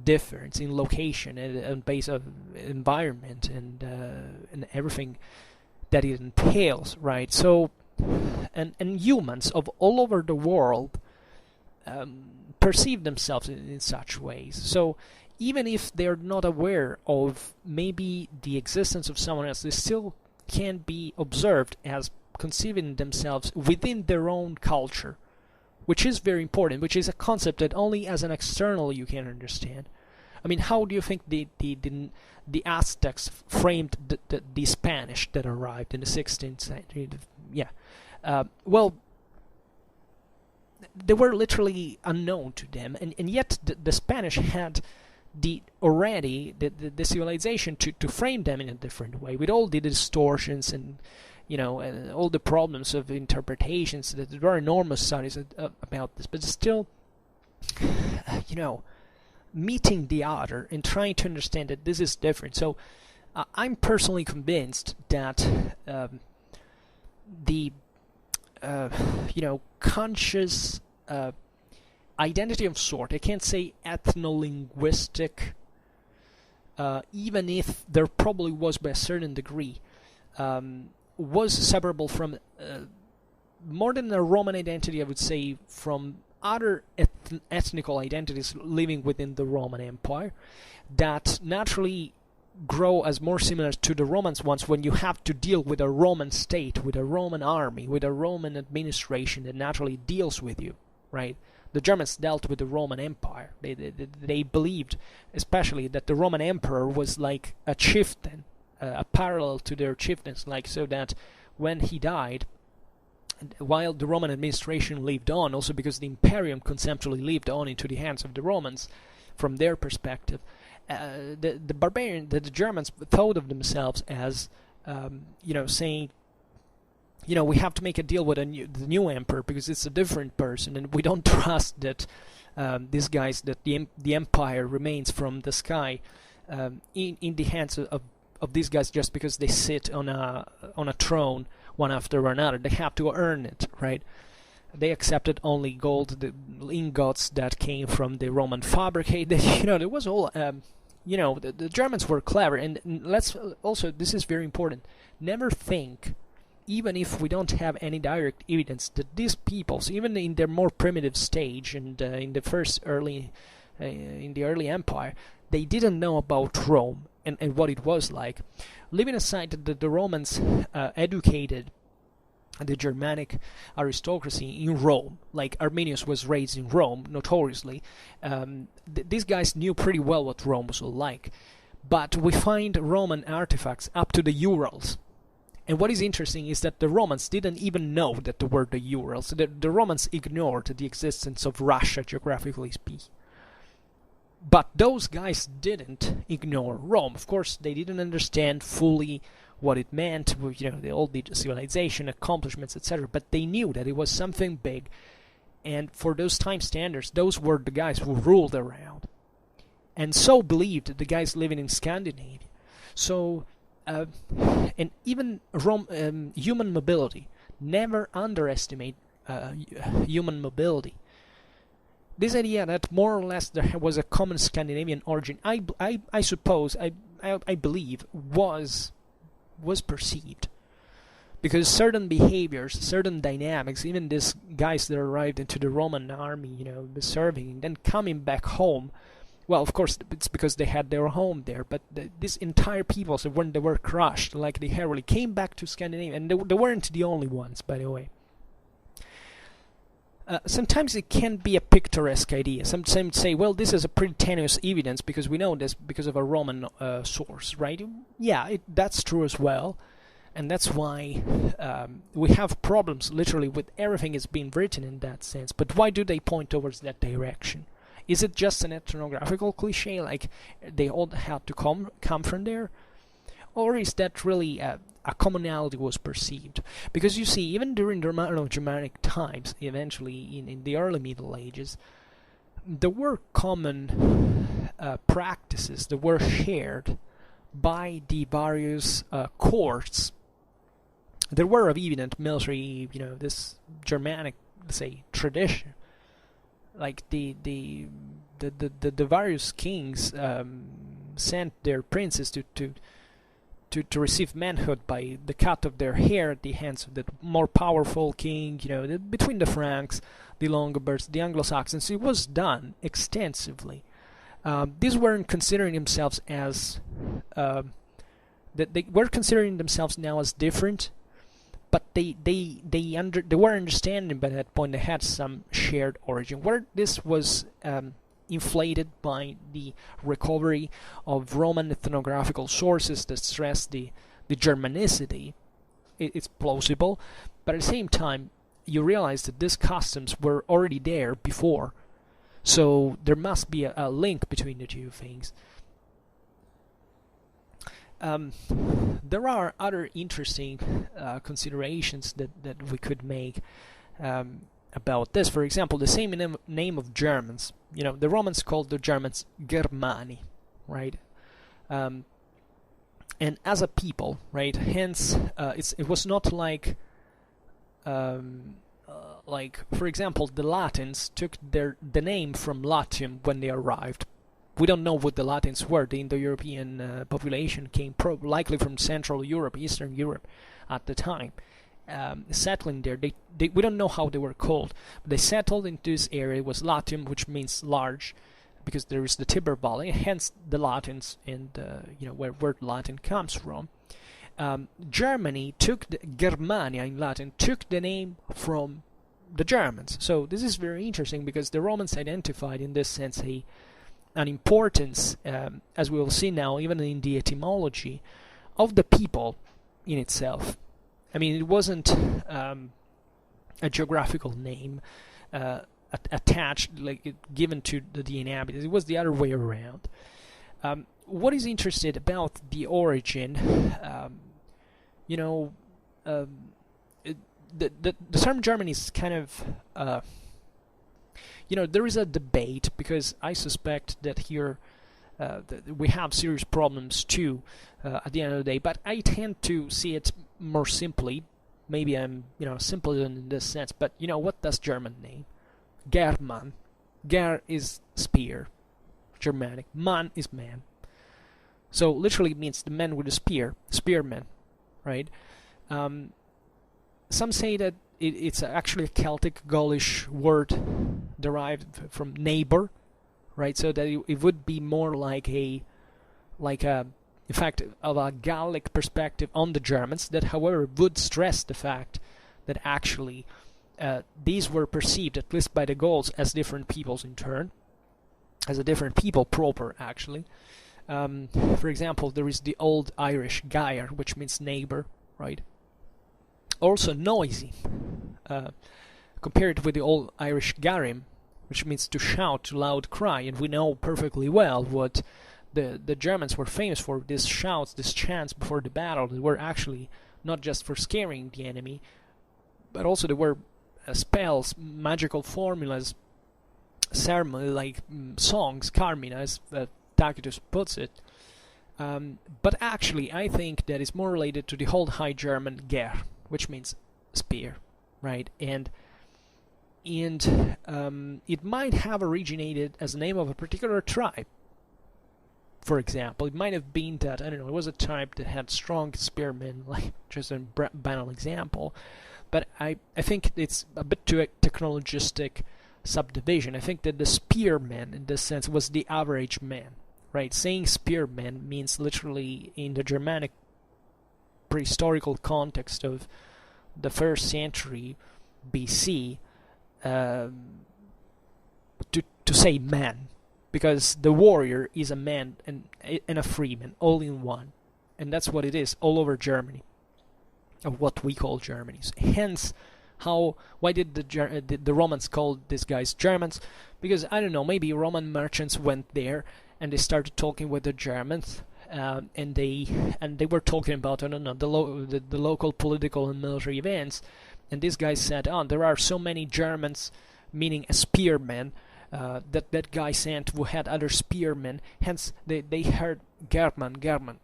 difference in location and base of environment and everything that it entails, right? So, and humans of all over the world perceive themselves in such ways. So, even if they're not aware of maybe the existence of someone else, they still can be observed as conceiving themselves within their own culture, which is very important, which is a concept that only as an external you can understand. I mean, how do you think the Aztecs framed the Spanish that arrived in the 16th century? Well, they were literally unknown to them, and yet the Spanish had the civilization to frame them in a different way, with all the distortions and all the problems of interpretations. That there are enormous studies about this, but still, meeting the other and trying to understand that this is different. So I'm personally convinced that the conscious identity of sort, I can't say ethno-linguistic, even if there probably was by a certain degree, was separable from more than a Roman identity, I would say, from other ethnical identities living within the Roman Empire, that naturally grow as more similar to the Romans ones when you have to deal with a Roman state, with a Roman army, with a Roman administration that naturally deals with you, right? The Germans dealt with the Roman Empire. They believed, especially, that the Roman emperor was like a chieftain, a parallel to their chieftains, like, so that when he died, while the Roman administration lived on, also because the imperium conceptually lived on into the hands of the Romans, from their perspective, the Germans thought of themselves as, saying, we have to make a deal with the new emperor because it's a different person, and we don't trust that these guys, that the empire remains from the sky in the hands of these guys just because they sit on a throne one after another. They have to earn it, right? They accepted only gold, the ingots that came from the Roman fabricate. There was all, the Germans were clever, and let's also, this is very important, never think, even if we don't have any direct evidence, that these peoples, even in their more primitive stage and in the early empire, they didn't know about Rome and what it was like. Leaving aside that the Romans educated the Germanic aristocracy in Rome, like Arminius was raised in Rome, notoriously, these guys knew pretty well what Rome was like. but we find Roman artifacts up to the Urals. And what is interesting is that the Romans didn't even know that there were the Urals. The Romans ignored the existence of Russia, geographically speaking. But those guys didn't ignore Rome. Of course, they didn't understand fully what it meant, all the civilization, accomplishments, etc. But they knew that it was something big. And for those time standards, those were the guys who ruled around. And so believed the guys living in Scandinavia. So, and even human mobility. Never underestimate human mobility. This idea that more or less there was a common Scandinavian origin, I suppose, I believe, was perceived. Because certain behaviors, certain dynamics, even these guys that arrived into the Roman army, serving, and then coming back home, well, of course, it's because they had their home there, but these entire peoples, when they were crushed, like the Heruli, came back to Scandinavia, and they weren't the only ones, by the way. Sometimes it can be a picturesque idea. Some say, well, this is a pretty tenuous evidence because we know this because of a Roman source, right? Yeah, that's true as well. And that's why we have problems literally with everything that's been written in that sense. But why do they point towards that direction? Is it just an ethnographical cliche, like they all had to come from there? Or is that really a commonality was perceived? Because you see, even during the Romano-Germanic times, eventually in the early Middle Ages, there were common practices that were shared by the various courts. There were evident military, this Germanic, say, tradition. Like the various kings sent their princes to receive manhood by the cut of their hair at the hands of the more powerful king, between the Franks, the Longobards, the Anglo-Saxons. It was done extensively. These weren't considering themselves as they were considering themselves now as different, but they were understanding by that point they had some shared origin. Where this was inflated by the recovery of Roman ethnographical sources that stress the Germanicity, it's plausible, but at the same time you realize that these customs were already there before, so there must be a link between the two things. There are other interesting considerations that we could make about this. For example, the same name of Germans. The Romans called the Germans Germani, right? And as a people, right? Hence, it was not like, for example, the Latins took the name from Latium when they arrived. We don't know what the Latins were. The Indo-European population came likely from Central Europe, Eastern Europe at the time. Settling there, we don't know how they were called, but they settled into this area. It was Latium, which means large, because there is the Tiber Valley, hence the Latins, and where Latin comes from. Germany took Germania in Latin took the name from the Germans. So this is very interesting because the Romans identified in this sense an importance, as we will see now, even in the etymology, of the people in itself. I mean, it wasn't a geographical name attached, given to the inhabitants. It was the other way around. What is interesting about the origin, the term Germany is kind of, there is a debate, because I suspect that here we have serious problems too at the end of the day, but I tend to see it more simply. Maybe I'm simpler in this sense, but what does German mean? German. Ger is spear, Germanic. Man is man. So literally it means the man with a spear, spearman, right? Some say that it's actually a Celtic Gaulish word derived from neighbor, right? So that it would be more like a in fact, of a Gallic perspective on the Germans, that however would stress the fact that actually these were perceived, at least by the Goulds, as different peoples in turn, as a different people proper, actually. For example, there is the Old Irish gair, which means neighbor, right? Also noisy, compared with the Old Irish garim, which means to shout, to loud cry, and we know perfectly well what the Germans were famous for, these shouts, these chants before the battle, that were actually not just for scaring the enemy, but also there were spells, magical formulas, ceremony, like songs, carmina, as Tacitus puts it. But actually, I think that is more related to the Old High German ger, which means spear, right? And it might have originated as the name of a particular tribe. For example, it might have been that, I don't know, it was a tribe that had strong spearmen, like just a banal example. But I think it's a bit too technologistic subdivision. I think that the spearman, in this sense, was the average man, right? Saying spearman means literally, in the Germanic prehistorical context of the 1st century BC, to say man, because the warrior is a man and a freeman, all in one, and that's what it is all over Germany, of what we call Germany. Hence, why did the Romans call these guys Germans? Because, I don't know, maybe Roman merchants went there and they started talking with the Germans, and they were talking about, I don't know, the local political and military events, and these guys said, oh, there are so many Germans, meaning a spearman, that guy sent who had other spearmen, hence they heard German,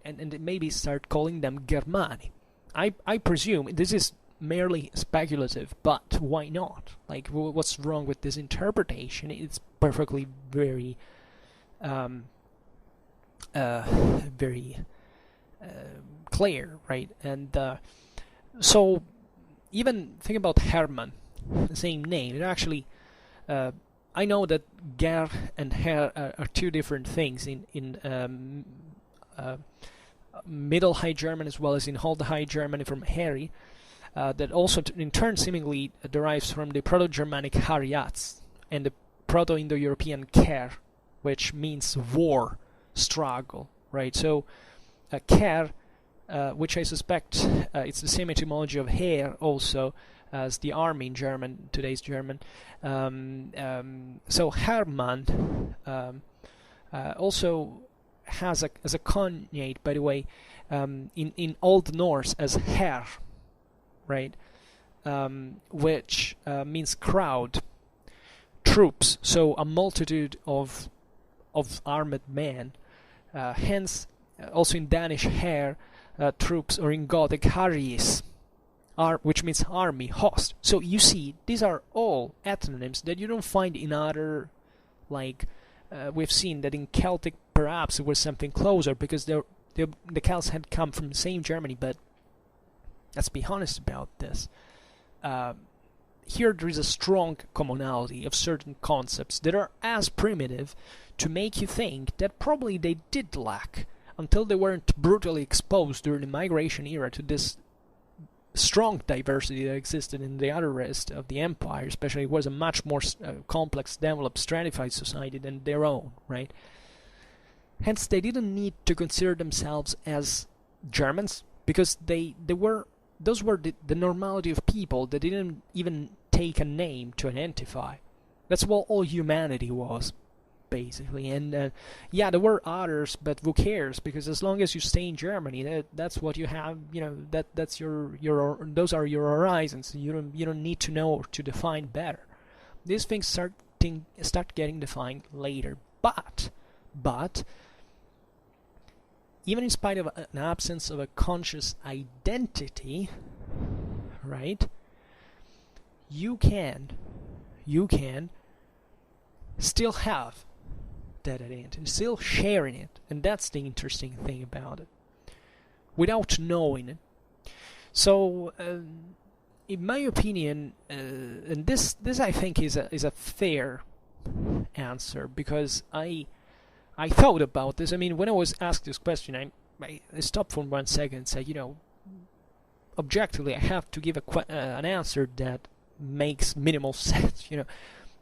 and they maybe start calling them Germani. I presume this is merely speculative, but why not? Like, what's wrong with this interpretation? It's perfectly very clear, right? And so even think about Hermann, the same name. It actually, I know that Ger and Her are two different things in Middle High German as well as in Old High German from Heri, that also in turn seemingly derives from the Proto-Germanic Hariats and the Proto-Indo-European Ker, which means war, struggle, right? So Ker, which I suspect it's the same etymology of Heer also as the army in German, today's German. So Hermann also has as a cognate, by the way, in Old Norse as Her, right? Which means crowd, troops. So a multitude of armed men. Hence, also in Danish, Her, troops, or in Gothic, Harries, which means army, host. So you see, these are all ethnonyms that you don't find in other, like, we've seen that in Celtic perhaps it was something closer, because the Celts had come from the same Germany, but let's be honest about this. Here there is a strong commonality of certain concepts that are as primitive to make you think that probably they did lack, until they weren't brutally exposed during the migration era to this strong diversity that existed in the other rest of the empire. Especially, it was a much more complex, developed, stratified society than their own, right? Hence, they didn't need to consider themselves as Germans, because those were the normality of people that didn't even take a name to identify. That's what all humanity was, basically. And yeah, there were others, but who cares? Because as long as you stay in Germany, that's what you have. You know, that's your those are your horizons. You don't need to know or to define better. These things start getting defined later. But even in spite of an absence of a conscious identity, right? You can still have that identity, still sharing it, and that's the interesting thing about it, without knowing it. So, in my opinion, and this I think is a fair answer, because I thought about this. I mean, when I was asked this question, I stopped for 1 second and said, objectively, I have to give an answer that makes minimal sense,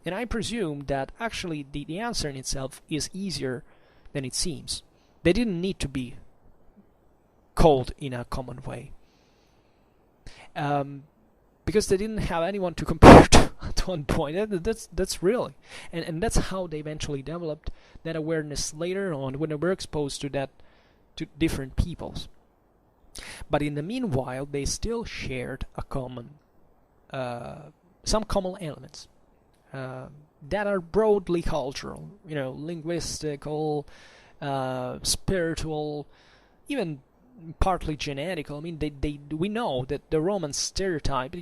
And I presume that actually the answer in itself is easier than it seems. they didn't need to be called in a common way. Because they didn't have anyone to compare to at one point. That's really, and that's how they eventually developed that awareness later on when they were exposed to different peoples. But in the meanwhile, they still shared a some common elements that are broadly cultural, linguistical, spiritual, even partly genetical. I mean, we know that the Roman stereotype,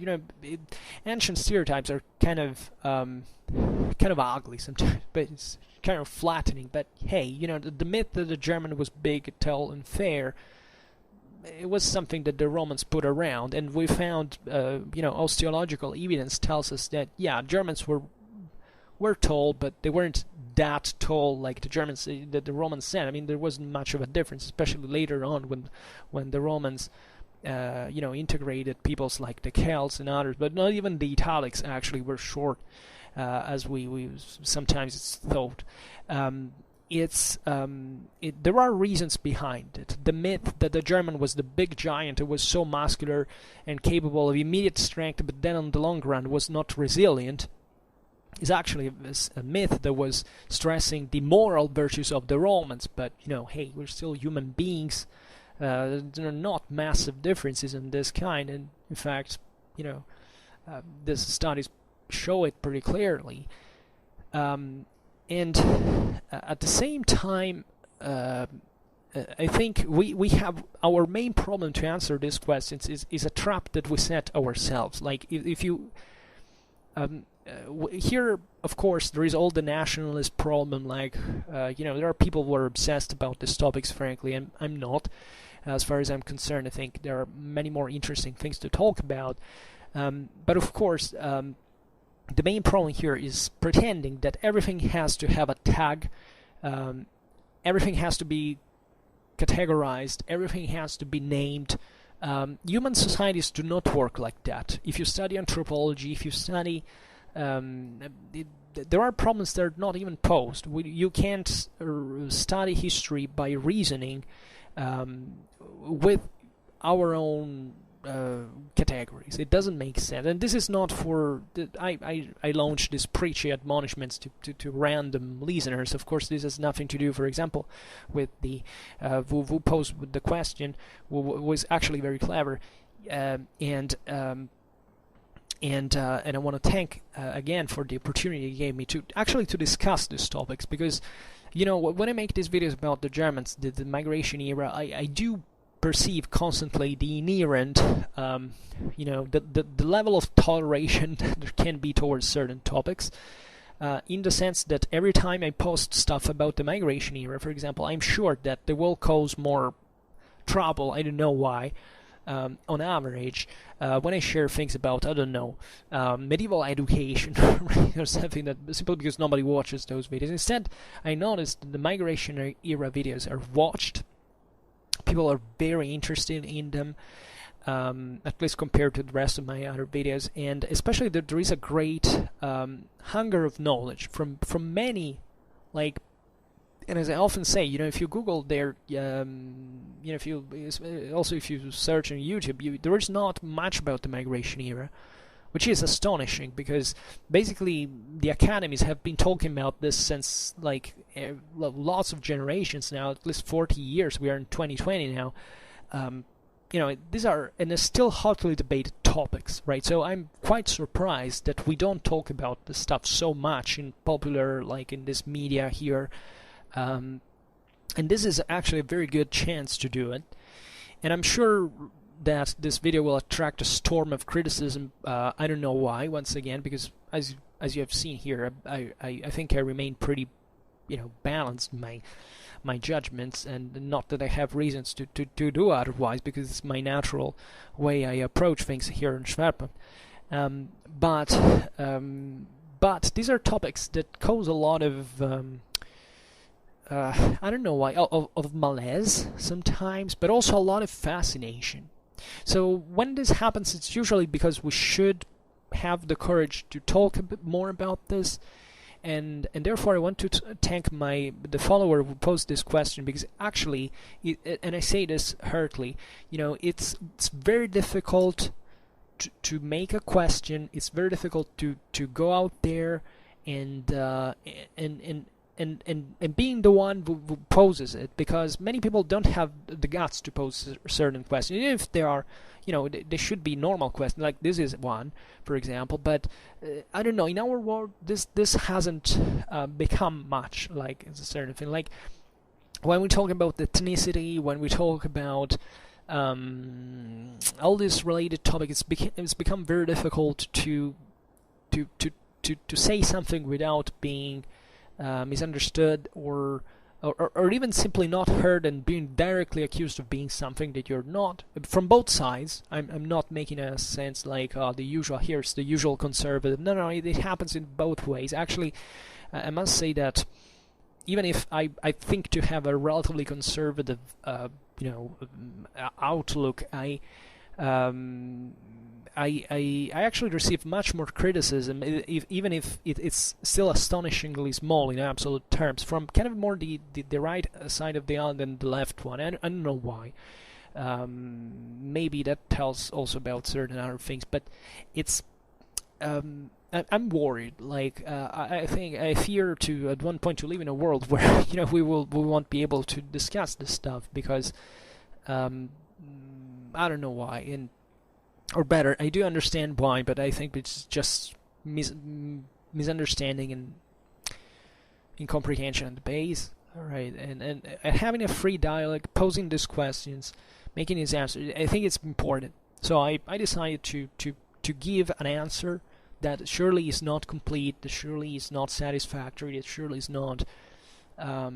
ancient stereotypes are kind of ugly sometimes, but it's kind of flattening. But hey, the myth that the German was big, tall, and fair, it was something that the Romans put around, and we found, osteological evidence tells us that Germans were tall, but they weren't that tall like the Germans, that the Romans said. I mean, there wasn't much of a difference, especially later on when the Romans, integrated peoples like the Celts and others. But not even the Italics actually were short, as we sometimes it's thought. There are reasons behind it. The myth that the German was the big giant who was so muscular and capable of immediate strength, but then on the long run was not resilient, is actually a myth that was stressing the moral virtues of the Romans. But hey, we're still human beings. There are not massive differences in this kind, and in fact, these studies show it pretty clearly. And at the same time, I think we have our main problem to answer these questions is a trap that we set ourselves. Like if you here, of course, there is all the nationalist problem. Like there are people who are obsessed about these topics. Frankly, and I'm not. As far as I'm concerned, I think there are many more interesting things to talk about. But of course, the main problem here is pretending that everything has to have a tag, everything has to be categorized, everything has to be named. Human societies do not work like that. If you study anthropology, if you study, there are problems that are not even posed. You can't study history by reasoning with our own categories. It doesn't make sense, and this is not for I launched these preachy admonishments to random listeners. Of course, this has nothing to do, for example, with the who posed the question, who was actually very clever, and I want to thank again for the opportunity he gave me to actually to discuss these topics, because when I make these videos about the Germans, the migration era, I do perceive constantly the inherent, the level of toleration that there can be towards certain topics, in the sense that every time I post stuff about the migration era, for example, I'm sure that they will cause more trouble. I don't know why. On average, when I share things about, I don't know, medieval education or something, that simply because nobody watches those videos. Instead, I noticed that the migration era videos are watched. People are very interested in them, at least compared to the rest of my other videos, and especially that there is a great hunger of knowledge from many, like. And as I often say, if you Google there, if you search on YouTube, there is not much about the migration era, which is astonishing, because basically the academies have been talking about this since lots of generations now, at least 40 years. We are in 2020 now. These are and they're still hotly debated topics, right? So I'm quite surprised that we don't talk about this stuff so much in popular, in this media here. And this is actually a very good chance to do it, and I'm sure that this video will attract a storm of criticism. I don't know why, once again, because as you have seen here, I think I remain pretty balanced in my judgments, and not that I have reasons to do otherwise, because it's my natural way I approach things here in Schwerpunkt. But these are topics that cause a lot of I don't know why, of malaise sometimes, but also a lot of fascination. So when this happens, it's usually because we should have the courage to talk a bit more about this, and therefore I want to thank the follower who posed this question, because actually, and I say this hurtly, it's very difficult to make a question. It's very difficult to go out there and being the one who poses it, because many people don't have the guts to pose certain questions. Even if they are, they should be normal questions, like this is one, for example. But I don't know, in our world, this hasn't become much like it's a certain thing. Like when we talk about ethnicity, when we talk about all these related topics, it's become very difficult to say something without being misunderstood or even simply not heard and being directly accused of being something that you're not. From both sides, I'm not making a sense like the usual, here's the usual conservative. No, it happens in both ways. Actually, I must say that even if I think to have a relatively conservative outlook, I actually receive much more criticism, even if it's still astonishingly small in absolute terms, from kind of more the right side of the aisle than the left one. I don't know why. Maybe that tells also about certain other things, but it's I'm worried. Like I fear to at one point to live in a world where we won't be able to discuss this stuff, because I don't know why. Or better, I do understand why, but I think it's just misunderstanding and incomprehension at the base. All right, and having a free dialogue, posing these questions, making these answers, I think it's important. So I decided to give an answer that surely is not complete, that surely is not satisfactory, that surely is not. I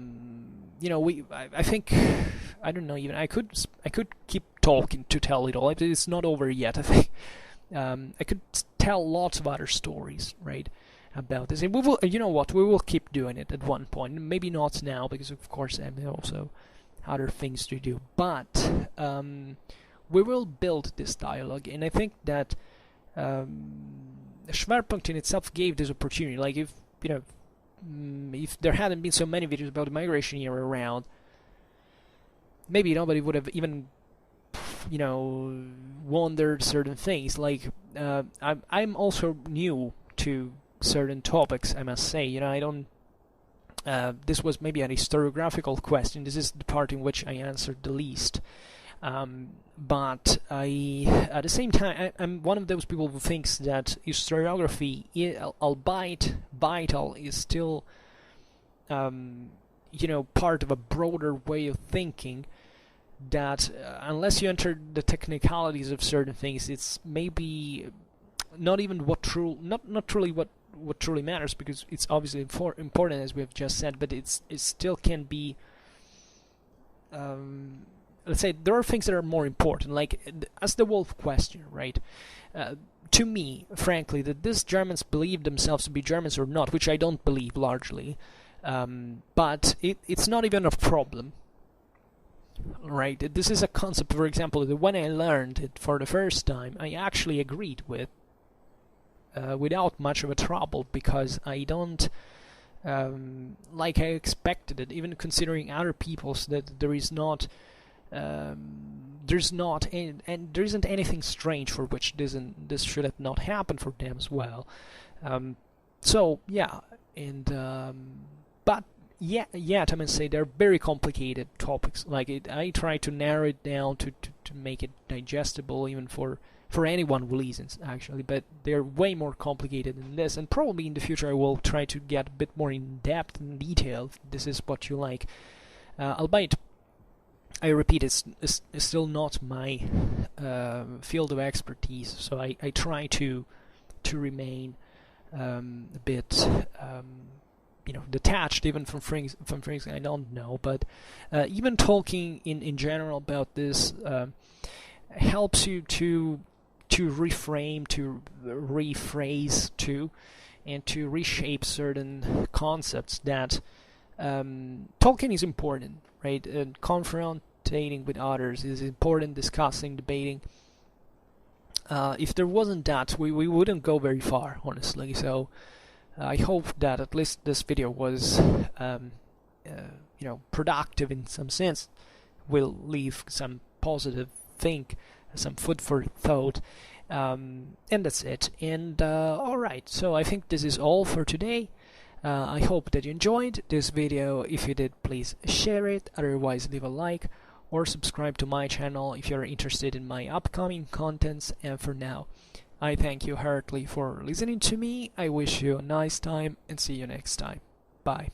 think, I don't know, even I could keep talking to tell it all. It's not over yet. I think I could tell lots of other stories, right, about this. And we will, we will keep doing it at one point. Maybe not now, because of course I have also other things to do. But we will build this dialogue, and I think that Schwerpunkt in itself gave this opportunity. Like if there hadn't been so many videos about the migration year around, maybe nobody would have even, wondered certain things. Like I'm also new to certain topics, I must say. I don't. This was maybe an historiographical question. This is the part in which I answered the least. But at the same time, I'm one of those people who thinks that historiography, albeit vital, is still, part of a broader way of thinking. That unless you enter the technicalities of certain things, it's maybe not even what truly what truly matters, because it's obviously important, as we have just said. But it still can be. Let's say there are things that are more important, like as the wolf question, right? To me, frankly, that these Germans believe themselves to be Germans or not, which I don't believe largely, but it's not even a problem, right? This is a concept, for example, that when I learned it for the first time, I actually agreed with, without much of a trouble, because I don't, like I expected it, even considering other peoples, that there isn't anything strange for which this should have not happened for them as well. So yeah, and but yet I must say they're very complicated topics. Like I try to narrow it down to make it digestible even for anyone who listens, actually. But they're way more complicated than this, and probably in the future I will try to get a bit more in depth and detail. This is what you like, albeit I repeat, it's still not my field of expertise, so I try to remain a bit detached even from things I don't know. But even talking in general about this helps you to reframe, to rephrase, and to reshape certain concepts. That talking is important, right? And confrontating with others is important, discussing, debating. If there wasn't that, we wouldn't go very far, honestly. So I hope that at least this video was productive in some sense, will leave some positive think, some food for thought, and that's it. And alright, so I think this is all for today. I hope that you enjoyed this video. If you did, please share it, otherwise leave a like or subscribe to my channel if you're interested in my upcoming contents. And for now, I thank you heartily for listening to me. I wish you a nice time and see you next time. Bye.